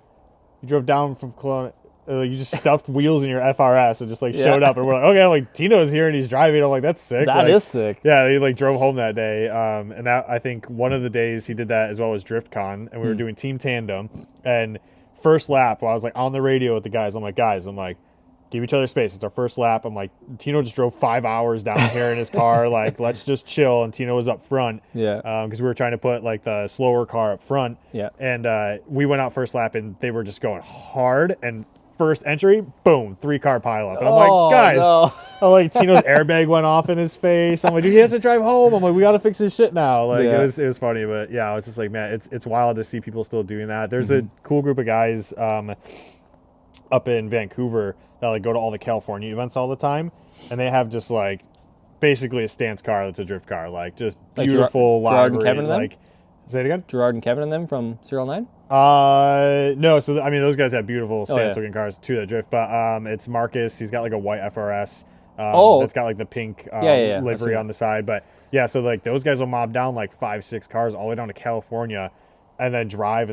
you drove down from Kelowna? You just stuffed wheels in your FRS and just like showed up, and we're like, okay, like Tino's here and he's driving. I'm like, that's sick. That is sick. Yeah, he like drove home that day, and that I think one of the days he did that as well as DriftCon, and we were doing team tandem, and first lap, while I was like on the radio with the guys, I'm like, give each other space. It's our first lap. I'm like, Tino just drove 5 hours down here in his car. Like, let's just chill. And Tino was up front. Yeah. Because we were trying to put like the slower car up front. Yeah. And we went out first lap and they were just going hard. And first entry, boom, 3-car pileup. And I'm like, guys, no. I'm like, Tino's airbag went off in his face. I'm like, dude, he has to drive home. I'm like, we got to fix his shit now. Like, Yeah. it was funny, but yeah, I was just like, man, it's wild to see people still doing that. There's a cool group of guys up in Vancouver that like go to all the California events all the time, and they have just like basically a stance car that's a drift car, like just Like beautiful Gerard and livery. Kevin and them? Like, say it again. Gerard and Kevin and them from Serial 9? No, so I mean those guys have beautiful stance yeah. looking cars too that drift, but it's Marcus. He's got like a white FRS. That's got like the pink yeah. livery on the side, but yeah, so like those guys will mob down like 5-6 cars all the way down to California, and then drive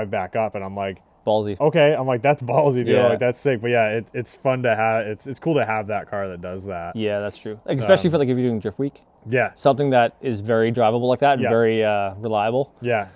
back up, and I'm like, Ballsy. okay, I'm like, that's ballsy, dude. Yeah. Like, that's sick. But yeah, it's fun to have. It's cool to have that car that does that. Yeah, that's true. Like, especially for like if you're doing drift week, Yeah, something that is very drivable like that and Yeah. very reliable, yeah.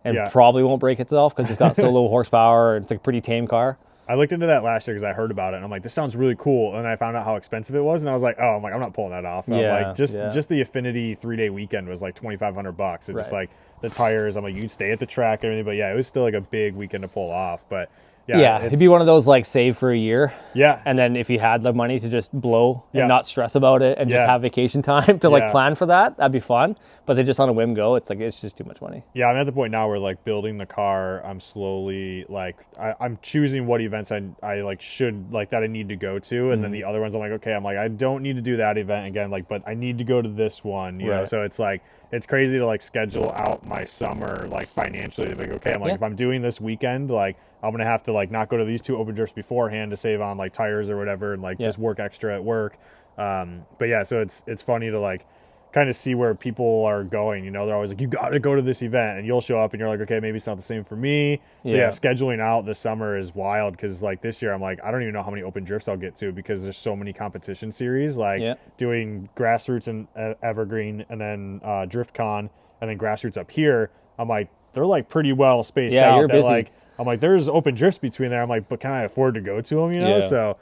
and Yeah. probably won't break itself because it's got so low horsepower. And it's like a pretty tame car. I looked into that last year because I heard about it, and I'm like, this sounds really cool. And I found out how expensive it was, and I was like, I'm not pulling that off. And I'm Yeah, like, just the Affinity 3-day weekend was like $2,500. It's just Right. like the tires. I'm like, you can stay at the track and everything, but yeah, it was still like a big weekend to pull off. But Yeah, it'd be one of those like save for a year. Yeah. And then if you had the money to just blow and Yeah. not stress about it and just Yeah. have vacation time to like Yeah. plan for that, that'd be fun. But they just on a whim go, it's like, it's just too much money. Yeah, I'm at the point now where like building the car, I'm slowly like I'm choosing what events I like should like that I need to go to, and then the other ones I'm like, okay, I'm like, I don't need to do that event again, like, but I need to go to this one, you know. Right. So it's like it's crazy to like schedule out my summer like financially. Like, okay, I'm like, Yeah. if I'm doing this weekend, like I'm gonna have to like not go to these 2 open drifts beforehand to save on like tires or whatever, and like just work extra at work. But yeah, so it's funny to like kind of see where people are going. You know, they're always like, you got to go to this event, and you'll show up and you're like, okay, maybe it's not the same for me. So yeah, scheduling out this summer is wild, because like this year I'm like, I don't even know how many open drifts I'll get to, because there's so many competition series, like doing grassroots and Evergreen, and then DriftCon, and then grassroots up here. I'm like, they're like pretty well spaced out. You're busy. Like, I'm like, there's open drifts between there. I'm like, but can I afford to go to them, you know? Yeah. So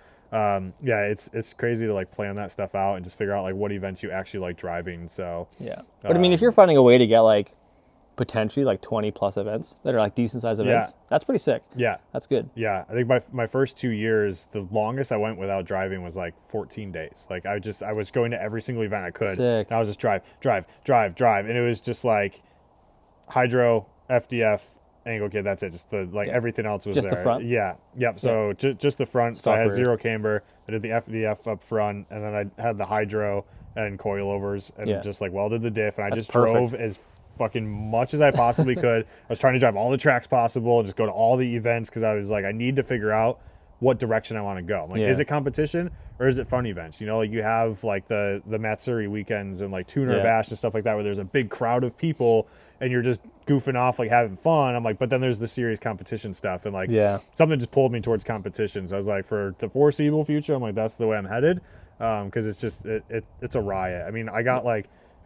yeah, it's crazy to like plan that stuff out and just figure out like what events you actually like driving. So Yeah. But I mean, if you're finding a way to get like potentially like 20 plus events that are like decent sized events, that's pretty sick. yeah, That's good. yeah. I think my first 2 years, the longest I went without driving was like 14 days. Like I was going to every single event I could. Sick. And I was just drive, and it was just like hydro, FDF, angle kit. That's it. Just the like everything else was Just there. the front? Yeah. Yep. So just the front. So I had Stopper. 0 camber. I did the FDF up front, and then I had the hydro and coilovers, and just like welded the diff, and I just drove as fucking much as I possibly could. I was trying to drive all the tracks possible and just go to all the events, because I was like, I need to figure out what direction I want to go. I'm like, is it competition or is it fun events? You know, like you have like the Matsuri weekends and like Tuner Bash and stuff like that, where there's a big crowd of people and you're just goofing off, like having fun. I'm like, but then there's the serious competition stuff, and like something just pulled me towards competition. So I was like, for the foreseeable future, I'm like, that's the way I'm headed, because it's just it's a riot. I mean, I had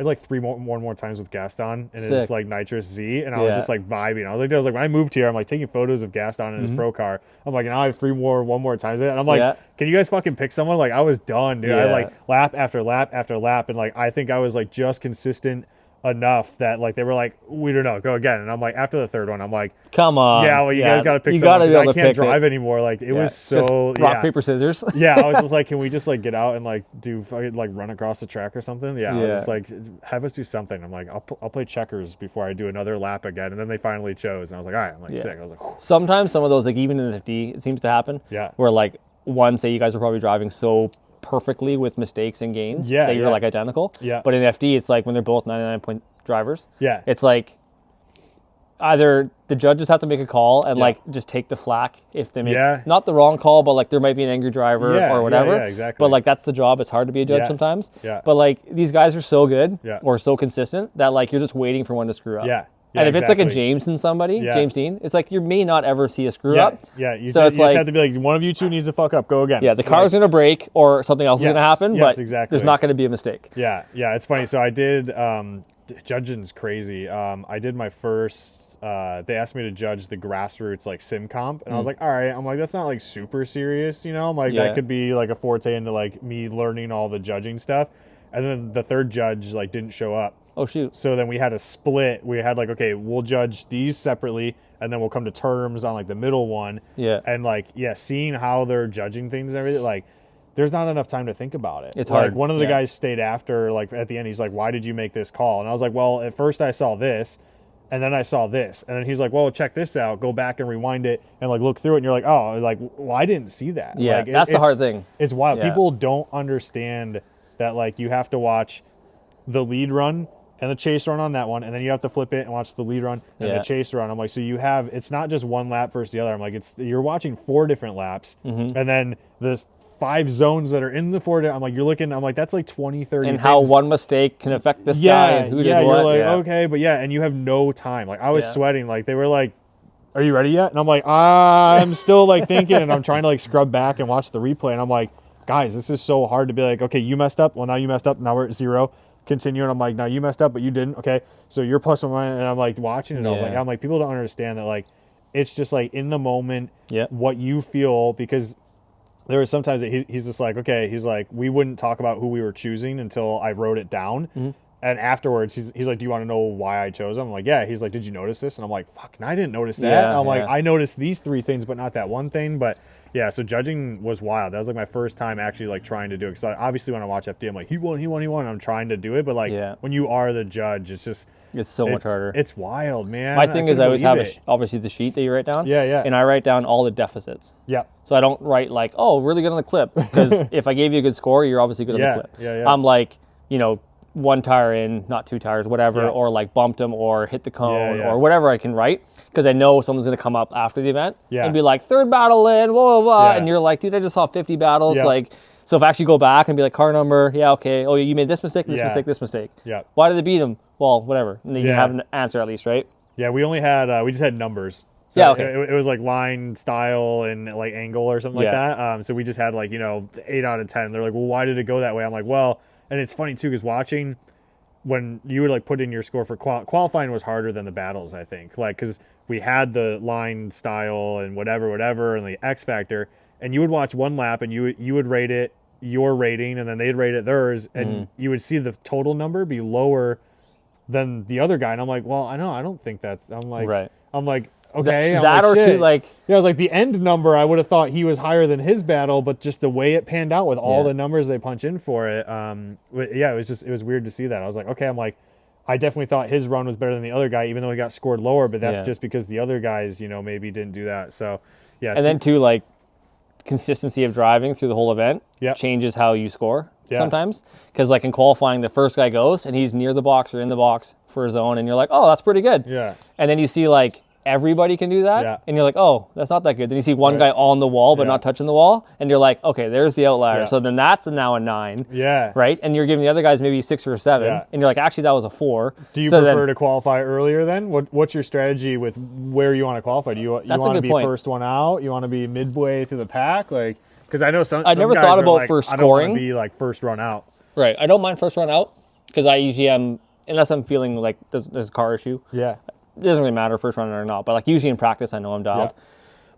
like 3 more times with Gaston and his like Nitrous Z, and I was just like vibing. I was like when I moved here, I'm like taking photos of Gaston in his pro car. I'm like, now I have 3 more, 1 more times, and I'm like, can you guys fucking pick someone? Like, I was done, dude. I like lap after lap after lap, and like I think I was like just consistent enough that like they were like, we don't know, go again. And I'm like, after the 3rd one, I'm like, come on, yeah, well, you guys got to pick someone, because I can't drive anymore. Like it was so just rock paper scissors. Yeah, I was just like, can we just like get out and like do fucking like run across the track or something? Yeah, I was just like, have us do something. I'm like, I'll play checkers before I do another lap again. And then they finally chose, and I was like, all right, I'm like sick. I was like, whew. Sometimes some of those, like even in the 50, it seems to happen. Yeah. Where like one, say you guys are probably driving so perfectly with mistakes and gains that you're like identical. Yeah. But in FD, it's like when they're both 99-point drivers. Yeah. It's like either the judges have to make a call and like just take the flack if they make not the wrong call, but like there might be an angry driver or whatever. Yeah, exactly. But like that's the job. It's hard to be a judge sometimes. Yeah. But like these guys are so good or so consistent that like you're just waiting for one to screw up. Yeah. And if it's like a James and somebody, James Deane, it's like you may not ever see a screw up. Yeah, you so just, it's you like, just have to be like, one of you two needs to fuck up, go again. Yeah, the car's going to break or something else is going to happen, but there's not going to be a mistake. Yeah, it's funny. So I did, judging's crazy. I did my first, they asked me to judge the grassroots like sim comp, and I was like, all right, I'm like, that's not like super serious, you know? I'm like, that could be like a forte into like me learning all the judging stuff. And then the 3rd judge like didn't show up. Oh, shoot. So then we had a split. We had like, okay, we'll judge these separately, and then we'll come to terms on like the middle one. Yeah. And like, yeah, seeing how they're judging things and everything, like, there's not enough time to think about it. It's like, hard. One of the Yeah. guys stayed after, like at the end, he's like, why did you make this call? And I was like, well, at first I saw this, and then I saw this. And then he's like, well, check this out. Go back and rewind it and like look through it. And you're like, oh, like, well, I didn't see that. Yeah, like, that's the hard thing. It's wild. Yeah. People don't understand that like you have to watch the lead run and the chase run on that one, and then you have to flip it and watch the lead run and Yeah. the chase run. I'm like, so you have, it's not just one lap versus the other. I'm like, you're watching 4 different laps, and then the 5 zones that are in the 4. I'm like, you're looking. I'm like, that's like 20, 30. And things. how one mistake can affect this guy and who did what. You're like, yeah. okay, but yeah, and you have no time. Like I was Yeah. sweating. Like they were like, are you ready yet? And I'm like, I'm still like thinking, and I'm trying to like scrub back and watch the replay, and I'm like, guys, this is so hard to be like, okay, you messed up. Well, now you messed up. Now we're at 0. Continue, and I'm like, now you messed up, but you didn't. Okay, so you're plus one, and I'm like watching it all. Yeah. Like I'm like, people don't understand that. Like, it's just like in the moment, Yeah. what you feel, because there was sometimes that he's just like, okay, he's like, we wouldn't talk about who we were choosing until I wrote it down. And afterwards, he's like, do you want to know why I chose him? I'm like, yeah. He's like, did you notice this? And I'm like, fuck, and I didn't notice that. Yeah, And I'm like, yeah. I noticed these 3 things, but not that one thing. But yeah, so judging was wild. That was like my first time actually like trying to do it. Because obviously when I watch FD, I'm like, he won. And I'm trying to do it. But like Yeah. when you are the judge, it's just, It's so much harder. It's wild, man. My thing is I always have it. obviously the sheet that you write down. Yeah, yeah. And I write down all the deficits. Yeah. So I don't write like, oh, really good on the clip. Because if I gave you a good score, you're obviously good on Yeah, the clip. yeah, yeah. I'm like, 1 tire in, not 2 tires, whatever, Yeah. or like bumped him or hit the cone Yeah, yeah. or whatever I can write. Because I know someone's going to come up after the event Yeah. and be like, 3rd battle in, blah, blah, blah. Yeah. And you're like, dude, I just saw 50 battles. Yeah. Like, so if I actually go back and be like, car number, yeah, okay. Oh, you made this mistake, this Yeah. mistake, this mistake. Yeah. Why did they beat him? Well, whatever. And then you Yeah. have an answer at least, right? Yeah, we only had we just had numbers. So Yeah, okay. It was like line, style, and like angle or something Yeah. like that. So we just had like 8 out of 10. They're like, well, why did it go that way? I'm like, well, and it's funny too because watching when you would like put in your score for qualifying was harder than the battles, I think, like because we had the line, style, and whatever, and the X factor, and you would watch one lap and you would rate it your rating, and then they'd rate it theirs, and you would see the total number be lower than the other guy, and I'm like, well, I don't think that's. Right. I'm like, okay, I'm That like, or shit. two, like, Yeah, I was like, the end number, I would have thought he was higher than his battle, but just the way it panned out with all Yeah. the numbers they punch in for it, yeah, it was weird to see that. I was like, okay, I'm like, I definitely thought his run was better than the other guy, even though he got scored lower, but that's Yeah. just because the other guys, maybe didn't do that. So, yeah. and then too, like, consistency of driving through the whole event Yep. changes how you score Yeah. sometimes. Because, like, in qualifying, the first guy goes and he's near the box or in the box for a zone, and you're like, oh, that's pretty good. Yeah. And then you see, like, everybody can do that, Yeah. and you're like, oh, that's not that good. Then you see one Right. guy on the wall but Yeah. not touching the wall, and you're like, okay, there's the outlier. Yeah. So then that's now a 9. Yeah. Right? And you're giving the other guys maybe 6 or 7, Yeah. and you're like, actually, that was a 4. Do you So prefer then, to qualify earlier then? What's your strategy with where you want to qualify? Do you That's a want to good be point. first one out? You want to be midway to the pack? Like, because I know some never guys thought are about like, for I don't want scoring. to be like first run out. Right. I don't mind first run out because I usually am, unless I'm feeling like there's a car issue. Yeah. It doesn't really matter first run or not, but like usually in practice I know I'm dialed. Yeah.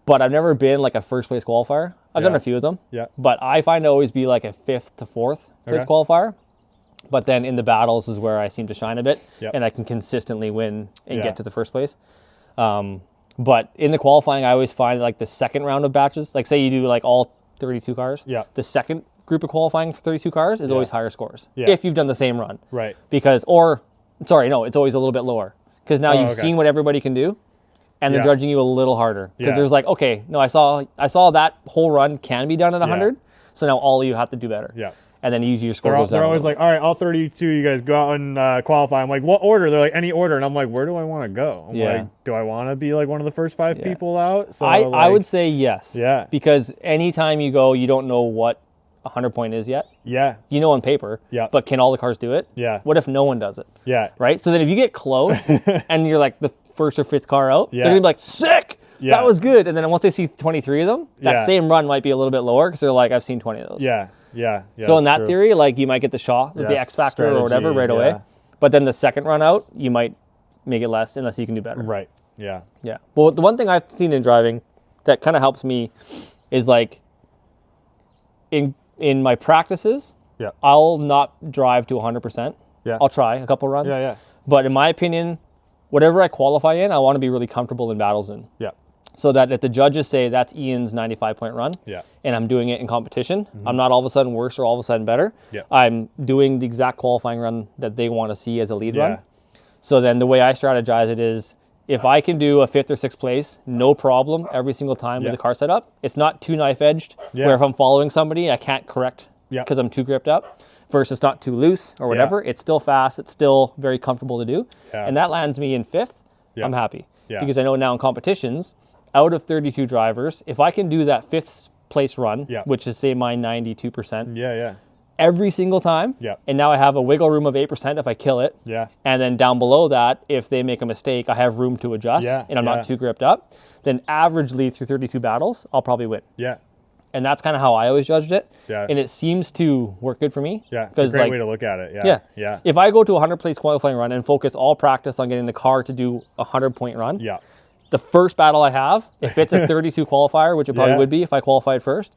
But I've never been like a first place qualifier. I've done Yeah. a few of them. Yeah. But I find to always be like a 5th to 4th place Okay. qualifier. But then in the battles is where I seem to shine a bit, Yep. and I can consistently win and Yeah. get to the first place. But in the qualifying, I always find like the second round of batches, like say you do like all 32 cars, Yeah. the second group of qualifying for 32 cars is always higher scores Yeah. if you've done the same run. Right. Because, or, sorry, no, it's always a little bit lower. Because now you've okay. seen what everybody can do, and they're Yeah. judging you a little harder. Because Yeah. there's like, okay, no, I saw that whole run can be done at 100, so now all of you have to do better. Yeah. And then usually your score They're, goes down. they're a always little. like, all right, all 32, you guys go out and qualify. I'm like, what order? They're like, any order. And I'm like, where do I want to go? I'm Yeah. like, do I want to be like one of the first 5 Yeah. people out? So I like, would say yes. Yeah. Because anytime you go, you don't know what 100 point is yet. Yeah. You know on paper. Yeah. But can all the cars do it? Yeah. What if no one does it? Yeah. Right? So then if you get close and you're like the first or 5th car out, Yeah. they're going to be like, sick! Yeah. That was good. And then once they see 23 of them, that Yeah. same run might be a little bit lower because they're like, I've seen 20 of those. Yeah. Yeah. Yeah. So in that's that true. theory, like you might get the shot with the Yeah, X factor or whatever strategy, right away. yeah. But then the second run out, you might make it less unless you can do better. Right. Yeah. Yeah. Well, the one thing I've seen in driving that kind of helps me is like in my practices, Yeah. I'll not drive to 100%. Yeah. I'll try a couple runs. Yeah, yeah. But in my opinion, whatever I qualify in, I want to be really comfortable in battles in. Yeah. So that if the judges say that's Ian's 95-point run, Yeah. and I'm doing it in competition, I'm not all of a sudden worse or all of a sudden better. Yeah. I'm doing the exact qualifying run that they want to see as a lead Yeah. run. So then the way I strategize it is, if I can do a 5th or 6th place, no problem every single time with the car setup, it's not too knife-edged, where if I'm following somebody, I can't correct because I'm too gripped up, versus it's not too loose or whatever. It's still fast. It's still very comfortable to do. Yeah. And that lands me in 5th. I'm happy. Yeah. Because I know now in competitions, out of 32 drivers, if I can do that 5th place run, which is, say, my 92%, every single time, and now I have a wiggle room of 8% if I kill it, and then down below that, if they make a mistake, I have room to adjust, and I'm not too gripped up, then averagely through 32 battles, I'll probably win. And that's kind of how I always judged it, and it seems to work good for me. It's a great way to look at it. If I go to a 100-place qualifying run and focus all practice on getting the car to do a 100-point run, the first battle I have, if it's a 32 qualifier, which it probably would be if I qualified first,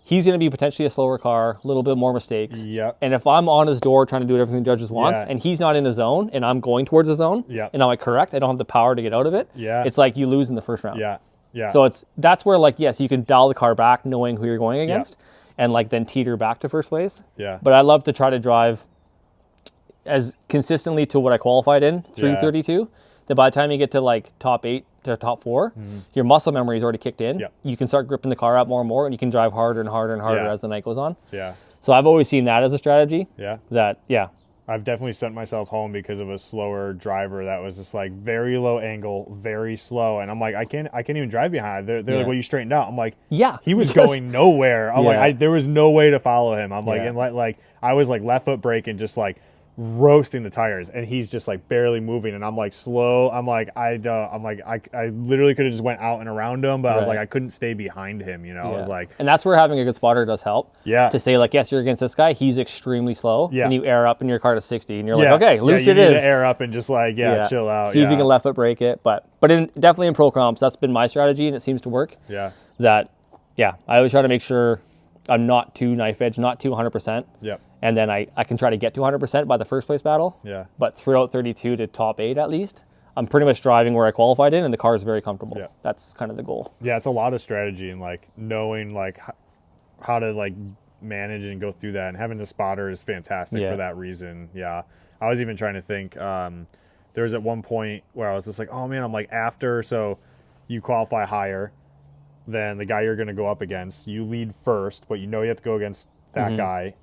he's going to be potentially a slower car, a little bit more mistakes. And if I'm on his door trying to do everything the judges wants, and he's not in the zone, and I'm going towards the zone, and now I correct, I don't have the power to get out of it, it's like you lose in the first round. So that's where, like, yes, you can dial the car back knowing who you're going against, and like then teeter back to first place. But I love to try to drive as consistently to what I qualified in through 32, that by the time you get to like top 8 to top 4, your muscle memory is already kicked in. You can start gripping the car up more and more, and you can drive harder and harder and harder as the night goes on. So I've always seen that as a strategy. That I've definitely sent myself home because of a slower driver that was just like very low angle, very slow, and I'm like, I can't even drive behind. They're like, well, you straightened out. I'm like, he was going nowhere. I'm like, there was no way to follow him. I'm like, and like I was like left foot braking, just like roasting the tires, and he's just like barely moving, and I'm like slow. I'm like, I literally could have just went out and around him, but I was like, I couldn't stay behind him, you know. I was like, and that's where having a good spotter does help. To say like, yes, you're against this guy, he's extremely slow, and you air up in your car to 60, and you're like, okay, loose you it need is. to air up and just like chill out. See if you can left foot brake it, but definitely in pro comps, that's been my strategy, and it seems to work. I always try to make sure I'm not too knife edge, not too 100%. And then I can try to get to 100% by the first place battle. But throughout 32 to top 8 at least, I'm pretty much driving where I qualified in, and the car is very comfortable. That's kind of the goal. It's a lot of strategy and like knowing like how to like manage and go through that, and having the spotter is fantastic for that reason. I was even trying to think, there was at one point where I was just like, oh man, I'm like, after, so you qualify higher than the guy you're going to go up against. You lead first, but you know you have to go against that guy.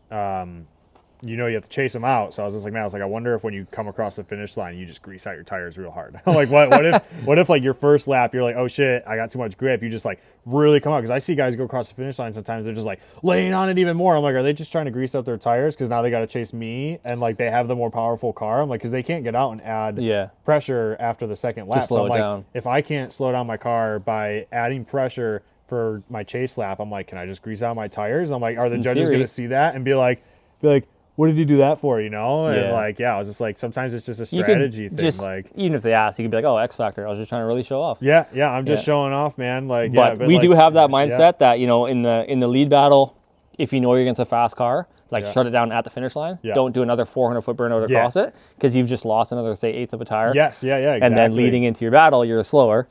You know you have to chase him out. So I was just like, man, I wonder if when you come across the finish line, you just grease out your tires real hard. I'm like, what if like your first lap, you're like, oh shit, I got too much grip. You just like really come out. Because I see guys go across the finish line sometimes, they're just like laying on it even more. I'm like, are they just trying to grease out their tires? Because now they got to chase me, and like they have the more powerful car. I'm like, because they can't get out and add pressure after the second lap. Just slow so I'm it down. If I can't slow down my car by adding pressure for my chase lap, I'm like, can I just grease out my tires? I'm like, are the judges going to see that and be like, what did you do that for, you know? And like, I was just like, sometimes it's just a strategy thing. Just, like, even if they ask, you could be like, oh, X Factor, I was just trying to really show off. I'm just showing off, man. Like, but we like, do have that mindset that, you know, in the lead battle, if you know you're against a fast car, like shut it down at the finish line. Don't do another 400-foot burnout across it, because you've just lost another, say, eighth of a tire. Exactly. And then leading into your battle, you're slower.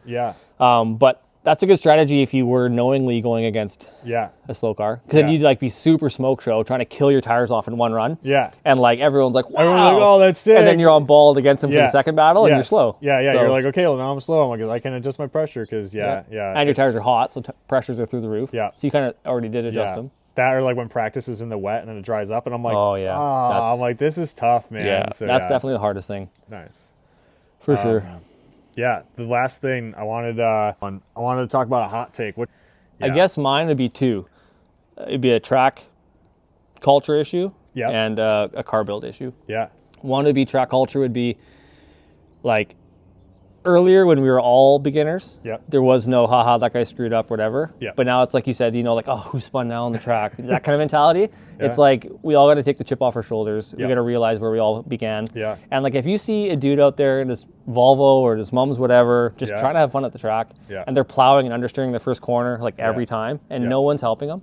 But that's a good strategy if you were knowingly going against a slow car, because then you'd like be super smoke show trying to kill your tires off in one run. And like everyone's like, wow. Everyone's like, oh, that's sick. And then you're on bald against them for the second battle, and you're slow. So, you're like, okay, well now I'm slow. I'm like, I can adjust my pressure because and your tires are hot, so pressures are through the roof. So you kind of already did adjust them. That, or like when practice is in the wet and then it dries up, and I'm like, I'm like, this is tough, man. So, that's definitely the hardest thing. Nice. For sure. The last thing I wanted to talk about a hot take. I guess mine would be two. It'd be a track culture issue and a car build issue. One would be track culture would be like earlier when we were all beginners, there was no haha, that guy screwed up, whatever. But now it's like you said, you know, like, oh, who spun now on the track? That kind of mentality. It's like we all got to take the chip off our shoulders. We got to realize where we all began. And like if you see a dude out there in his Volvo or his mom's whatever, just trying to have fun at the track, and they're plowing and understeering the first corner like every time, and no one's helping them.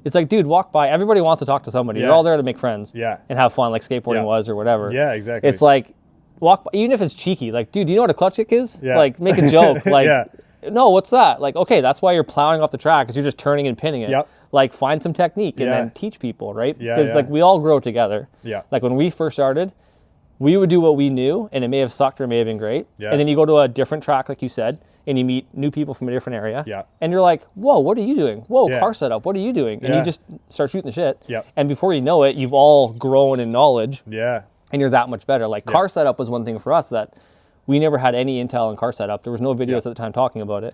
It's like, dude, walk by. Everybody wants to talk to somebody. Yeah. You're all there to make friends. Yeah. And have fun, like skateboarding Yeah. was or whatever. Yeah, exactly. It's like, walk by, even if it's cheeky. Like, dude, do you know what a clutch kick is? Yeah. Like, make a joke. Like, Yeah. no, what's that? Like, okay, that's why you're plowing off the track, because you're just turning and pinning it. Yep. Like, find some technique and Yeah. then teach people, right? Yeah, Because, yeah. like, we all grow together. Yeah. Like, when we first started, we would do what we knew, and it may have sucked or it may have been great. Yeah. And then you go to a different track, like you said, and you meet new people from a different area. Yeah. And you're like, whoa, what are you doing? Whoa, Yeah. car setup, what are you doing? And Yeah. you just start shooting the shit. Yeah. And before you know it, you've all grown in knowledge, Yeah. and you're that much better. Like, car setup was one thing for us that we never had any intel on car setup. There was no videos at the time talking about it.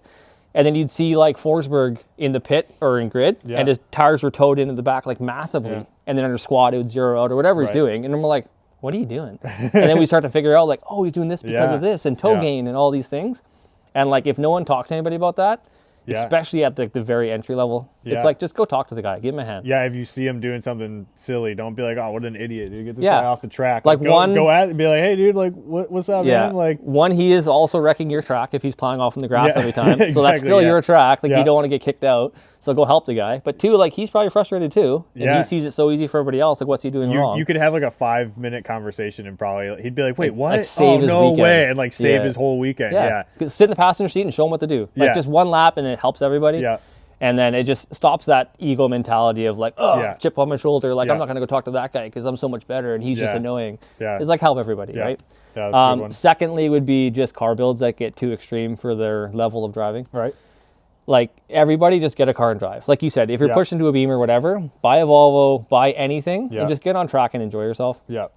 And then you'd see like Forsberg in the pit or in grid, and his tires were towed into the back like massively. Yeah. And then under squat, it would zero out or whatever he's Right. doing. And I'm like, what are you doing? And then we start to figure out like, oh, he's doing this because Yeah. of this and toe Yeah. gain and all these things. And like, if no one talks to anybody about that, Yeah. especially at the very entry level, Yeah. it's like, just go talk to the guy, give him a hand. Yeah, if you see him doing something silly, don't be like, "Oh, what an idiot, dude! Get this Yeah. guy off the track." Like, go at it, be like, "Hey, dude, like, what's up, Yeah. man?" Like, one, he is also wrecking your track if he's plowing off in the grass Yeah. every time. So Exactly, that's still yeah. your track. Like, Yeah. you don't want to get kicked out. So go help the guy. But two, like, he's probably frustrated too. And Yeah. he sees it so easy for everybody else. Like, what's he doing wrong? you could have like a 5-minute conversation and probably he'd be like, "Wait, what? like, save oh, his no weekend." way!" And like save Yeah. his whole weekend. Yeah, Because sit in the passenger seat and show them what to do. Like, Yeah. just one lap and it helps everybody. Yeah. And then it just stops that ego mentality of like, oh, Yeah. chip on my shoulder. Like, Yeah. I'm not going to go talk to that guy because I'm so much better and he's just Yeah. annoying. Yeah. It's like, help everybody, Yeah. right? Yeah, that's a good one. Secondly would be just car builds that get too extreme for their level of driving. Right. Like, everybody just get a car and drive. Like you said, if you're Yeah. pushing to a Beam or whatever, buy a Volvo, buy anything, Yeah. and just get on track and enjoy yourself. Yeah.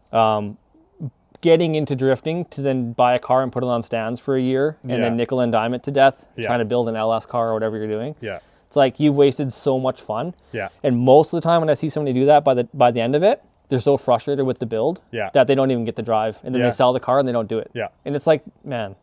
Getting into drifting to then buy a car and put it on stands for a year and Yeah. then nickel and dime it to death, Yeah. trying to build an LS car or whatever you're doing. Yeah. It's like, you've wasted so much fun. Yeah. And most of the time when I see somebody do that, by the end of it, they're so frustrated with the build Yeah. that they don't even get to drive. And then Yeah. they sell the car and they don't do it. Yeah. And it's like, man,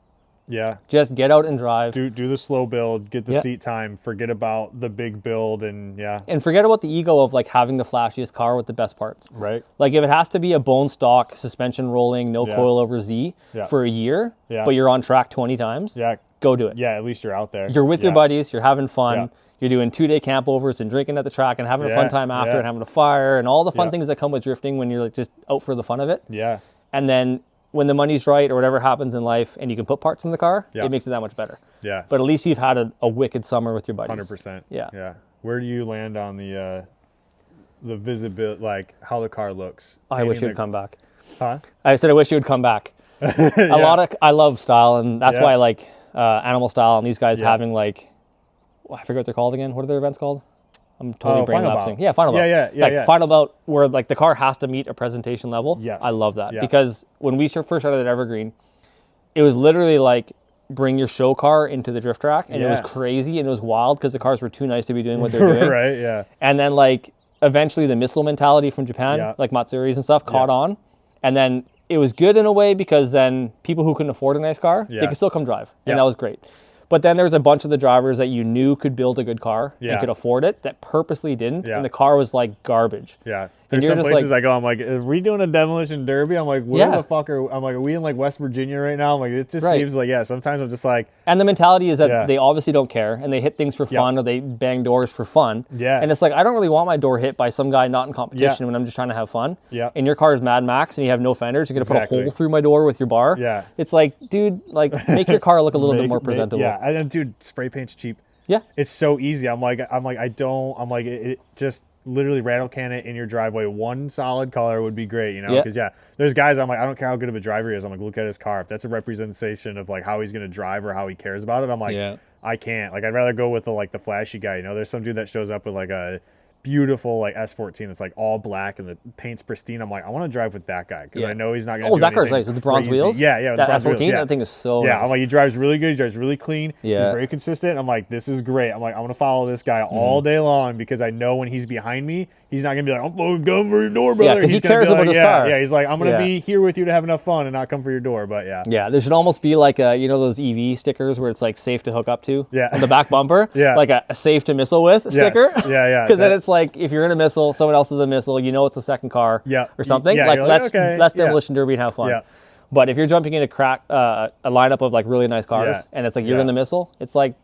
Yeah. just get out and drive. Do the slow build, get the Yeah. seat time, forget about the big build, and And forget about the ego of like having the flashiest car with the best parts. right. Like, if it has to be a bone stock, suspension rolling, no Yeah. coilover Z Yeah. for a year, Yeah. but you're on track 20 times, Yeah. go do it. Yeah. At least you're out there. You're with your Yeah. buddies, you're having fun, Yeah. you're doing 2-day campovers and drinking at the track and having a fun Yeah, time after yeah. and having a fire and all the fun Yeah. things that come with drifting when you're like just out for the fun of it. Yeah. And then when the money's right or whatever happens in life and you can put parts in the car, Yeah. it makes it that much better. Yeah. But at least you've had a wicked summer with your buddies. 100%. Yeah. Yeah. Where do you land on the visibility, like how the car looks? I wish Painting you would come back. Huh? I said I wish you would come back. I love style, and that's Yeah. why I like Animal Style and these guys Yeah. having like, I forget what they're called again. What are their events called? I'm totally brain Final lapsing. Bout. Yeah, Final Bout. Yeah, Like yeah. Final Bout, where like the car has to meet a presentation level. Yes. I love that Yeah. because when we first started at Evergreen, it was literally like bring your show car into the drift track, and it was Yeah. crazy and it was wild because the cars were too nice to be doing what they're doing. Right. Yeah. And then like eventually the missile mentality from Japan, Yeah. like Matsuris and stuff, caught Yeah. on. And then it was good in a way because then people who couldn't afford a nice car, Yeah. they could still come drive. And Yeah. that was great. But then there was a bunch of the drivers that you knew could build a good car Yeah. and could afford it that purposely didn't. Yeah. And the car was like garbage. Yeah. There's you're some just places like- I go, I'm like, are we doing a demolition derby? I'm like, where Yeah. the fuck I'm like, are we in like West Virginia right now? I'm like, it just Right. seems like, yeah, sometimes I'm just like, And the mentality is that Yeah. they obviously don't care and they hit things for fun or they bang doors for fun. Yeah. And it's like, I don't really want my door hit by some guy not in competition Yeah. when I'm just trying to have fun. Yeah. And your car is Mad Max and you have no fenders. You're going to put a Exactly. hole through my door with your bar. Yeah. It's like, dude, like make your car look a little bit more presentable. Yeah. And dude, spray paint's cheap. Yeah. It's so easy. I'm like, it just literally rattle can it in your driveway. One solid color would be great, you know? Yeah. Because there's guys I'm like, I don't care how good of a driver he is. I'm like, look at his car. If that's a representation of like how he's gonna drive or how he cares about it, I'm like, Yeah. I can't. Like, I'd rather go with the flashy guy. You know, there's some dude that shows up with like a beautiful like S14 that's like all black and the paint's pristine. I'm like, I want to drive with that guy because Yeah. I know he's not gonna. Oh, do that car's anything nice with the bronze crazy. wheels. Yeah, with the That bronze S14, wheels, yeah. that thing is so Yeah, nice. I'm like, he drives really good. He drives really clean. Yeah. He's very consistent. I'm like, this is great. I'm like, I'm gonna follow this guy Mm-hmm. all day long because I know when he's behind me, he's not gonna be like, I'm coming for your door, brother. 'cause he He's gonna cares be about like, his yeah, car. Yeah, he's like, I'm gonna Yeah. be here with you to have enough fun and not come for your door. But yeah, Yeah, there should almost be like a, you know, those EV stickers where it's like safe to hook up to Yeah. on the back bumper. Yeah. Like a safe to missile with Yes. sticker. Yeah. Because then That- it's like if you're in a missile, someone else is a missile, you know it's a second car Yeah. or something. Yeah, Like you're like, let's okay, let's yeah. demolition derby and have fun. Yeah. But if you're jumping in a lineup of like really nice cars Yeah. and it's like you're Yeah. in the missile, it's like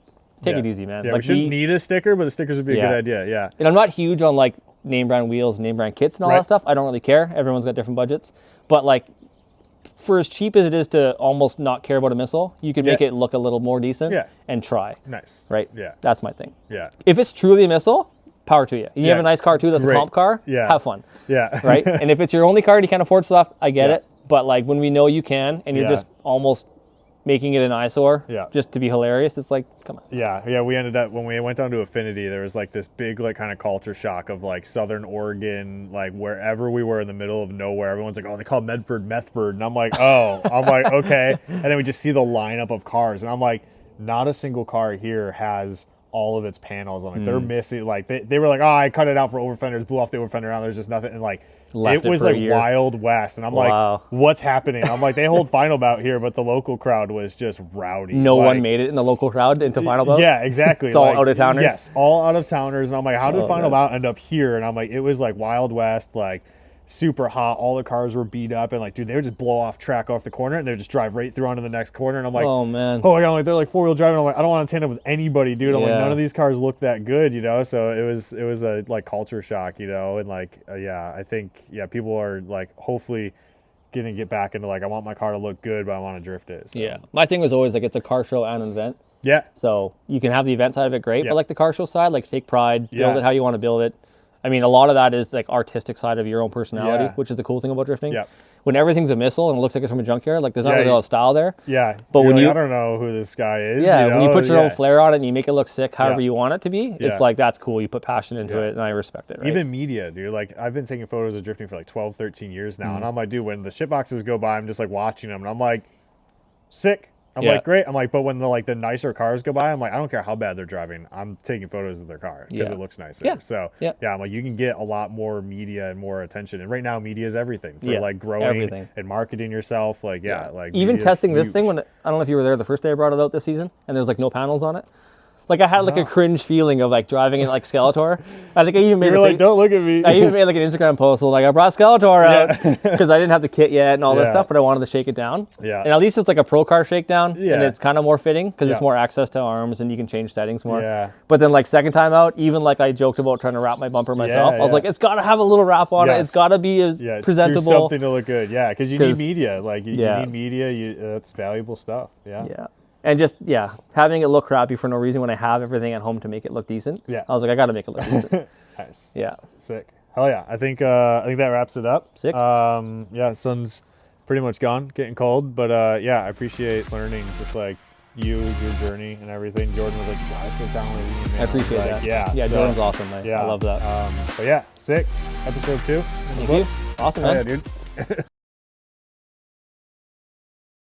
take it easy, man. Yeah, like we shouldn't need a sticker, but the stickers would be a good idea. Yeah. And I'm not huge on like name brand wheels, name brand kits, and all that stuff. I don't really care. Everyone's got different budgets, but like for as cheap as it is to almost not care about a missile, you can make it look a little more decent. And try. Nice. Right. Yeah. That's my thing. Yeah. If it's truly a missile, power to you. You have a nice car too that's a comp car. Have fun. Yeah. Right. And if it's your only car and you can't afford stuff, I get it. But like when we know you can, and you're just almost making it an eyesore just to be hilarious, it's like, come on. Yeah, we ended up, when we went down to Affinity, there was like this big like kind of culture shock of like Southern Oregon, like wherever we were in the middle of nowhere, everyone's like, oh, they call Medford Methford, and I'm like, oh, okay. And then we just see the lineup of cars, and I'm like, not a single car here has all of its panels on it. They're missing, like they were like, oh, I cut it out for over fenders, blew off the over fender, now there's just nothing, and like it was like Wild West, and I'm like, what's happening? I'm like, they hold final bout here, but the local crowd was just rowdy. No one made it in the local crowd into final bout? Yeah, exactly. It's all out of towners? Yes, all out of towners, and I'm like, how did final bout end up here? And I'm like, it was like Wild West, like super hot, all the cars were beat up, and like, dude, they would just blow off track off the corner, and they would just drive right through onto the next corner, and I'm like, oh man, oh my god, like they're like four-wheel driving. I'm like, I don't want to tandem with anybody, dude. I'm like, none of these cars look that good, you know. So it was a like culture shock, you know, and like I think people are like hopefully gonna get back into like, I want my car to look good, but I want to drift it. So. Yeah, my thing was always like, it's a car show and an event. Yeah. So you can have the event side of it, great, but like the car show side, like take pride, build it how you want to build it. I mean, a lot of that is like artistic side of your own personality, which is the cool thing about drifting. Yeah. When everything's a missile and it looks like it's from a junkyard, like there's not really a lot of style there. Yeah. But when like, I don't know who this guy is. Yeah. You know? When you put your own flair on it and you make it look sick, however you want it to be, it's like, that's cool. You put passion into it, and I respect it. Right? Even media, dude. Like I've been taking photos of drifting for like 12, 13 years now, and I'm like, dude, when the shit boxes go by, I'm just like watching them, and I'm like, sick. I'm like, great. I'm like, but when the nicer cars go by, I'm like, I don't care how bad they're driving. I'm taking photos of their car because it looks nicer. Yeah. So I'm like, you can get a lot more media and more attention. And right now, media is everything for like growing and marketing yourself. Like, like even testing this thing when I don't know if you were there the first day I brought it out this season, and there's like no panels on it. Like I had like a cringe feeling of like driving in like Skeletor. I think I even made like, don't look at me. I even made like an Instagram post like, I brought Skeletor out because I didn't have the kit yet and all this stuff, but I wanted to shake it down. Yeah. And at least it's like a pro car shakedown, and it's kind of more fitting because it's more access to arms and you can change settings more. Yeah. But then like second time out, even like I joked about trying to wrap my bumper myself. I was like, it's got to have a little wrap on it. It's got to be as presentable. Do something to look good. Yeah, because you need media. Like you need media. That's valuable stuff. Yeah. Yeah. And just, having it look crappy for no reason when I have everything at home to make it look decent. Yeah. I was like, I got to make it look decent. Nice. Yeah. Sick. Hell yeah. I think that wraps it up. Sick. Sun's pretty much gone, getting cold. But I appreciate learning just like your journey and everything. Jordan was like, you gotta sit down with me. I appreciate that. Yeah. Yeah, Jordan's awesome, man. I love that. But yeah, sick. Episode 2 in the books. Awesome, man. Yeah, dude.